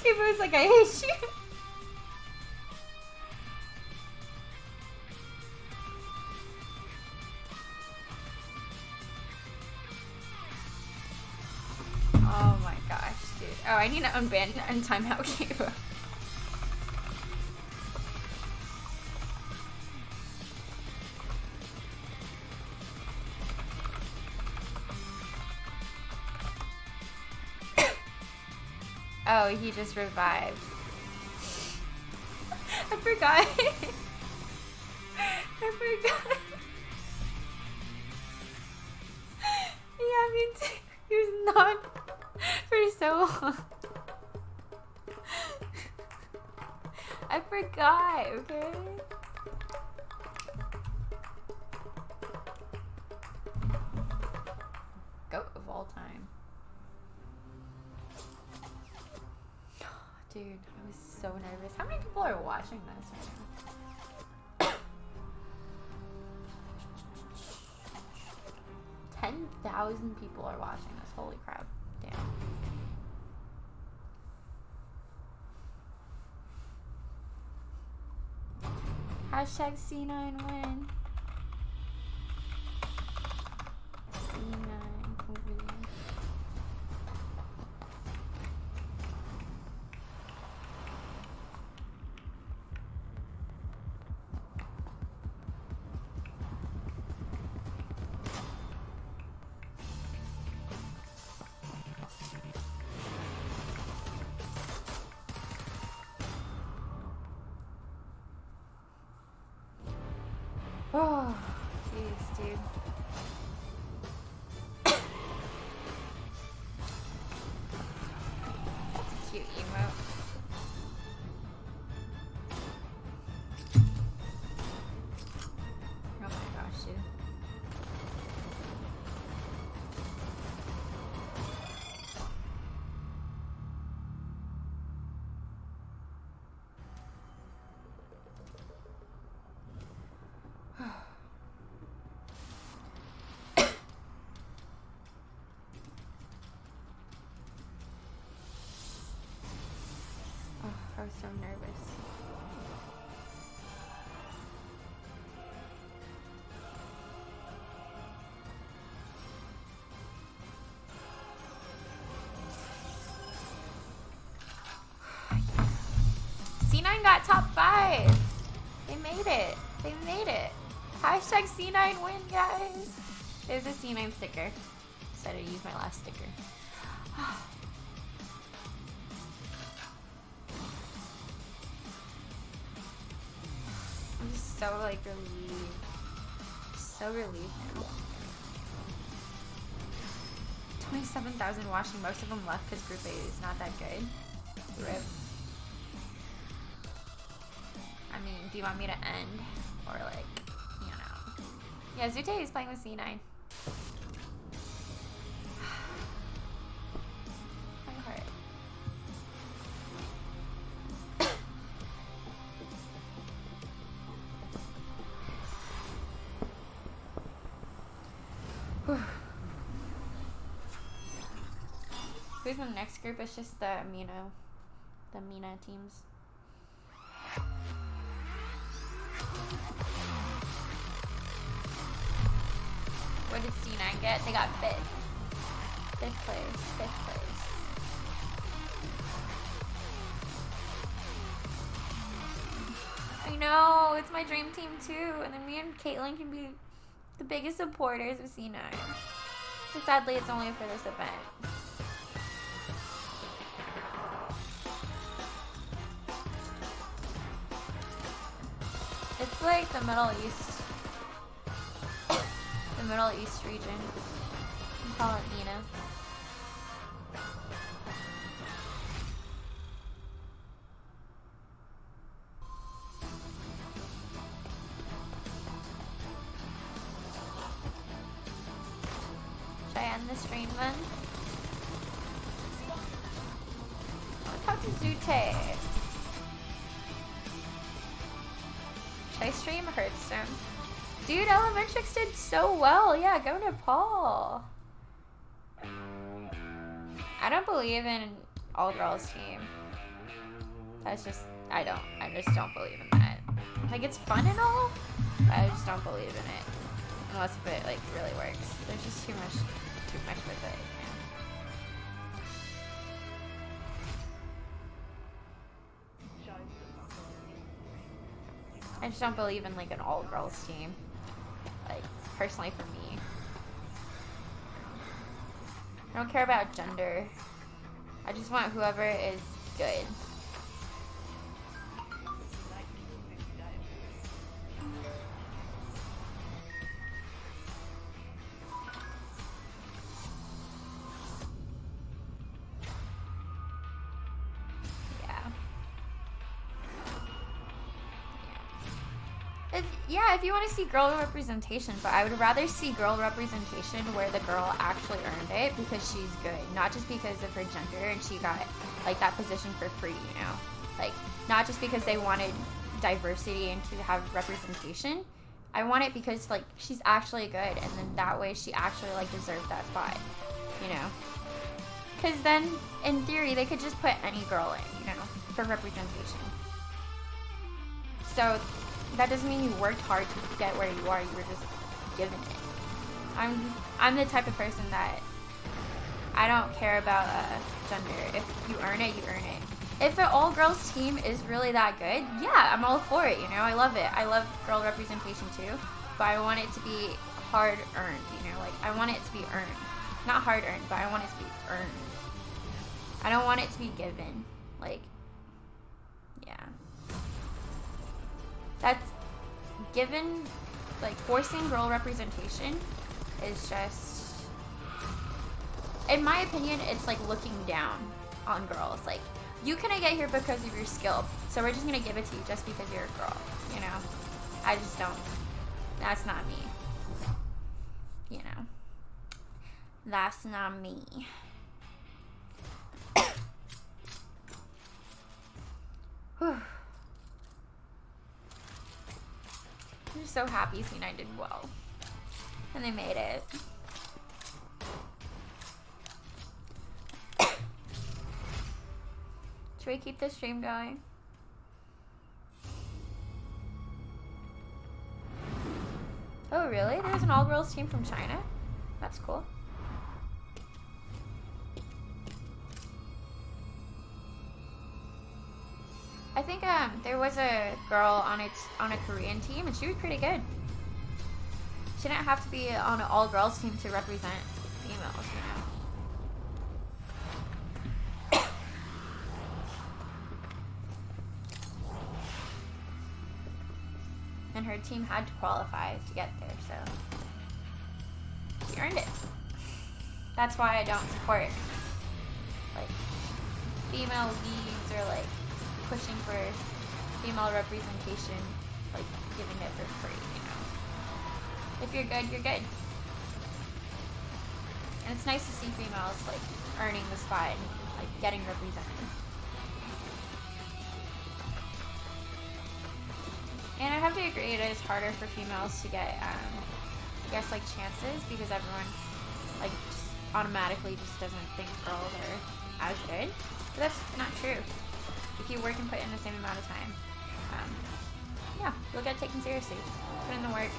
Kibo's like, I hate you. Oh my gosh, dude. Oh, I need to unban and timeout Kibo. Oh, he just revived. I forgot. I forgot. Yeah, me too. He was knocked for so long. I forgot, okay? Goat of all time. Dude, I was so nervous. How many people are watching this right now? 10,000 people are watching this. Holy crap. Damn. Hashtag C9 win. C9 win. Oh, jeez, dude. Cute emote. Oh my gosh, dude. I was so nervous. C9 got top 5. They made it. They made it. Hashtag C9 win, guys. There's a C9 sticker. Decided to use my last sticker. I'm just so like relieved. So relieved now. 27,000 watching. Most of them left because Group A is not that good. RIP. I mean, do you want me to end? Or like, you know. Yeah, ZooTay is playing with C9. My heart. who's in the next group? It's just the MENA teams. What did C9 get? They got 5th. 5th place. I know, it's my dream team too. And then me and Caitlin can be the biggest supporters of C9. But sadly, it's only for this event. It's like the Middle East. The Middle East region. We call it MENA. Should I end the stream then? I'll talk to ZooTay. Should I stream Hearthstone? Dude, Elementrix did so well. Yeah, go Nepal. I don't believe in all-girls team. That's just, I just don't believe in that. Like, it's fun and all, but I just don't believe in it. Unless if it, like, really works. There's just too much with it. I just don't believe in, like, an all-girls team. Like, personally for me. I don't care about gender. I just want whoever is good. Yeah, if you want to see girl representation, but I would rather see girl representation where the girl actually earned it because she's good, not just because of her gender and she got like that position for free, you know? Like, not just because they wanted diversity and to have representation. I want it because like she's actually good, and then that way she actually like deserved that spot, you know? Because then, in theory, they could just put any girl in, you know, for representation. So that doesn't mean you worked hard to get where you are. You were just given it. I'm the type of person that I don't care about gender. If you earn it, you earn it. If an all-girls team is really that good, yeah, I'm all for it, you know? I love it. I love girl representation too, but I want it to be hard-earned, you know? Like, I want it to be earned. Not hard-earned, but I want it to be earned. I don't want it to be given. Like, yeah. That's given, like, forcing girl representation is just, in my opinion, it's like looking down on girls. Like, you couldn't get here because of your skill, so we're just gonna give it to you just because you're a girl, you know? I just don't, that's not me, you know? That's not me. Whew. I'm just so happy C9 did well. And they made it. Should we keep this stream going? Oh, really? There's an all-girls team from China? That's cool. I think there was a girl on a Korean team, and she was pretty good. She didn't have to be on an all-girls team to represent females, you know. And her team had to qualify to get there, so she earned it. That's why I don't support like female leads or like pushing for female representation, like giving it for free, you know. If you're good, you're good. And it's nice to see females like earning the spot and like getting represented. And I have to agree, it is harder for females to get, I guess, like chances because everyone like just automatically just doesn't think girls are as good. But that's not true. If you work and put in the same amount of time, yeah, you'll get taken seriously. Put in the work.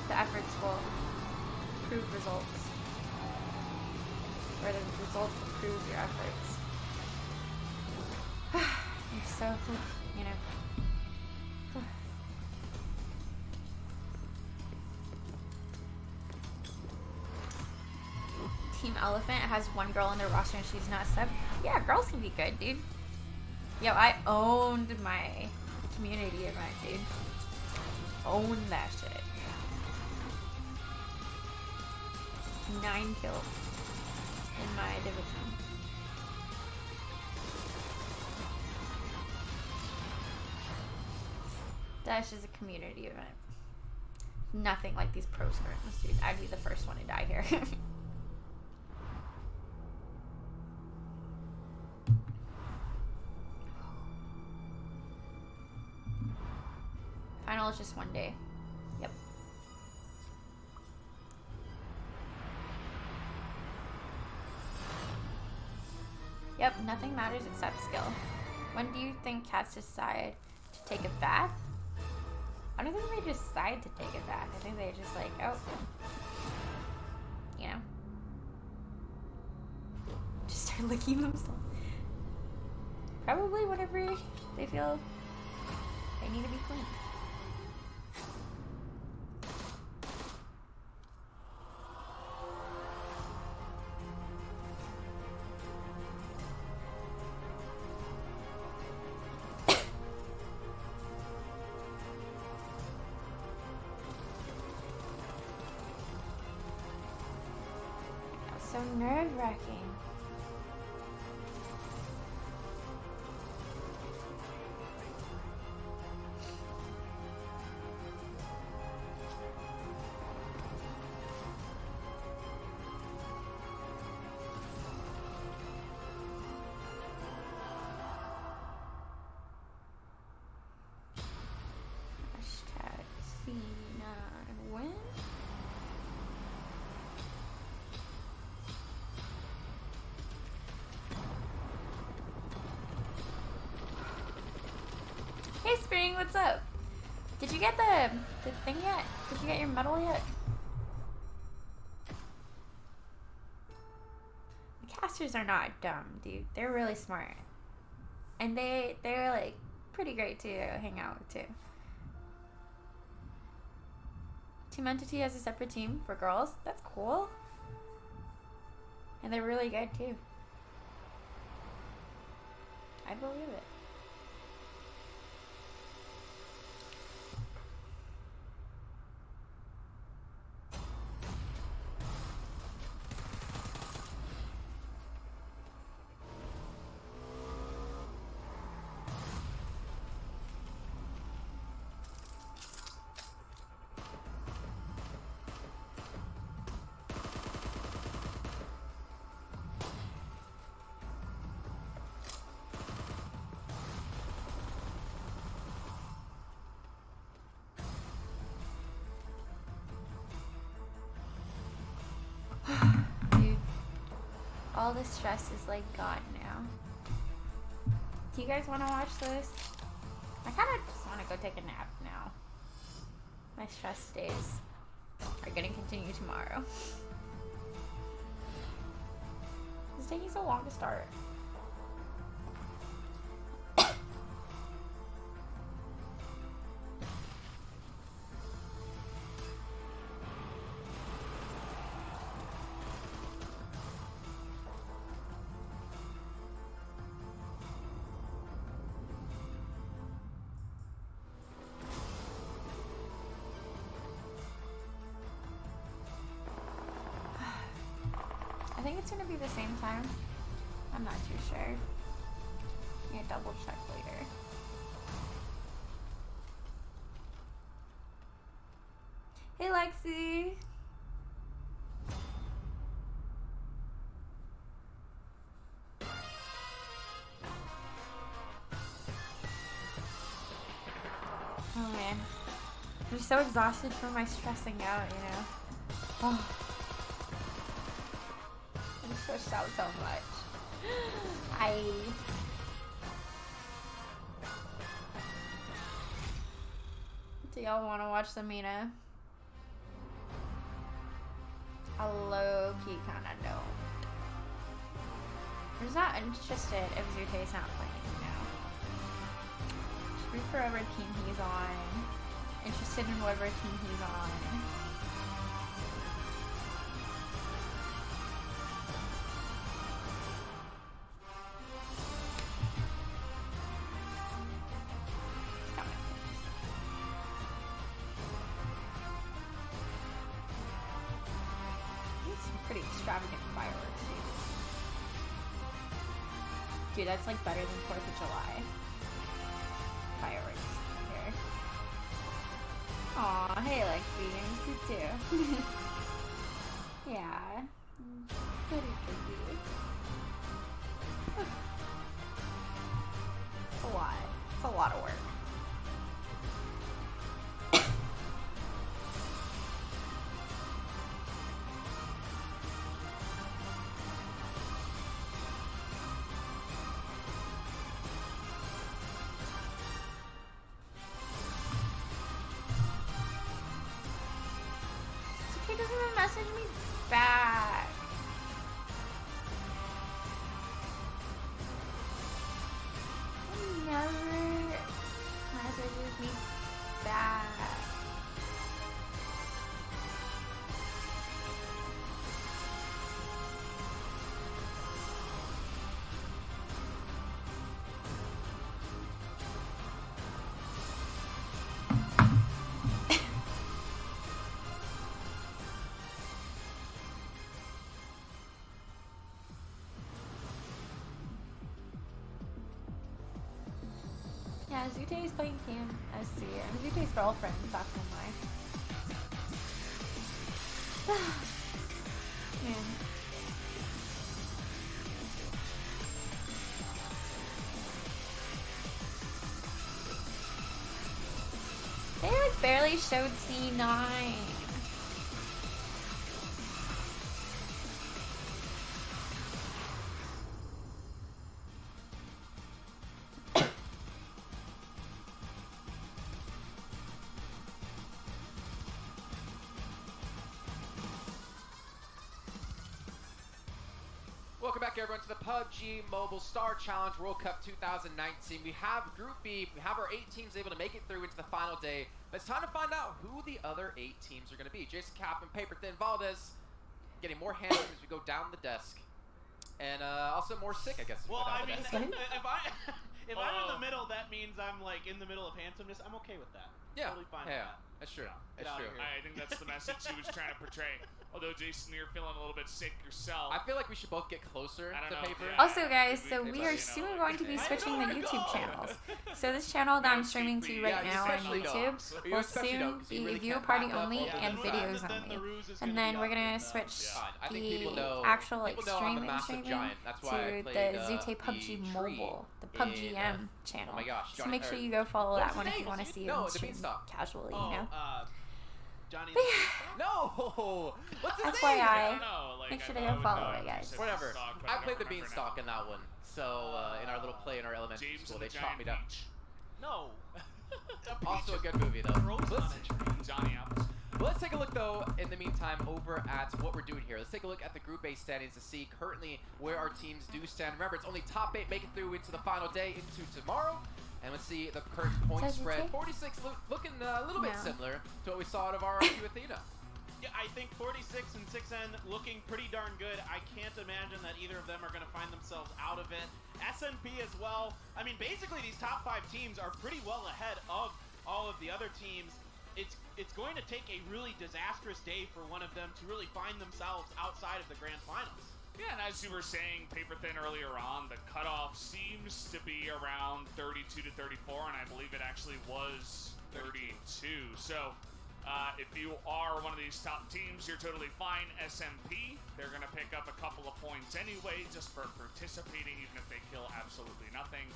The efforts will prove results. Or the results will prove your efforts. I'm so, you know. Team Elephant has one girl on their roster and she's not sub. Yeah, girls can be good, dude. Yo, I owned my community event, dude. Owned that shit. 9 kills in my division. Dash is a community event. Nothing like these pro scrims, dude. I'd be the first one to die here. Final is just one day. Yep. Yep, nothing matters except skill. When do you think cats decide to take a bath? I don't think they decide to take a bath. I think they just like, oh, you know, just start licking themselves. Probably whenever they feel they need to be cleaned. So nerve-wracking. Hashtag C9 win. Hey Spring, what's up? Did you get the thing yet? Did you get your medal yet? The casters are not dumb, dude. They're really smart. And they're like pretty great to hang out with too. Team Entity has a separate team for girls. That's cool. And they're really good too. I believe it. Dude, all the stress is like gone now. Do you guys want to watch this? I kind of just want to go take a nap now. My stress days are going to continue tomorrow. It's taking so long to start. I think it's gonna be the same time. I'm not too sure. I'm gonna double check later. Hey Lexi! Oh man. I'm just so exhausted from my stressing out, you know? Oh. I'm stressed out so much. Do y'all want to watch the Mina? I low-key kind of don't. I'm just not interested if ZooTay's not playing now. Just root for whatever team he's on. Interested in whatever team he's on. Pretty extravagant fireworks, dude. That's like better than 4th of July fireworks here. Aw, hey Lexi, I miss you too. Yeah. Pretty cookie. It's a lot. It's a lot of work. He doesn't even message me back. He never messages me back. Yeah, ZooTay is playing PMSC. I'm ZooTay's girlfriend, Sakumai. Man. They like barely showed C9. Welcome back, everyone, to the PUBG Mobile Star Challenge World Cup 2019. We have Group B. We have our 8 teams able to make it through into the final day. But it's time to find out who the other 8 teams are going to be. Jason Kaplan, Paper Thin, Valdez, getting more handsome as we go down the desk. And also more sick, I guess. Well, I mean, if I'm in the middle, that means I'm like in the middle of handsomeness. I'm okay with that. Yeah, Totally fine with that. That's true. Get That's out true. of here. I think that's the message he was trying to portray. Although, Jason, you're feeling a little bit sick yourself. I feel like we should both get closer to Paper. Yeah. Also, guys, so we are soon going to be switching the YouTube channels. So this channel that I'm streaming to right now on YouTube will soon be viewer party only and videos only. And then we're going to switch the actual like streaming to the ZooTay PUBG Mobile, the PubgM channel. So make sure you go follow that one if you want to see it stream casually, you know? Johnny. No! What's his FYI, name? make sure to go follow it, guys. Whatever. I played the Beanstalk in that one. So, in our little play in our elementary school, they shot me down. No. Also a good movie, though. Johnny Apples. Well, let's take a look, though, in the meantime, over at what we're doing here. Let's take a look at the Group A standings to see currently where our teams do stand. Remember, it's only top 8 making through into the final day, into tomorrow. And let's see the current point spread. 46 looking a little bit similar to what we saw out of our RQ Athena. Yeah, I think 46 and 6N looking pretty darn good. I can't imagine that either of them are going to find themselves out of it. SMP as well. I mean, basically these top 5 teams are pretty well ahead of all of the other teams. It's going to take a really disastrous day for one of them to really find themselves outside of the grand finals. Yeah, and as you were saying, Paper Thin, earlier on, the cutoff seems to be around 32 to 34, and I believe it actually was 32. So, if you are one of these top teams, you're totally fine. SMP, they're going to pick up a couple of points anyway, just for participating, even if they kill absolutely nothing.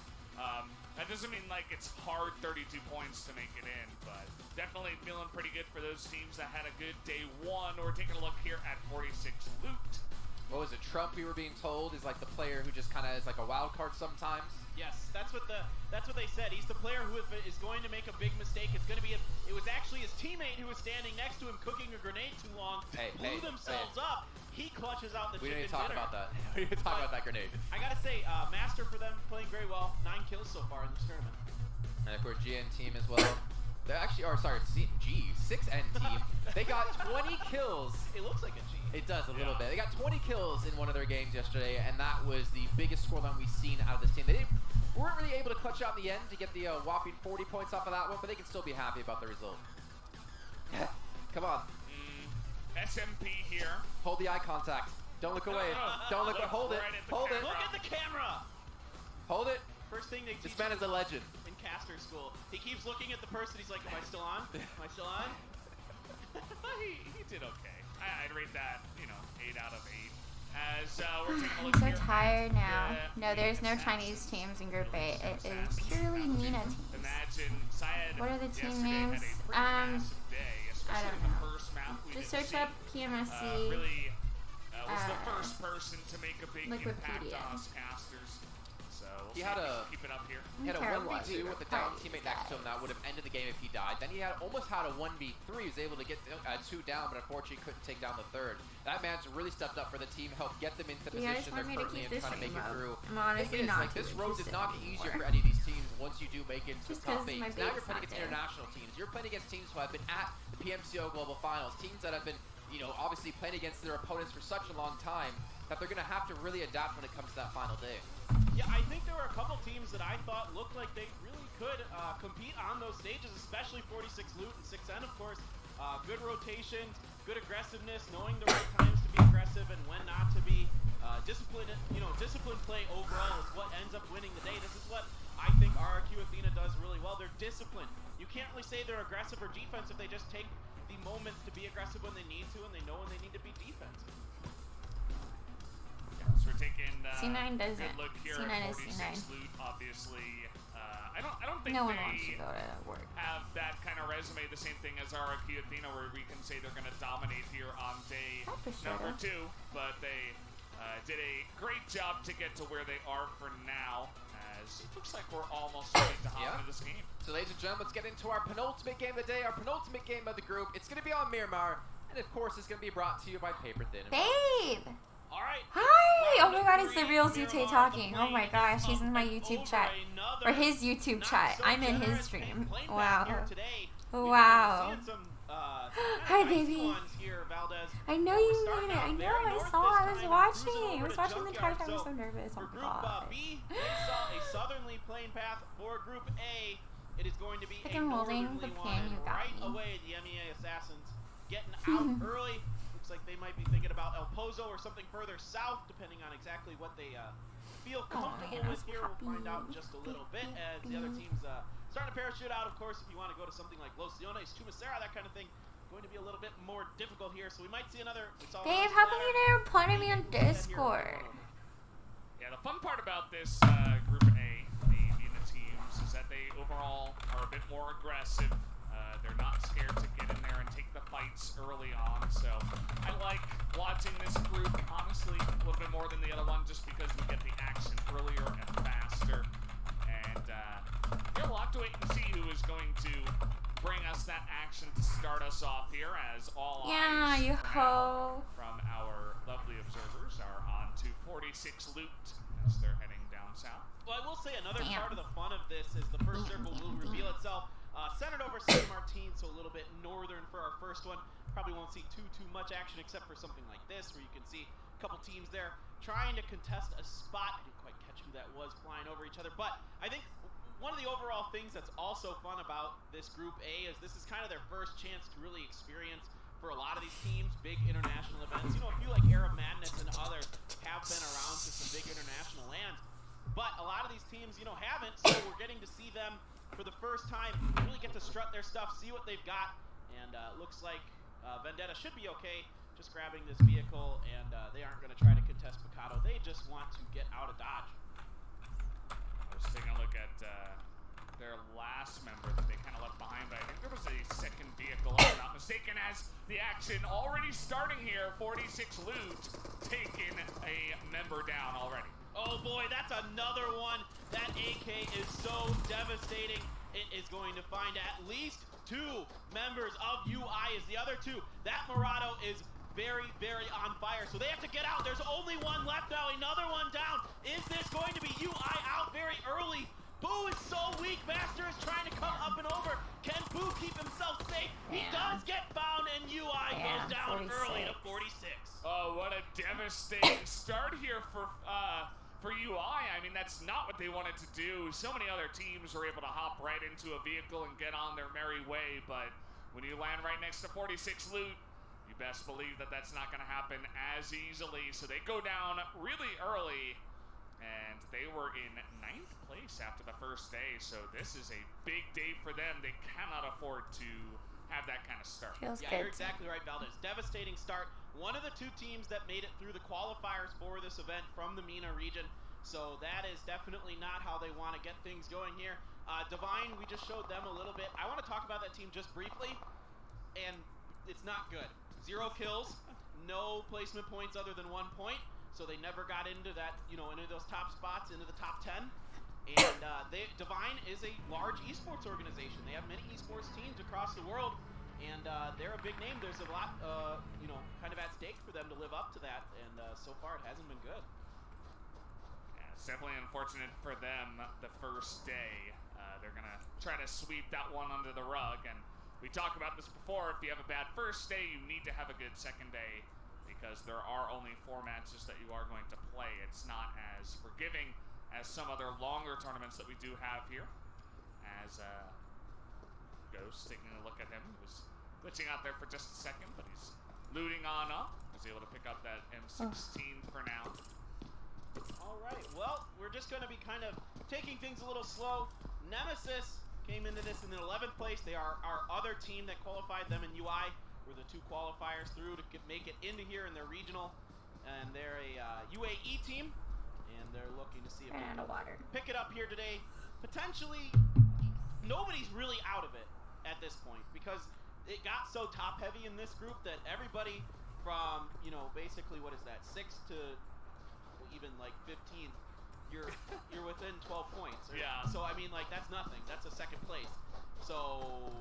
That doesn't mean, like, it's hard 32 points to make it in, but definitely feeling pretty good for those teams that had a good day one. We're taking a look here at 46 Loot. what was it, Trump, we were being told, is like the player who just kind of is like a wild card sometimes. Yes, that's what they said. He's the player who is going to make a big mistake. It's going to be it was actually his teammate who was standing next to him cooking a grenade too long, blew themselves up. He clutches out the chicken dinner. We didn't talk about that. We didn't talk about that grenade. I gotta say, Master for them playing very well. 9 kills so far in this tournament. And of course, GN team as well. They actually are, sorry, G, 6N team. They got 20 kills. It looks like a G. It does a little bit. They got 20 kills in one of their games yesterday, and that was the biggest scoreline we've seen out of this team. They weren't really able to clutch out in the end to get the whopping 40 points off of that one, but they can still be happy about the result. Come on. SMP here. Hold the eye contact. Don't look away. Don't look. Hold it. Hold it. Look at the camera. Hold it. First thing they teach this man is a legend. In caster school, he keeps looking at the person. He's like, "Am I still on? Am I still on?" he did okay. I'd rate that, 8 out of 8. As we're taking a I'm look so here tired at now. the No, there's no Assassins. Chinese teams in Group A. It is purely Nina teams. Imagine Syed What are the team yesterday names? had a pretty massive day, I especially don't the know. first map we Just did search see. up PMSC. Really was the first person to make a big impact Wikipedia. on us casters. So He we'll had see if we a can keep it up here. He had a Terrible 1v2 with a down parties, teammate next to him that would have ended the game if he died. Then he had almost had a 1v3. He was able to get 2 down, but unfortunately couldn't take down the third. That man's really stepped up for the team, helped get them into the You guys position want they're me to currently keep in, this trying to make stream it up? through. I'm honestly Thing is, not like, this too road does not get interested easier anymore. for any of these teams once you do make it to Just the top 'cause 8. my Now you're babe's playing not against there. international teams. You're playing against teams who have been at the PMCO Global Finals, teams that have been, obviously playing against their opponents for such a long time that they're going to have to really adapt when it comes to that final day. Yeah, I think there were a couple teams that I thought looked like they really could compete on those stages, especially 46 Loot and 6N, of course. Good rotations, good aggressiveness, knowing the right times to be aggressive and when not to be. Disciplined play overall is what ends up winning the day. This is what I think RRQ Athena does really well. They're disciplined. You can't really say they're aggressive or defensive. They just take the moment to be aggressive when they need to, and they know when they need to be defensive. So we're taking C9 doesn't. good look here C9 at is 46 C9. Loot, obviously. I don't think No one they wants to go to work. have that kind of resume, the same thing as RRQ Athena, where we can say they're going to dominate here on day number 2, but they did a great job to get to where they are for now, as it looks like we're almost ready to hop into this game. So ladies and gentlemen, let's get into our penultimate game of the day, our penultimate game of the group. It's going to be on Miramar, and of course it's going to be brought to you by Paper Thin. Babe! All right. Hi! Oh my god, it's the real ZooTay talking. Oh my gosh, he's in my YouTube chat. Or his YouTube chat. I'm in his stream. Wow. Wow. Hi, baby. I know you made it. I know. I saw. I was watching. I was watching the entire time. I was so nervous. Oh my god. B, they saw a southerly plane path for Group A. It is going to be I a think I'm holding the northerly pin one, you and got right me. away the MEA Assassins getting out early. Looks like they might be thinking about El Pozo or something further south, depending on exactly what they feel comfortable with here. We'll find out in just a little bit as the other teams starting to parachute out. Of course, if you want to go to something like Los Leones, Tumasera, that kind of thing, going to be a little bit more difficult here. So we might see another. Babe, how come you never pointed me on Discord? Yeah, the fun part about this Group A, the Nina teams, is that they overall are a bit more aggressive. They're not scared to get in there and take the fights early on. So I like watching this group, honestly, a little bit more than the other one, just because we get the action earlier and faster. And we'll have to wait and see who is going to bring us that action to start us off here, as all eyes you ho. from our lovely observers are on to 46 Loot as they're heading down south. Well, I will say another part of the fun of this is the first circle will reveal itself. Centered over San Martin, so a little bit northern for our first one. Probably won't see too much action except for something like this, where you can see a couple teams there trying to contest a spot. I didn't quite catch who that was flying over each other, but I think one of the overall things that's also fun about this Group A is this is kind of their first chance to really experience, for a lot of these teams, big international events. A few like Arab Madness and others have been around to some big international lands, but a lot of these teams, haven't, so we're getting to see them for the first time really get to strut their stuff, see what they've got, and looks like Vendetta should be okay, just grabbing this vehicle, and they aren't going to try to contest Picado. They just want to get out of Dodge. Just taking a look at their last member that they kind of left behind, but I think there was a second vehicle, if I'm not mistaken, as the action already starting here. 46 loot taking a member down already. Oh boy, that's another one. That AK is so devastating. It is going to find at least 2 members of UI as the other 2. That Murado is very, very on fire. So they have to get out. There's only one left now. Another one down. Is this going to be UI out very early? Boo is so weak. Master is trying to come up and over. Can Boo keep himself safe? He does get found, and UI goes down 46. early to 46. Oh, what a devastating start here for UI. I mean, that's not what they wanted to do. So many other teams were able to hop right into a vehicle and get on their merry way, but when you land right next to 46 loot, you best believe that that's not going to happen as easily. So they go down really early, and they were in 9th place after the first day. So this is a big day for them. They cannot afford to have that kind of start. Feels Yeah, good. you're exactly right, Valdez. Devastating start. One of the 2 teams that made it through the qualifiers for this event from the MENA region. So that is definitely not how they want to get things going here. Divine, we just showed them a little bit. I want to talk about that team just briefly, and it's not good. 0 kills, no placement points other than 1 point. So they never got into that, you know, into those top spots, into the top 10. And Divine is a large esports organization. They have many esports teams across the world, and they're a big name. There's a lot, you know, kind of at stake for them to live up to that, and so far it hasn't been good. Yeah, it's definitely unfortunate for them the first day. They're going to try to sweep that one under the rug, and we talked about this before. If you have a bad first day, you need to have a good second day, because there are only 4 matches that you are going to play. It's not as forgiving as some other longer tournaments that we do have here. As Ghost taking a look at him, he was glitching out there for just a second, but he's looting on up. He's able to pick up that M16 for now. All right, well, we're just going to be kind of taking things a little slow. Nemesis came into this in the 11th place. They are our other team that qualified. Them in UI were the 2 qualifiers through to make it into here in their regional. And they're a UAE team, and they're looking to see if they can pick it up here today. Potentially, nobody's really out of it at this point, because it got so top heavy in this group that everybody from, you know, basically, what is that, 6 to even like 15, you're within 12 points. Yeah. So I mean, like, that's nothing. That's a second place. So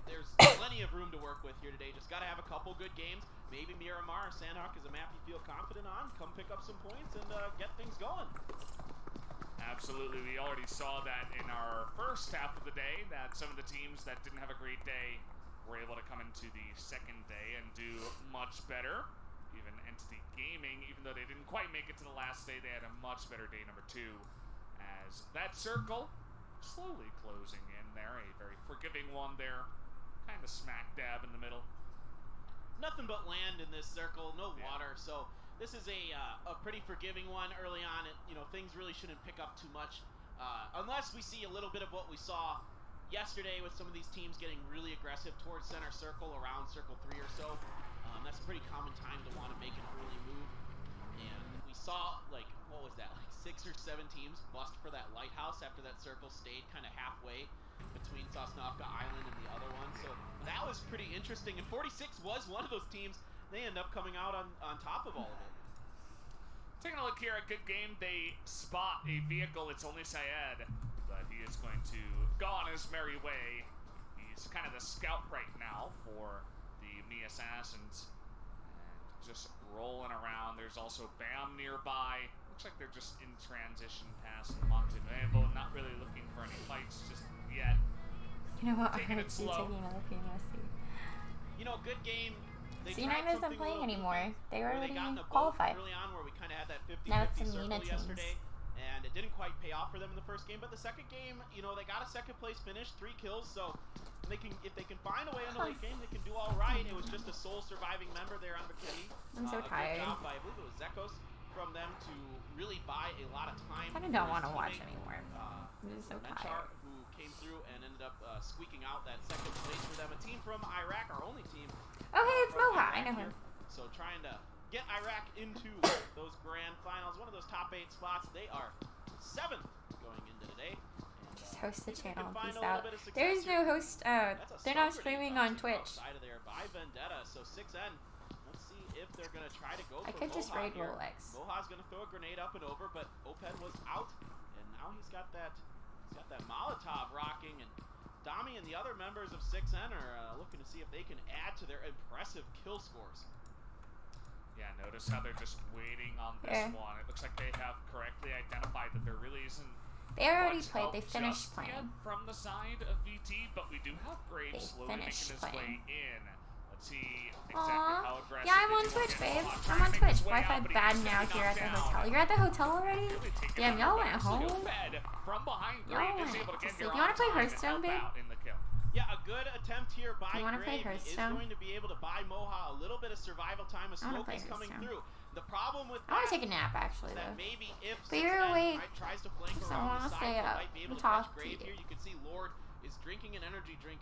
there's plenty of room to work with here today. Just got to have a couple good games. Maybe Miramar or Sandhawk is a map you feel confident on. Come pick up some points and get things going. Absolutely. We already saw that in our first half of the day, that some of the teams that didn't have a great day were able to come into the second day and do much better. Even Entity Gaming, even though they didn't quite make it to the last day, they had a much better day number 2. As that circle slowly closing in there, a very forgiving one there, kind of smack dab in the middle. Nothing but land in this circle, no water, so this is a pretty forgiving one early on. You know, things really shouldn't pick up too much, unless we see a little bit of what we saw yesterday with some of these teams getting really aggressive towards center circle, around circle 3 or so. That's a pretty common time to want to make an early move. And we saw, like, what was that, like 6 or 7 teams bust for that lighthouse after that circle stayed kind of halfway between Sosnovka Island and the other one. So that was pretty interesting. And 46 was one of those teams. They end up coming out on top of all of it. Taking a look here at Good Game, they spot a vehicle. It's only Syed, but he is going to go on his merry way. He's kind of the scout right now for the Me Assassins, and just rolling around. There's also BAM nearby. Looks like they're just in transition past Montenuevo, not really looking for any fights just yet. You know what? Taking I heard it you slow. taking another PMSC. You know, Good Game. They C9 tried isn't something a playing little anymore. They where already got in a boat qualified. early on where we kind of had that 50-50 Now it's some circle MENA teams. yesterday, and it didn't quite pay off for them in the first game. But the second game, you know, they got a second place finish, 3 kills. So they can, if they can find a way in the late game, they can do all right. It was just a sole surviving member there on McKinney. I'm so a tired. Good job by, I believe it was Zekos, from them to really buy a lot of time. I kind of don't want to watch anymore. I'm just so Menchar, tired. who came through and ended up squeaking out that second place for them. A team from Iraq, our only team. Oh, hey, it's from Moha. Iraq I know here. him. So trying to get Iraq into those grand finals, one of those top 8 spots. They are 7th going into today. And host the Maybe they channel. can find Peace a little out. bit of success There is no here. host. That's a They're not stun streaming grenade on Twitch. outside of there by Vendetta, so 6N. Let's see if they're gonna try to go I for could just Moha raid here. Rolex. Moha's gonna throw a grenade up and over, but Oped was out, and now he's got that Molotov rocking, and Dami and the other members of 6N are looking to see if they can add to their impressive kill scores. Yeah, notice how they're just waiting on this one. It looks like they have correctly identified that there really isn't. They already much played. help They finished just playing. yet from the side of VT, but we do have Graves They slowly making finished his playing. way in. Let's see exactly Aww. how aggressive. Yeah, I'm they on do Twitch, get babe. Moha I'm trying on to make Twitch. his way Wi-Fi out, but bad he's now gonna be here at the knocked hotel. down. You're at the hotel already? Really taking Damn, out y'all the went best. home. Oped from behind Y'all Graves is went able to to get sleep. here You on wanna play time and Hearthstone, help babe? out in the kill. Yeah, a good attempt here by You wanna play Graves is Hearthstone? going to be able to buy Moha a little bit of survival time as I wanna smoke play is coming Hearthstone. through. The problem with I want that to take a nap, actually, is that though. maybe if But you're 6N awake. tries to flank So I around wanna the side, stay they up might be able and to catch talk to Grave you. here. You can see Lord is drinking an energy drink.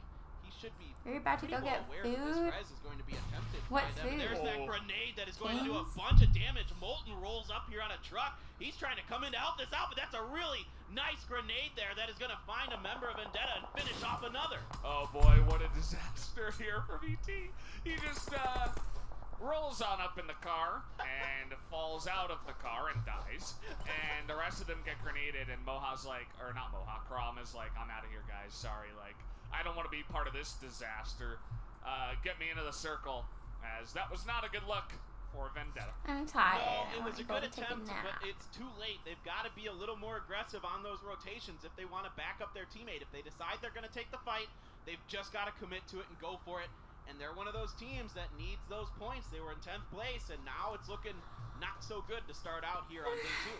He should be You're about to pretty go well get aware that this food? res is going to be attempted What by them. And food? there's that grenade that is going to do a Things? bunch of damage. Molten rolls up here on a truck. He's trying to come in to help this out, but that's a really nice grenade there that is going to find a member of Vendetta and finish off another. Oh boy, what a disaster here for VT. He just rolls on up in the car and falls out of the car and dies. And the rest of them get grenaded, and Moha's like, or not Moha, Krom is like, I'm out of here, guys. Sorry, like, I don't want to be part of this disaster. Get me into the circle, as that was not a good look for Vendetta. I'm tired. No, it I was wanna a go good take attempt, nap. but it's too late. They've got to be a little more aggressive on those rotations if they want to back up their teammate. If they decide they're going to take the fight, they've just got to commit to it and go for it. And they're one of those teams that needs those points. They were in 10th place, and now it's looking not so good to start out here on day 2.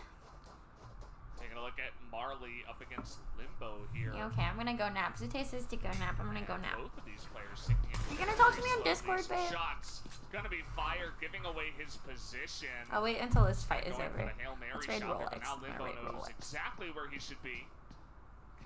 Taking a look at Marley up against Limbo here. Yeah, okay, I'm gonna go nap. ZooTay says to go nap. I'm gonna go nap. Both of these players sinking in You gonna very talk to me on slowly. Discord, Some babe? Shots gonna be fired, giving away his position. I'll wait until this fight is Going for over. the Hail Mary Let's raid shot there, but Rolex. now I'm gonna Limbo raid knows Rolex. exactly where he should be.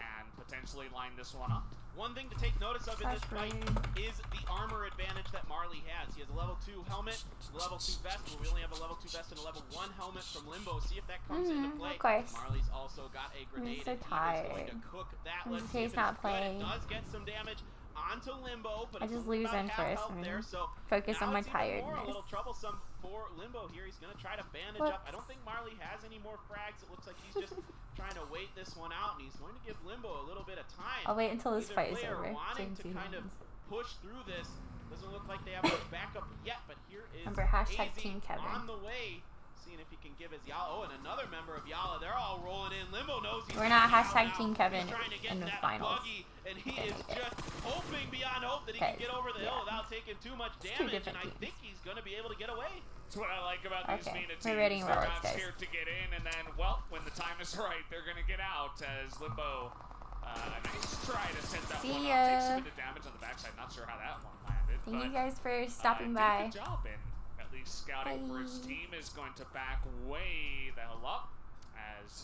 Can potentially line this one up. One thing to take notice of in this fight is the armor advantage that Marley has. He has a level 2 helmet, a level 2 vest, where we only have a level 2 vest and a level 1 helmet from Limbo. See if that comes into play. Of course. Marley's also got a grenade, so and he is going to tired. cook that. And Let's see ZooTay's if not it's good. It playing. does get some damage onto Limbo, but I it's just only lose about half interest health and there, so focus now on my it's even more a tiredness. little troublesome for Limbo here. He's going to try to bandage What? up. I don't think Marley has any more frags. It looks like he's just trying to wait this one out, and he's going to give Limbo a little bit of time. I'll wait until this Either fight is player over. wanting James to kind of Evans. push through this. Doesn't look like they have much backup yet, but here is Remember, hashtag AZ Team Kevin. on the way. Seeing if he can give his Yala. Oh, and another member of Yala. They're all rolling in. Limbo knows he's We're not coming out hashtag now. Team Kevin He's trying to get in the that finals. buggy, and he is just hoping beyond hope that he can get over the hill without taking too much It's two damage, and different I think he's going to be able to get away. That's what I like about these Okay, MENA teams. we're raiding They're Rolex, not guys. scared to get in, and then, well, when the time is right, they're going to get out as Limbo, nice try to set that See one ya. up. Takes a bit of damage on the backside. Not sure how that one landed. Thank but, you guys for stopping did by. a good job in at least scouting for his Bye. team is going to back way the hell up as